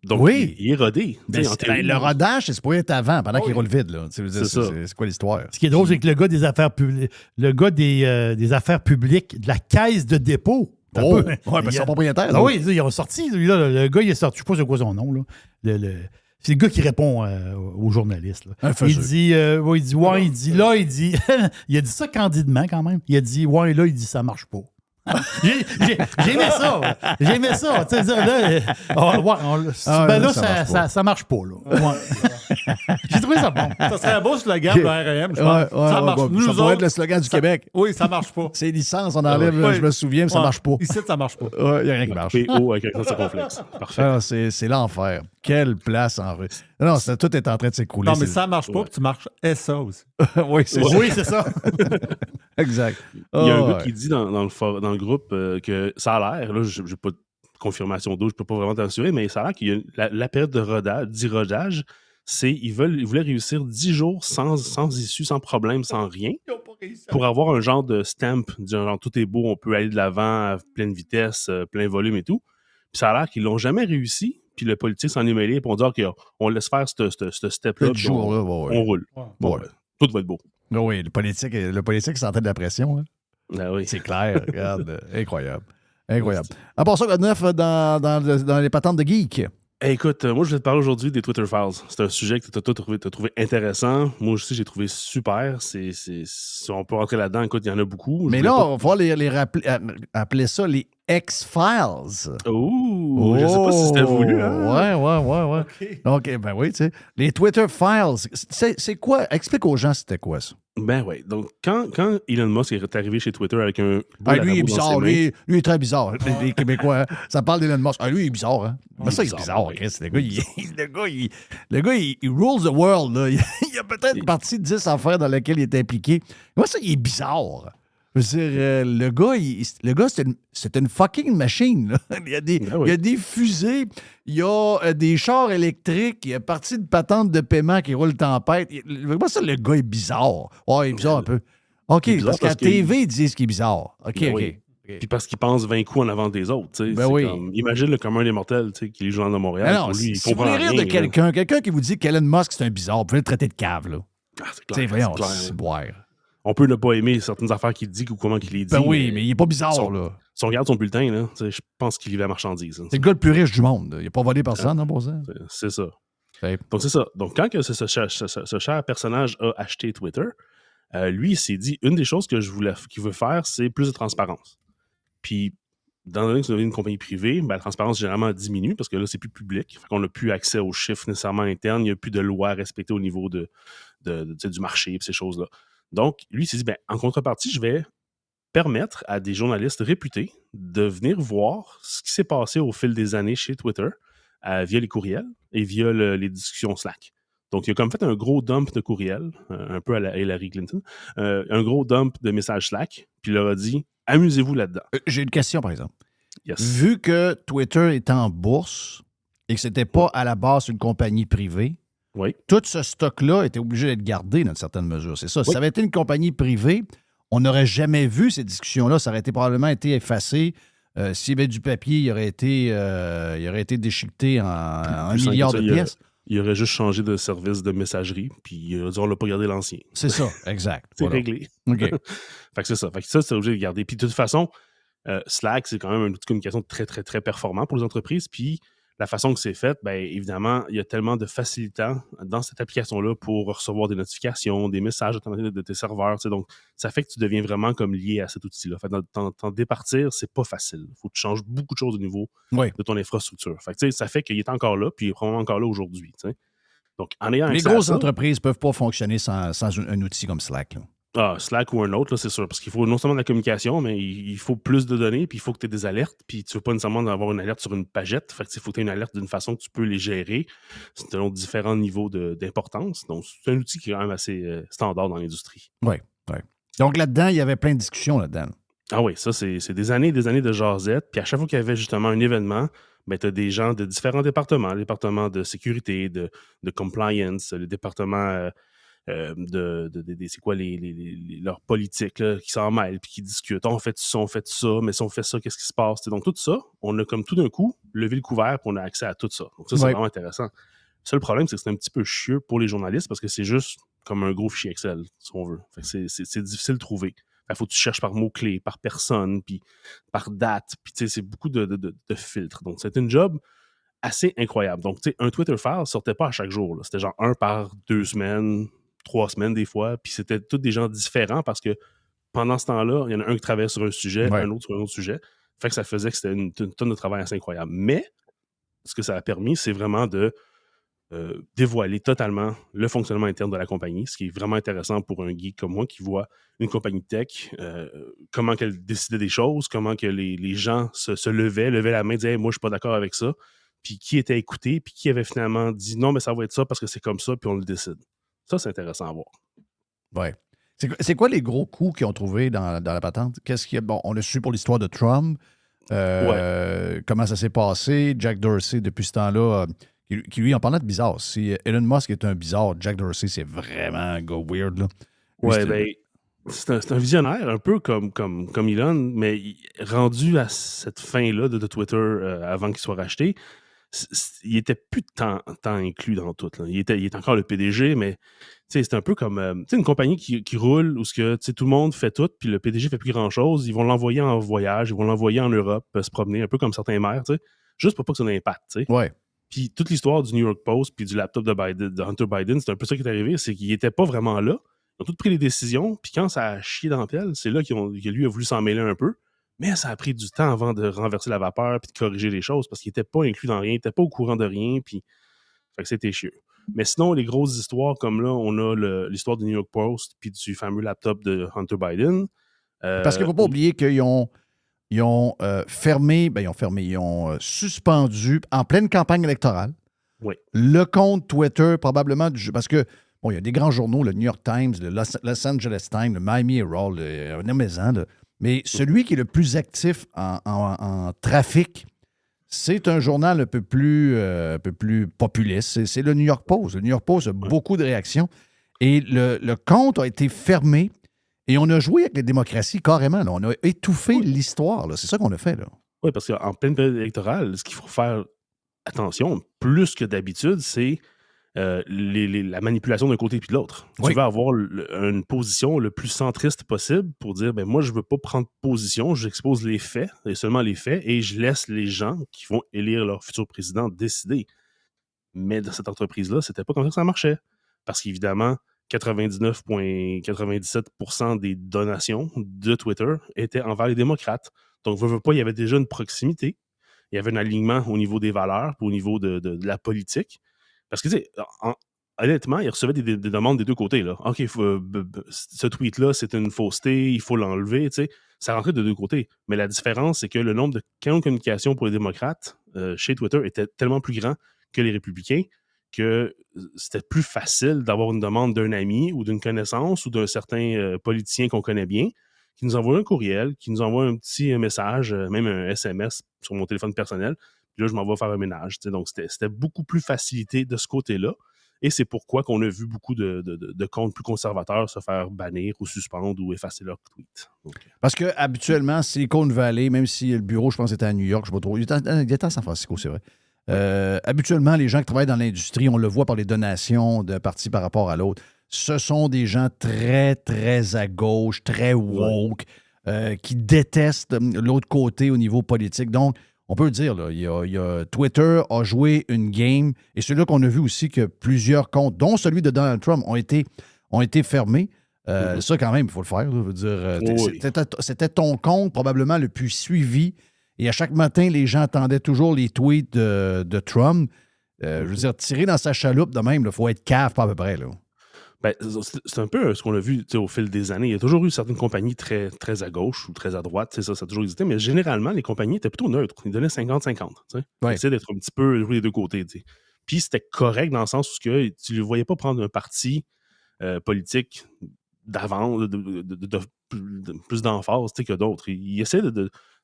Donc, Oui. il est rodé. Ben, Tu sais, en théorie. le rodage, c'est supposé être avant, pendant qu'il roule vide, là. Tu veux dire, C'est ça. c'est quoi l'histoire? Ce qui est drôle, c'est que le gars des affaires publiques, le gars des affaires publiques de la caisse de dépôt. t'as Oh! peu- Ouais, ben, il c'est a- son propriétaire. Ah oui, ils ont sorti. Lui, là, le gars, il est sorti. Je ne sais pas c'est quoi son nom. Là. C'est le gars qui répond aux journalistes. Là. Un Il faiseux. dit, il dit, il a dit ça candidement quand même. Il a dit, ouais, là, il dit, ça marche pas. J'aimais ça. J'aimais ça. Tu sais, dire, là, ben là, ça marche pas. Là. Ouais. J'ai trouvé ça bon. Ça serait un beau slogan de R.E.M., je pense. Ça marche. Bon, Nous ça pourrait autres, être le slogan du Québec. Oui, ça marche pas. C'est licence, on enlève, Ouais. je me souviens, mais ça Ouais. marche pas. Ici, ça marche pas. Il n'y a rien qui marche. PO avec un circonflexe. Parfait. Ah, c'est l'enfer. Quelle place en rue. Non, tout est en train de s'écrouler. Non, mais c'est- ça marche pas, puis tu marches SA aussi. oui, c'est ça. Oui, c'est ça. Exact. Il y a un Ah, gars qui dit dans le groupe que ça a l'air, là, je n'ai pas de confirmation d'eau, je ne peux pas vraiment t'assurer, mais ça a l'air qu'il y a la période de rodage, c'est ils voulaient réussir 10 jours sans issue, sans problème, sans rien, pour avoir un genre de stamp, genre tout est beau, on peut aller de l'avant à pleine vitesse, plein volume et tout. Puis ça a l'air qu'ils l'ont jamais réussi, puis le politique s'en est mêlé, puis on dit OK, on laisse faire ce step-là, Le puis jour-là, on ouais. roule. Bon, Ouais. ben, tout va être beau. Ah oui, le politique sentait de la pression. Hein. Ah oui. C'est clair, regarde. Incroyable. Incroyable. À part ça, quoi de neuf dans les patentes de geek? Hey, écoute, moi, je vais te parler aujourd'hui des Twitter Files. C'est un sujet que tu as trouvé intéressant. Moi aussi, j'ai trouvé super. Si on peut rentrer là-dedans, écoute, il y en a beaucoup. Mais là, il va falloir les rappeler, appeler ça les X-Files. Oh, je sais pas si c'était voulu. Hein? Ouais. OK, ben oui, tu sais. Les Twitter Files, c'est quoi? Explique aux gens c'était quoi ça. Ben ouais. Donc, quand Elon Musk est arrivé chez Twitter avec un beau Lui, il est lavabo dans bizarre. ses mains, Lui, il est très bizarre. Les Québécois, hein, ça parle d'Elon Musk. Lui, il est bizarre. Hein? Mais ça, il est bizarre, oui. Chris. Le gars, il rules the world. Là. Il y a peut-être une partie de 10 affaires dans lesquelles il est impliqué. Moi, ça, il est bizarre. Je veux dire, le gars, c'est une fucking machine. Là. Il y a des fusées, il y a des chars électriques, il y a partie de patente de paiement qui roule tempête. Moi, ça, le gars est bizarre. Ouais, il est bizarre un peu. OK, Il est bizarre parce qu'à parce que- TV, ils disent qu'il est bizarre. OK, Ben OK. oui. Puis parce qu'il pense 20 coups en avant des autres. Tu sais. Ben C'est oui. comme- imagine le commun des mortels tu sais, qui est le journal de Montréal. Mais non, Pour lui, il si vous comprend voulez rire rien, de là. quelqu'un qui vous dit qu'Elon Musk, c'est un bizarre, vous pouvez le traiter de cave, là. Ah, c'est Tu sais, clair. voyons, c'est clair. c'est boire. On peut ne pas aimer certaines affaires qu'il dit ou comment qu'il les dit. Ben oui, mais il est pas bizarre, son- là. Si on regarde son bulletin, là, tu sais, je pense qu'il vit la marchandise. hein. C'est le gars le plus riche du monde. là. Il n'a pas volé personne, hein, pour ça. C'est ça. Ouais. Donc, c'est ça. Donc, quand que ce cher personnage a acheté Twitter, lui, il s'est dit, une des choses qu'il veut faire, c'est plus de transparence. Puis, dans le que c'est une compagnie privée, ben, la transparence généralement diminue parce que là, c'est plus public. Fait qu'on n'a plus accès aux chiffres nécessairement internes. Il n'y a plus de loi respectée au niveau du marché et ces choses-là. Donc, lui, il s'est dit, ben, en contrepartie, je vais permettre à des journalistes réputés de venir voir ce qui s'est passé au fil des années chez Twitter via les courriels et via les discussions Slack. Donc, il a comme fait un gros dump de courriels, un peu à la Hillary Clinton, un gros dump de messages Slack, puis il leur a dit « Amusez-vous là-dedans. J'ai une question, par exemple. Yes. Vu que Twitter est en bourse et que c'était pas à la base une compagnie privée, Oui. Tout ce stock-là était obligé d'être gardé dans une certaine mesure. C'est ça. Si Oui. ça avait été une compagnie privée, on n'aurait jamais vu ces discussions-là. Ça aurait probablement été effacé. S'il y avait du papier, il aurait été déchiqueté en 1 Plus simple milliard que de ça, pièces. Il aurait juste changé de service de messagerie, puis il aurait dit on l'a pas gardé l'ancien. C'est ça, exact. C'est Voilà. réglé. OK. Fait que c'est ça. Fait que ça, c'est obligé de garder. Puis de toute façon, Slack, c'est quand même un outil de communication très, très, très performant pour les entreprises. Puis la façon que c'est fait, bien évidemment, il y a tellement de facilitants dans cette application-là pour recevoir des notifications, des messages automatiques de tes serveurs. Tu sais, donc, ça fait que tu deviens vraiment comme lié à cet outil-là. Fait que t'en départir, c'est pas facile. Il faut que tu changes beaucoup de choses au niveau Oui. de ton infrastructure. Fait que, tu sais, ça fait qu'il est encore là, puis il est probablement encore là aujourd'hui. Tu sais. Donc, en ayant Les accès à grosses ça, entreprises ne peuvent pas fonctionner sans un outil comme Slack. Là. Slack ou un autre, là, c'est sûr. Parce qu'il faut non seulement de la communication, mais il faut plus de données, puis il faut que tu aies des alertes. Puis tu ne veux pas nécessairement avoir une alerte sur une pagette. Fait que il faut que tu aies une alerte d'une façon que tu peux les gérer selon différents niveaux d'importance. Donc, c'est un outil qui est quand même assez standard dans l'industrie. Oui, oui. Donc là-dedans, il y avait plein de discussions là-dedans. Ah oui, ça, c'est des années et des années de jasette. Puis à chaque fois qu'il y avait justement un événement, ben, tu as des gens de différents départements, le département de sécurité, de compliance, le département c'est quoi leurs politiques là, qui s'en mêlent puis qui discutent. On fait ça, mais si on fait ça, qu'est-ce qui se passe? T'sais, donc tout ça, on a comme tout d'un coup levé le couvert et on a accès à tout ça. Donc ça, c'est vraiment intéressant. Le seul problème, c'est que c'est un petit peu chieux pour les journalistes parce que c'est juste comme un gros fichier Excel, si on veut. Fait que c'est difficile de trouver. Il faut que tu cherches par mots-clés, par personne, puis par date. Puis c'est beaucoup de filtres. Donc c'est une job assez incroyable. Donc, tu sais, un Twitter file sortait pas à chaque jour. Là. C'était genre 1 par 2 semaines, 3 semaines des fois, puis c'était tous des gens différents parce que pendant ce temps-là, il y en a un qui travaillait sur un sujet, un autre sur un autre sujet. Fait que ça faisait que c'était une tonne de travail assez incroyable. Mais, ce que ça a permis, c'est vraiment de dévoiler totalement le fonctionnement interne de la compagnie, ce qui est vraiment intéressant pour un geek comme moi qui voit une compagnie de tech, comment qu'elle décidait des choses, comment que les gens se levaient la main, disaient hey, « moi, je suis pas d'accord avec ça », puis qui était écouté, puis qui avait finalement dit « non, mais ça va être ça parce que c'est comme ça, puis on le décide ». Ça, c'est intéressant à voir. Oui. C'est quoi les gros coups qu'ils ont trouvés dans la patente? Qu'est-ce qu'il y a? Bon, on a su pour l'histoire de Trump. Comment ça s'est passé? Jack Dorsey, depuis ce temps-là, qui lui, en parlant de bizarre, si Elon Musk est un bizarre, Jack Dorsey, c'est vraiment un gars weird. Là. Oui, ben, c'est un visionnaire, un peu comme Elon, mais rendu à cette fin-là de Twitter avant qu'il soit racheté, il était plus tant inclus dans tout. Là. Il est encore le PDG, mais c'est un peu comme une compagnie qui roule où tout le monde fait tout, puis le PDG fait plus grand-chose. Ils vont l'envoyer en voyage, ils vont l'envoyer en Europe, se promener, un peu comme certains maires, juste pour pas que ça ait un impact. Ouais. Puis toute l'histoire du New York Post puis du laptop de Hunter Biden, c'est un peu ça qui est arrivé, c'est qu'il était pas vraiment là. Ils ont tous pris les décisions, puis quand ça a chié dans la pelle, c'est là que lui a voulu s'en mêler un peu. Mais ça a pris du temps avant de renverser la vapeur puis de corriger les choses parce qu'il n'était pas inclus dans rien, il n'était pas au courant de rien, puis fait que c'était chieux. Mais sinon, les grosses histoires, comme là, on a l'histoire du New York Post puis du fameux laptop de Hunter Biden. Parce qu'il ne faut pas oublier qu'ils ont suspendu en pleine campagne électorale le compte Twitter, probablement, parce que bon, il y a des grands journaux, le New York Times, le Los Angeles Times, le Miami Herald, mais celui qui est le plus actif en trafic, c'est un journal un peu plus populiste. C'est le New York Post. Le New York Post a beaucoup de réactions. Et le compte a été fermé. Et on a joué avec les démocraties carrément. Là. On a étouffé l'histoire. Là. C'est ça qu'on a fait. Là. Oui, parce qu'en pleine période électorale, ce qu'il faut faire attention, plus que d'habitude, c'est la manipulation d'un côté et de l'autre. Tu vas avoir une position le plus centriste possible pour dire ben moi, je ne veux pas prendre position, j'expose les faits, et seulement les faits, et je laisse les gens qui vont élire leur futur président décider. Mais dans cette entreprise-là, c'était pas comme ça que ça marchait. Parce qu'évidemment, 99,97% des donations de Twitter étaient envers les démocrates. Donc, veux pas, il y avait déjà une proximité. Il y avait un alignement au niveau des valeurs, au niveau de la politique. Parce que, tu sais, honnêtement, il recevait des demandes des deux côtés. Là. OK, ce tweet-là, c'est une fausseté, il faut l'enlever. Tu sais, ça rentrait de deux côtés. Mais la différence, c'est que le nombre de canaux de communication pour les démocrates chez Twitter était tellement plus grand que les républicains que c'était plus facile d'avoir une demande d'un ami ou d'une connaissance ou d'un certain politicien qu'on connaît bien qui nous envoie un courriel, qui nous envoie un petit message, même un SMS sur mon téléphone personnel. Puis là, je m'en vais faire un ménage. Donc, c'était beaucoup plus facilité de ce côté-là. Et c'est pourquoi qu'on a vu beaucoup de comptes plus conservateurs se faire bannir ou suspendre ou effacer leurs tweets. Donc, Parce que habituellement, Silicon Valley, même si le bureau, je pense, était à New York, je ne sais pas trop. Il était à San Francisco, c'est vrai. Habituellement, les gens qui travaillent dans l'industrie, on le voit par les donations de parti par rapport à l'autre, ce sont des gens très, très à gauche, très woke, qui détestent l'autre côté au niveau politique. Donc, on peut le dire, là, il y a Twitter a joué une game, et c'est là qu'on a vu aussi que plusieurs comptes, dont celui de Donald Trump, ont été fermés. Ça, quand même, il faut le faire. Là, je veux dire, c'était ton compte probablement le plus suivi. Et à chaque matin, les gens attendaient toujours les tweets de Trump. Je veux dire, tirer dans sa chaloupe de même, il faut être cave, pas à peu près. Là. Ben, c'est un peu ce qu'on a vu au fil des années. Il y a toujours eu certaines compagnies très, très à gauche ou très à droite. Ça a toujours existé. Mais généralement, les compagnies étaient plutôt neutres. Ils donnaient 50-50. Ils essayaient d'être un petit peu jouer des deux côtés. T'sais. Puis c'était correct dans le sens où tu ne le voyais pas prendre un parti politique d'avant, de plus d'emphase que d'autres. Ils essaient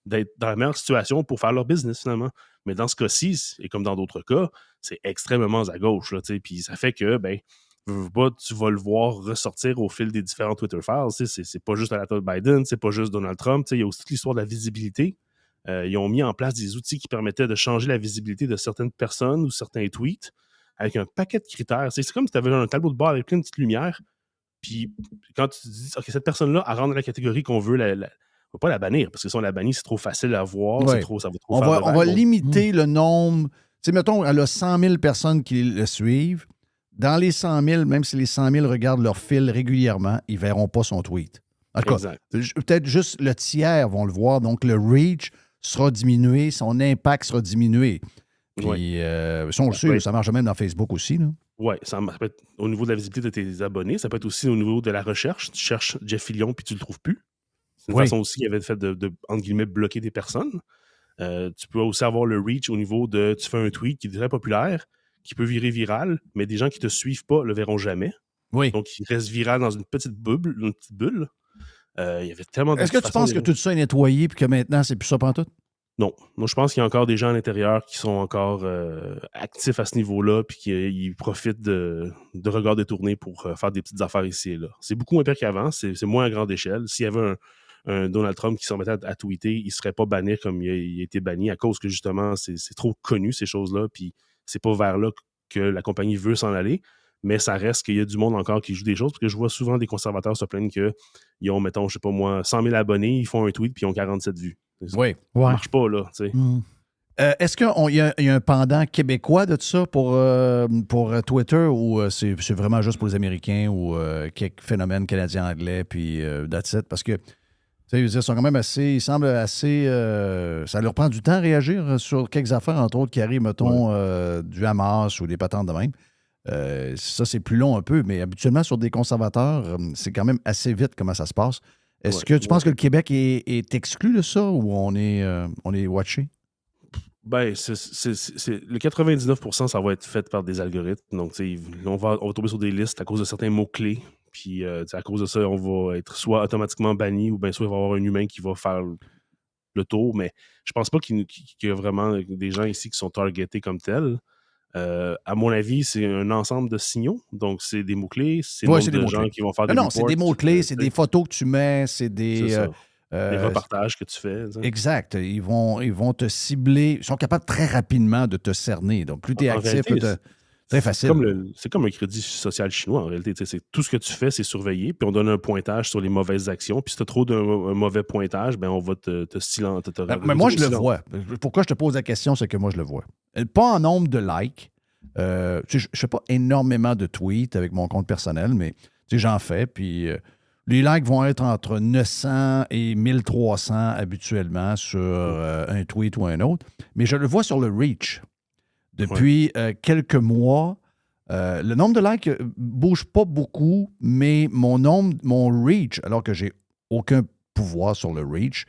d'être dans la meilleure situation pour faire leur business, finalement. Mais dans ce cas-ci, et comme dans d'autres cas, c'est extrêmement à gauche. Là, puis ça fait que, tu vas le voir ressortir au fil des différents Twitter files. C'est pas juste à la tête de Biden, c'est pas juste Donald Trump. Il y a aussi toute l'histoire de la visibilité. Ils ont mis en place des outils qui permettaient de changer la visibilité de certaines personnes ou certains tweets avec un paquet de critères. C'est comme si tu avais un tableau de bord avec plein de petites lumières. Puis quand tu te dis, OK, cette personne-là, elle rentre dans la catégorie qu'on veut on va pas la bannir, parce que si on la bannit, c'est trop facile à voir, ça va trop faire on va limiter le nombre. Tu sais, mettons, elle a 100 000 personnes qui le suivent. Dans les 100 000, même si les 100 000 regardent leur fil régulièrement, ils ne verront pas son tweet. En tout cas, peut-être juste le tiers vont le voir, donc le reach sera diminué, son impact sera diminué. Puis, si on le sait, ça marche même dans Facebook aussi. Oui, ça peut être au niveau de la visibilité de tes abonnés, ça peut être aussi au niveau de la recherche. Tu cherches Jeff Fillion puis tu le trouves plus. C'est une façon aussi qu'il avait fait de, entre guillemets, bloquer des personnes. Tu peux aussi avoir le reach au niveau de tu fais un tweet qui est très populaire, qui peut virer viral, mais des gens qui ne te suivent pas le verront jamais. Oui. Donc, il reste viral dans une petite bulle. Il y avait tellement de Est-ce que tu penses que tout ça est nettoyé et que maintenant, c'est plus ça pantoute? Non. Moi, je pense qu'il y a encore des gens à l'intérieur qui sont encore actifs à ce niveau-là puis qui profitent de regards détournés pour faire des petites affaires ici et là. C'est beaucoup moins pire qu'avant. C'est moins à grande échelle. S'il y avait un Donald Trump qui se remettait à tweeter, il ne serait pas banni comme il a été banni à cause que, justement, c'est trop connu, ces choses-là, puis c'est pas vers là que la compagnie veut s'en aller. Mais ça reste qu'il y a du monde encore qui joue des choses, parce que je vois souvent des conservateurs se plaindre qu'ils ont, mettons, je sais pas moi, 100 000 abonnés, ils font un tweet, puis ils ont 47 vues. Ça marche pas, là, tu sais. Est-ce qu'il y a un pendant québécois de tout ça pour Twitter, ou c'est vraiment juste pour les Américains, ou quelques phénomènes canadiens-anglais, puis that's it? Parce que, ils sont quand même ils semblent assez... ça leur prend du temps à réagir sur quelques affaires, entre autres, qui arrivent, mettons, du Hamas ou des patentes de même. Ça, c'est plus long un peu, mais habituellement, sur des conservateurs, c'est quand même assez vite comment ça se passe. Est-ce que tu penses que le Québec est exclu de ça, ou on est watché? Ben, le 99%, ça va être fait par des algorithmes. Donc, on va tomber sur des listes à cause de certains mots-clés. Puis, à cause de ça, on va être soit automatiquement banni ou bien soit il va y avoir un humain qui va faire le tour. Mais je pense pas qu'il y a vraiment des gens ici qui sont targetés comme tels. À mon avis, c'est un ensemble de signaux. Donc, c'est des mots-clés, c'est des gens qui vont faire des reports. Non, c'est des mots-clés, c'est des photos que tu mets, c'est des... des reportages que tu fais. Exact. Ils vont te cibler. Ils sont capables très rapidement de te cerner. Donc, plus tu es actif, très facile. C'est comme un crédit social chinois, en réalité. Tout ce que tu fais, c'est surveillé, puis on donne un pointage sur les mauvaises actions. Puis si tu as trop d'un mauvais pointage, ben on va te silencer. Mais moi, je le vois. Pourquoi je te pose la question, c'est que moi, je le vois. Pas en nombre de likes. Je ne fais pas énormément de tweets avec mon compte personnel, mais j'en fais. Puis les likes vont être entre 900 et 1300 habituellement sur un tweet ou un autre. Mais je le vois sur le reach. Depuis quelques mois, le nombre de likes ne bouge pas beaucoup, mais mon reach, alors que j'ai aucun pouvoir sur le reach,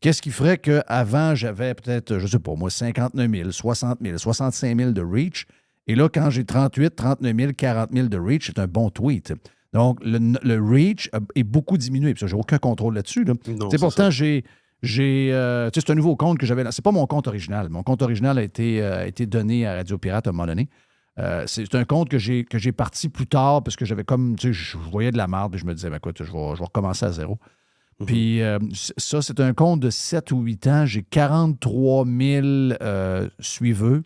qu'est-ce qui ferait qu'avant, j'avais peut-être, je ne sais pas, moi, 59 000, 60 000, 65 000 de reach. Et là, quand j'ai 38, 39 000, 40 000 de reach, c'est un bon tweet. Donc, le reach est beaucoup diminué. Je n'ai aucun contrôle là-dessus. Là. Pourtant, c'est un nouveau compte que j'avais. C'est pas mon compte original. Mon compte original a été donné à Radio Pirate à un moment donné. C'est un compte que j'ai parti plus tard parce que j'avais comme, tu sais, je voyais de la merde puis je me disais, ben, écoute, je vais recommencer à zéro. Puis ça, c'est un compte de 7 ou 8 ans. J'ai 43 000 suiveux.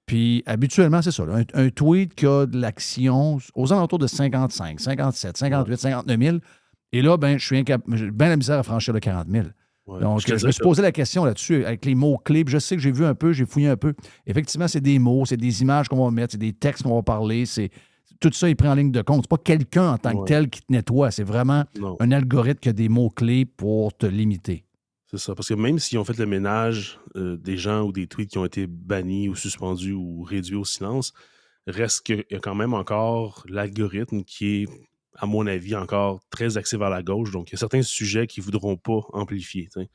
Puis habituellement, c'est ça. Là, un tweet qui a de l'action aux alentours de 55, 57, 58, 59 000. Et là, ben, j'ai bien la misère à franchir le 40 000. Ouais. Donc, je me suis posé la question là-dessus avec les mots-clés. Puis je sais que j'ai vu un peu, j'ai fouillé un peu. Effectivement, c'est des mots, c'est des images qu'on va mettre, c'est des textes qu'on va parler. Tout ça est pris en ligne de compte. C'est pas quelqu'un en tant que tel qui te nettoie. C'est vraiment un algorithme qui a des mots-clés pour te limiter. C'est ça, parce que même s'ils ont fait le ménage des gens ou des tweets qui ont été bannis ou suspendus ou réduits au silence, reste qu'il y a quand même encore l'algorithme qui est, à mon avis, encore très axé vers la gauche. Donc, il y a certains sujets qu'ils ne voudront pas amplifier. T'sais.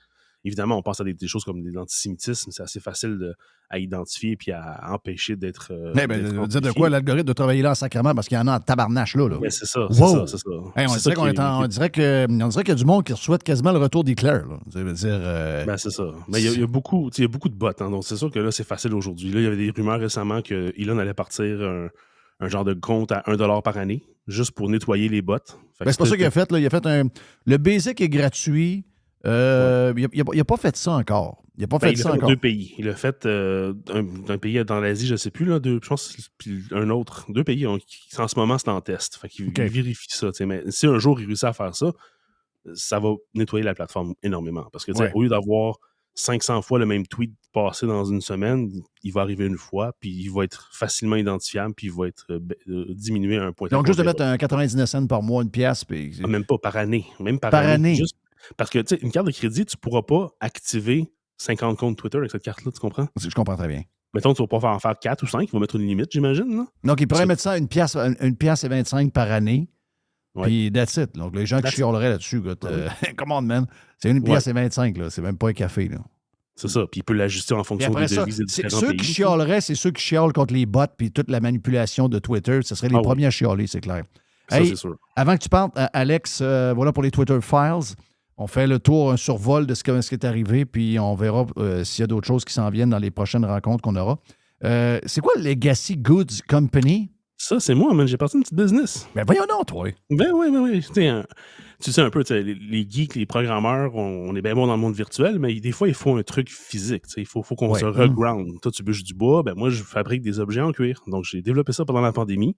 Évidemment, on pense à des choses comme l'antisémitisme, c'est assez facile à identifier et à empêcher d'être. Dire de quoi l'algorithme de travailler là en sacrement parce qu'il y en a en tabarnache là. Mais c'est ça, wow. c'est ça. Hey, on dirait qu'il y a du monde qui souhaite quasiment le retour d'Hitler. Ben, c'est ça. Mais il y a beaucoup de bots. Hein, donc, c'est sûr que là, c'est facile aujourd'hui. Là, il y avait des rumeurs récemment que Elon allait partir un genre de compte à $1 par année juste pour nettoyer les bots. C'est pas ça qu'il a fait. Là. Il a fait le basic est gratuit. Il n'a pas fait ça encore. Il n'a pas fait ça encore. 2 pays. Il a fait un pays dans l'Asie, je ne sais plus, là, je pense, puis un autre. 2 pays qui en ce moment, c'est en test. Fait qu'il vérifie ça. Mais si un jour il réussit à faire ça, ça va nettoyer la plateforme énormément. Parce que au lieu d'avoir 500 fois le même tweet passé dans une semaine, il va arriver une fois, puis il va être facilement identifiable, puis il va être diminué à un point. Donc, juste de mettre un 99 cents par mois, une pièce. Puis... même pas, par année. Même par année. Juste parce que, tu sais, une carte de crédit, tu ne pourras pas activer 50 comptes Twitter avec cette carte-là, tu comprends? Je comprends très bien. Mettons, tu ne vas pas en faire 4 ou 5, il va mettre une limite, j'imagine. Là. Donc, il pourrait mettre ça à une pièce et 25 par année. Puis, that's it. Donc, les gens qui chioleraient là-dessus, come on, man. C'est une pièce et 25, là. C'est même pas un café, là. C'est ça. Puis, il peut l'ajuster en fonction des devises des différents ceux pays. Qui chioleraient, c'est ceux qui chiolent contre les bots puis toute la manipulation de Twitter. Ce seraient les premiers à chioler, c'est clair. Ça, c'est sûr. Avant que tu partes, Alex, voilà pour les Twitter Files. On fait le tour, un survol de ce qui est arrivé, puis on verra s'il y a d'autres choses qui s'en viennent dans les prochaines rencontres qu'on aura. C'est quoi Legacy Goods Company? Ça, c'est moi, man. J'ai parti une petite business. Ben voyons donc, toi. Ben oui. Tu sais un peu, les geeks, les programmeurs, on est bien bon dans le monde virtuel, mais des fois, il faut un truc physique. Il faut qu'on se reground. Toi, tu bûches du bois. Ben moi, je fabrique des objets en cuir. Donc, j'ai développé ça pendant la pandémie.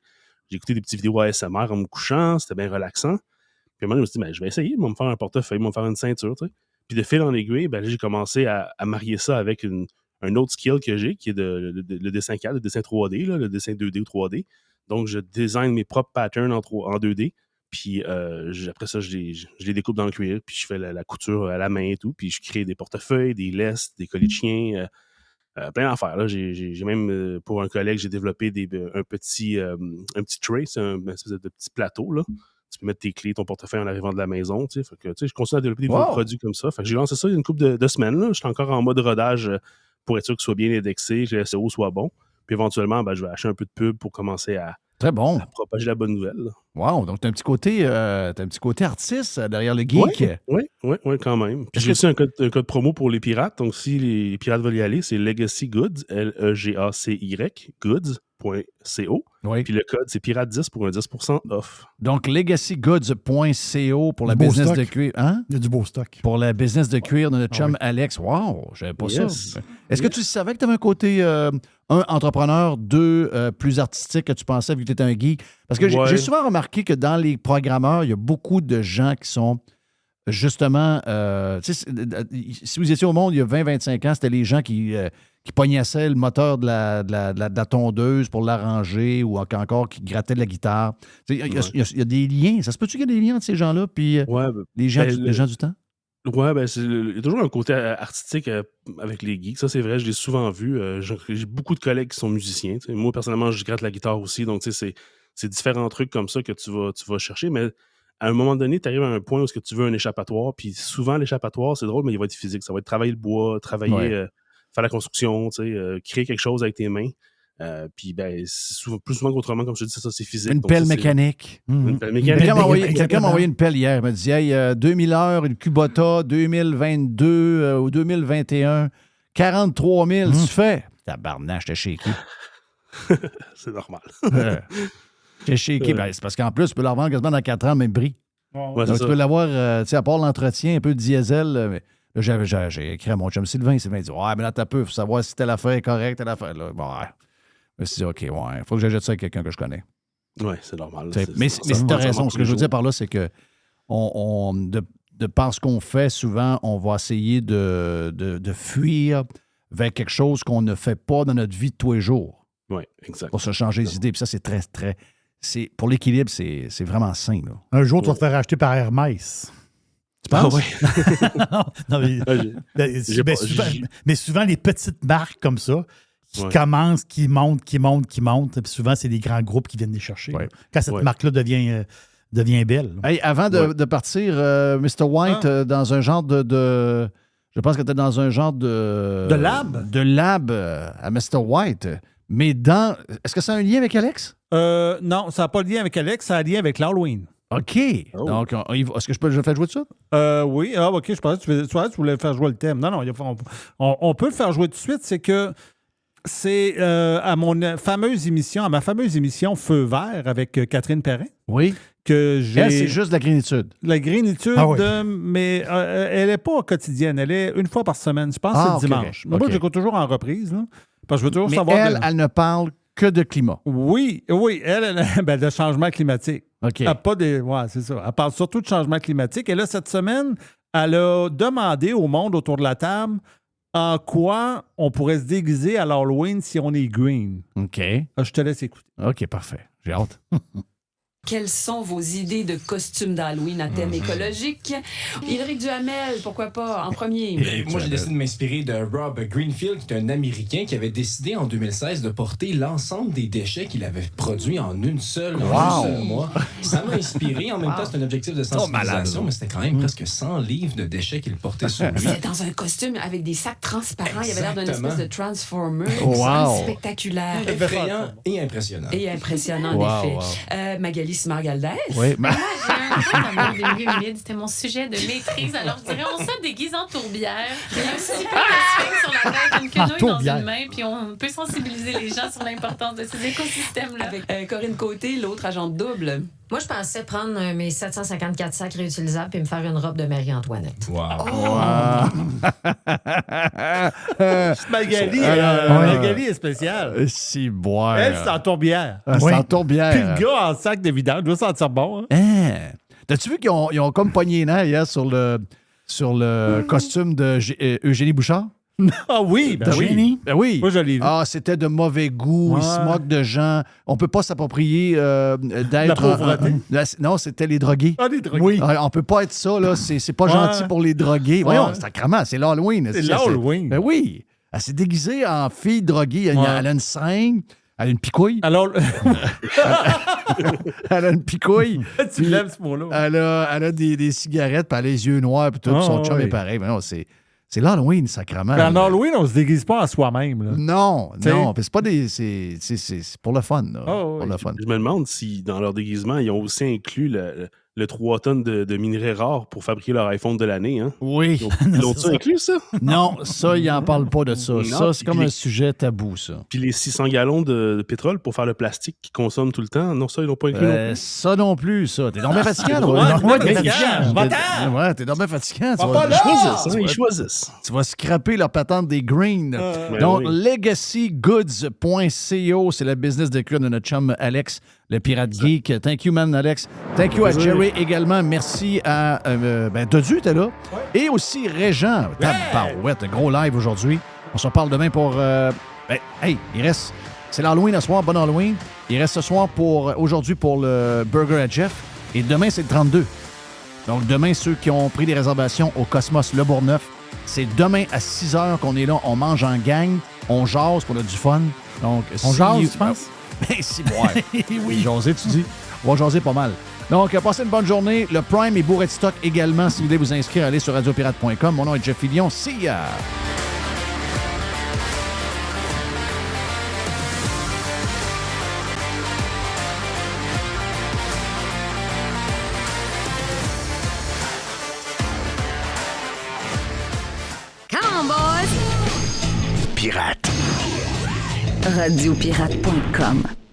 J'ai écouté des petites vidéos ASMR en me couchant. C'était bien relaxant. Puis à un moment, je me suis dit, ben, je vais essayer, me faire un portefeuille, me faire une ceinture. Tu sais. Puis de fil en aiguille, ben, là, j'ai commencé à marier ça avec un autre skill que j'ai, qui est le dessin 4, le dessin 3D, là, le dessin 2D ou 3D. Donc, je design mes propres patterns en 2D. Puis après ça, je les découpe dans le cuir. Puis je fais la couture à la main et tout. Puis je crée des portefeuilles, des lestes, des colis de chiens. Plein d'affaires. Là. J'ai même, pour un collègue, j'ai développé un petit tray, c'est un espèce de petit plateau, là. Tu peux mettre tes clés, ton portefeuille en arrivant de la maison. Fait que, je continue à développer des nouveaux produits comme ça. Fait que j'ai lancé ça il y a une couple de semaines. Là. Je suis encore en mode rodage pour être sûr que ce soit bien indexé, que le SEO soit bon. Puis éventuellement, ben, je vais acheter un peu de pub pour commencer à propager la bonne nouvelle. Là. Wow! Donc, tu as un petit côté artiste derrière le geek. Oui, quand même. Puis j'ai aussi un code promo pour les pirates. Donc, si les pirates veulent y aller, c'est Legacy Goods, Legacy, goods.co. Oui. Puis le code, c'est pirate10 pour un 10% off. Donc, legacygoods.co pour la business de cuir. Hein? Il y a du beau stock. Pour la business de cuir de notre chum Alex. Wow! J'avais pas ça. Est-ce que tu savais que tu avais un côté, un, entrepreneur, deux, plus artistique que tu pensais vu que tu étais un geek? Parce que j'ai souvent remarqué que dans les programmeurs, il y a beaucoup de gens qui sont justement... si vous étiez au monde il y a 20-25 ans, c'était les gens qui pognassaient le moteur de la tondeuse pour l'arranger ou encore qui grattaient de la guitare. Il y a des liens. Ça se peut-tu qu'il y a des liens entre ces gens-là puis les gens du temps? Ouais, ben il y a toujours un côté artistique avec les geeks. Ça, c'est vrai, je l'ai souvent vu. J'ai beaucoup de collègues qui sont musiciens. T'sais. Moi, personnellement, je gratte la guitare aussi. Donc, c'est différents trucs comme ça que tu vas chercher. Mais à un moment donné, tu arrives à un point où tu veux un échappatoire. Puis souvent, l'échappatoire, c'est drôle, mais il va être physique. Ça va être travailler le bois, faire la construction, créer quelque chose avec tes mains. Puis ben, plus souvent qu'autrement, comme je te dis, ça, c'est physique. Une pelle mécanique. Une pelle mécanique. Quelqu'un m'a envoyé une pelle hier. Il m'a dit, hey, 2000 heures, une Kubota, 2022 ou 2021, 43 000, tu fais. Tabarnak, j'étais chez qui? C'est normal. T'es shaké. Ben, c'est parce qu'en plus, tu peux l'avoir quasiment dans 4 ans, même prix. Ouais, Donc, c'est tu peux l'avoir, tu sais, à part l'entretien, un peu de diesel. Mais là, j'ai écrit à mon chum Sylvain. Sylvain dit ouais, mais là, t'as peu. Il faut savoir si telle affaire est correcte, telle affaire. Là. Bon, ouais. Je me suis dit, OK, ouais, il faut que j'achète ça à quelqu'un que je connais. Oui, c'est normal. Mais t'as raison. Ce que je veux dire par là, c'est que de par ce qu'on fait, souvent, on va essayer de fuir vers quelque chose qu'on ne fait pas dans notre vie de tous les jours. Oui, exact. Pour se changer les idées. Puis ça, c'est très, très... Pour l'équilibre, c'est vraiment sain. Là. Un jour, tu vas te faire acheter par Hermès. Tu penses? Non, mais souvent, les petites marques comme ça, qui commencent, qui montent. Puis souvent, c'est des grands groupes qui viennent les chercher. Ouais. Quand cette marque-là devient belle. Hey, avant de partir, Mr. White, dans un genre de... Je pense que tu es dans un genre de... De lab? De lab à Mr. White. Mais est-ce que ça a un lien avec Alex? Non, ça n'a pas de lien avec Alex, ça a un lien avec l'Halloween. OK. Donc, est-ce que je fais jouer de ça? Oui. Ah, OK. Je pensais que tu voulais faire jouer le thème. Non, on peut le faire jouer tout de suite. C'est que c'est à ma fameuse émission Feu vert avec Catherine Perrin. Oui. Que j'ai... Elle, c'est juste la grénitude. La grénitude, mais elle n'est pas quotidienne. Elle est une fois par semaine. Je pense que c'est le dimanche. Okay. Moi, j'écoute toujours en reprise. Là, parce que je veux toujours mais savoir... elle ne parle que de climat. Oui. Elle de changement climatique. OK. C'est ça. Elle parle surtout de changement climatique. Et là, cette semaine, elle a demandé au monde autour de la table en quoi on pourrait se déguiser à l'Halloween si on est green. OK. Je te laisse écouter. OK, parfait. J'ai hâte. Quelles sont vos idées de costumes d'Halloween à thème écologique? Éric Duhamel, pourquoi pas, en premier? Moi, j'ai décidé de m'inspirer de Rob Greenfield, qui est un Américain qui avait décidé en 2016 de porter l'ensemble des déchets qu'il avait produits en un seul mois. Ça m'a inspiré. En même temps, c'est un objectif de sensibilisation, mais c'était quand même presque 100 livres de déchets qu'il portait sur lui. C'était dans un costume avec des sacs transparents. Il avait l'air d'une espèce de Transformer. Spectaculaire. Effrayant et impressionnant. Et impressionnant, en effet. Magali Smart-Galdès. Oui, moi, j'ai un peu dans le milieu humide. C'était mon sujet de maîtrise. Alors, je dirais, on se déguise en tourbière. Il y a aussi peu de swing sur la tête, une quenouille dans une main, puis on peut sensibiliser les gens sur l'importance de ces écosystèmes-là. Avec Corinne Côté, l'autre agent double. Moi, je pensais prendre mes 754 sacs réutilisables et me faire une robe de Marie-Antoinette. Magali est spéciale. Si, boire. Elle, c'est en tourbière. C'est en tourbière. Puis le gars en sac de vidange doit sentir bon. T'as-tu vu qu'ils ont comme pogné les nerfs hier sur le costume de Eugénie Bouchard? Ah oui, oui. Ben oui. Moi, je l'ai vu. Ah, c'était de mauvais goût. Ils se moquent de gens. On peut pas s'approprier d'être... La pauvreté. Non, c'était les drogués. Ah, les drogués. Oui. On peut pas être ça, là. C'est pas gentil pour les drogués. Voyons, sacrément, c'est l'Halloween. C'est l'Halloween. Ben oui. Elle s'est déguisée en fille droguée. Elle a une seringue. Elle a une picouille. Alors... elle a une picouille. Tu l'aimes, ce mot-là. Elle a des cigarettes, puis elle a les yeux noirs, puis tout. Son chum est pareil. Mais non, c'est l'Halloween, sacrément. En Halloween, on se déguise pas en soi-même. Là. Non. C'est pas des. C'est pour le fun. Là. Pour le fun. Je me demande si, dans leur déguisement, ils ont aussi inclus le 3 tonnes de minerais rares pour fabriquer leur iPhone de l'année. Hein? Oui. Ils l'ont-tu inclus, ça? Non, ça, ils n'en parlent pas de ça. Non, ça, c'est comme un sujet tabou, ça. Puis les 600 gallons de pétrole pour faire le plastique qu'ils consomment tout le temps, non, ça, ils l'ont pas inclus non plus. Ça non plus, ça. T'es donc bien fatigant, t'es donc bien fatigant. Ils choisissent. Tu vas scraper leur patente des greens. Donc, legacygoods.co, c'est le business de cure de notre chum Alex, le pirate geek. Thank you, man, Alex. Thank you à Jerry également. Merci à Dodu, t'es là. Et aussi Régent. Tabarouette, gros live aujourd'hui. On se reparle demain pour... il reste... C'est l'Halloween ce soir, bon Halloween. Il reste ce soir aujourd'hui pour le Burger à Jeff. Et demain, c'est le 32. Donc demain, ceux qui ont pris des réservations au Cosmos Le Bourgneuf, c'est demain à 6 h qu'on est là. On mange en gang. On jase pour a du fun. Donc, on jase, tu penses? Si, oui. Jaser, tu dis. On va jaser pas mal. Donc, passez une bonne journée. Le Prime est bourré de stock également. Si vous voulez vous inscrire, allez sur radiopirate.com. Mon nom est Jeff Fillion. See ya! Come on, boys! Pirate. Radiopirate.com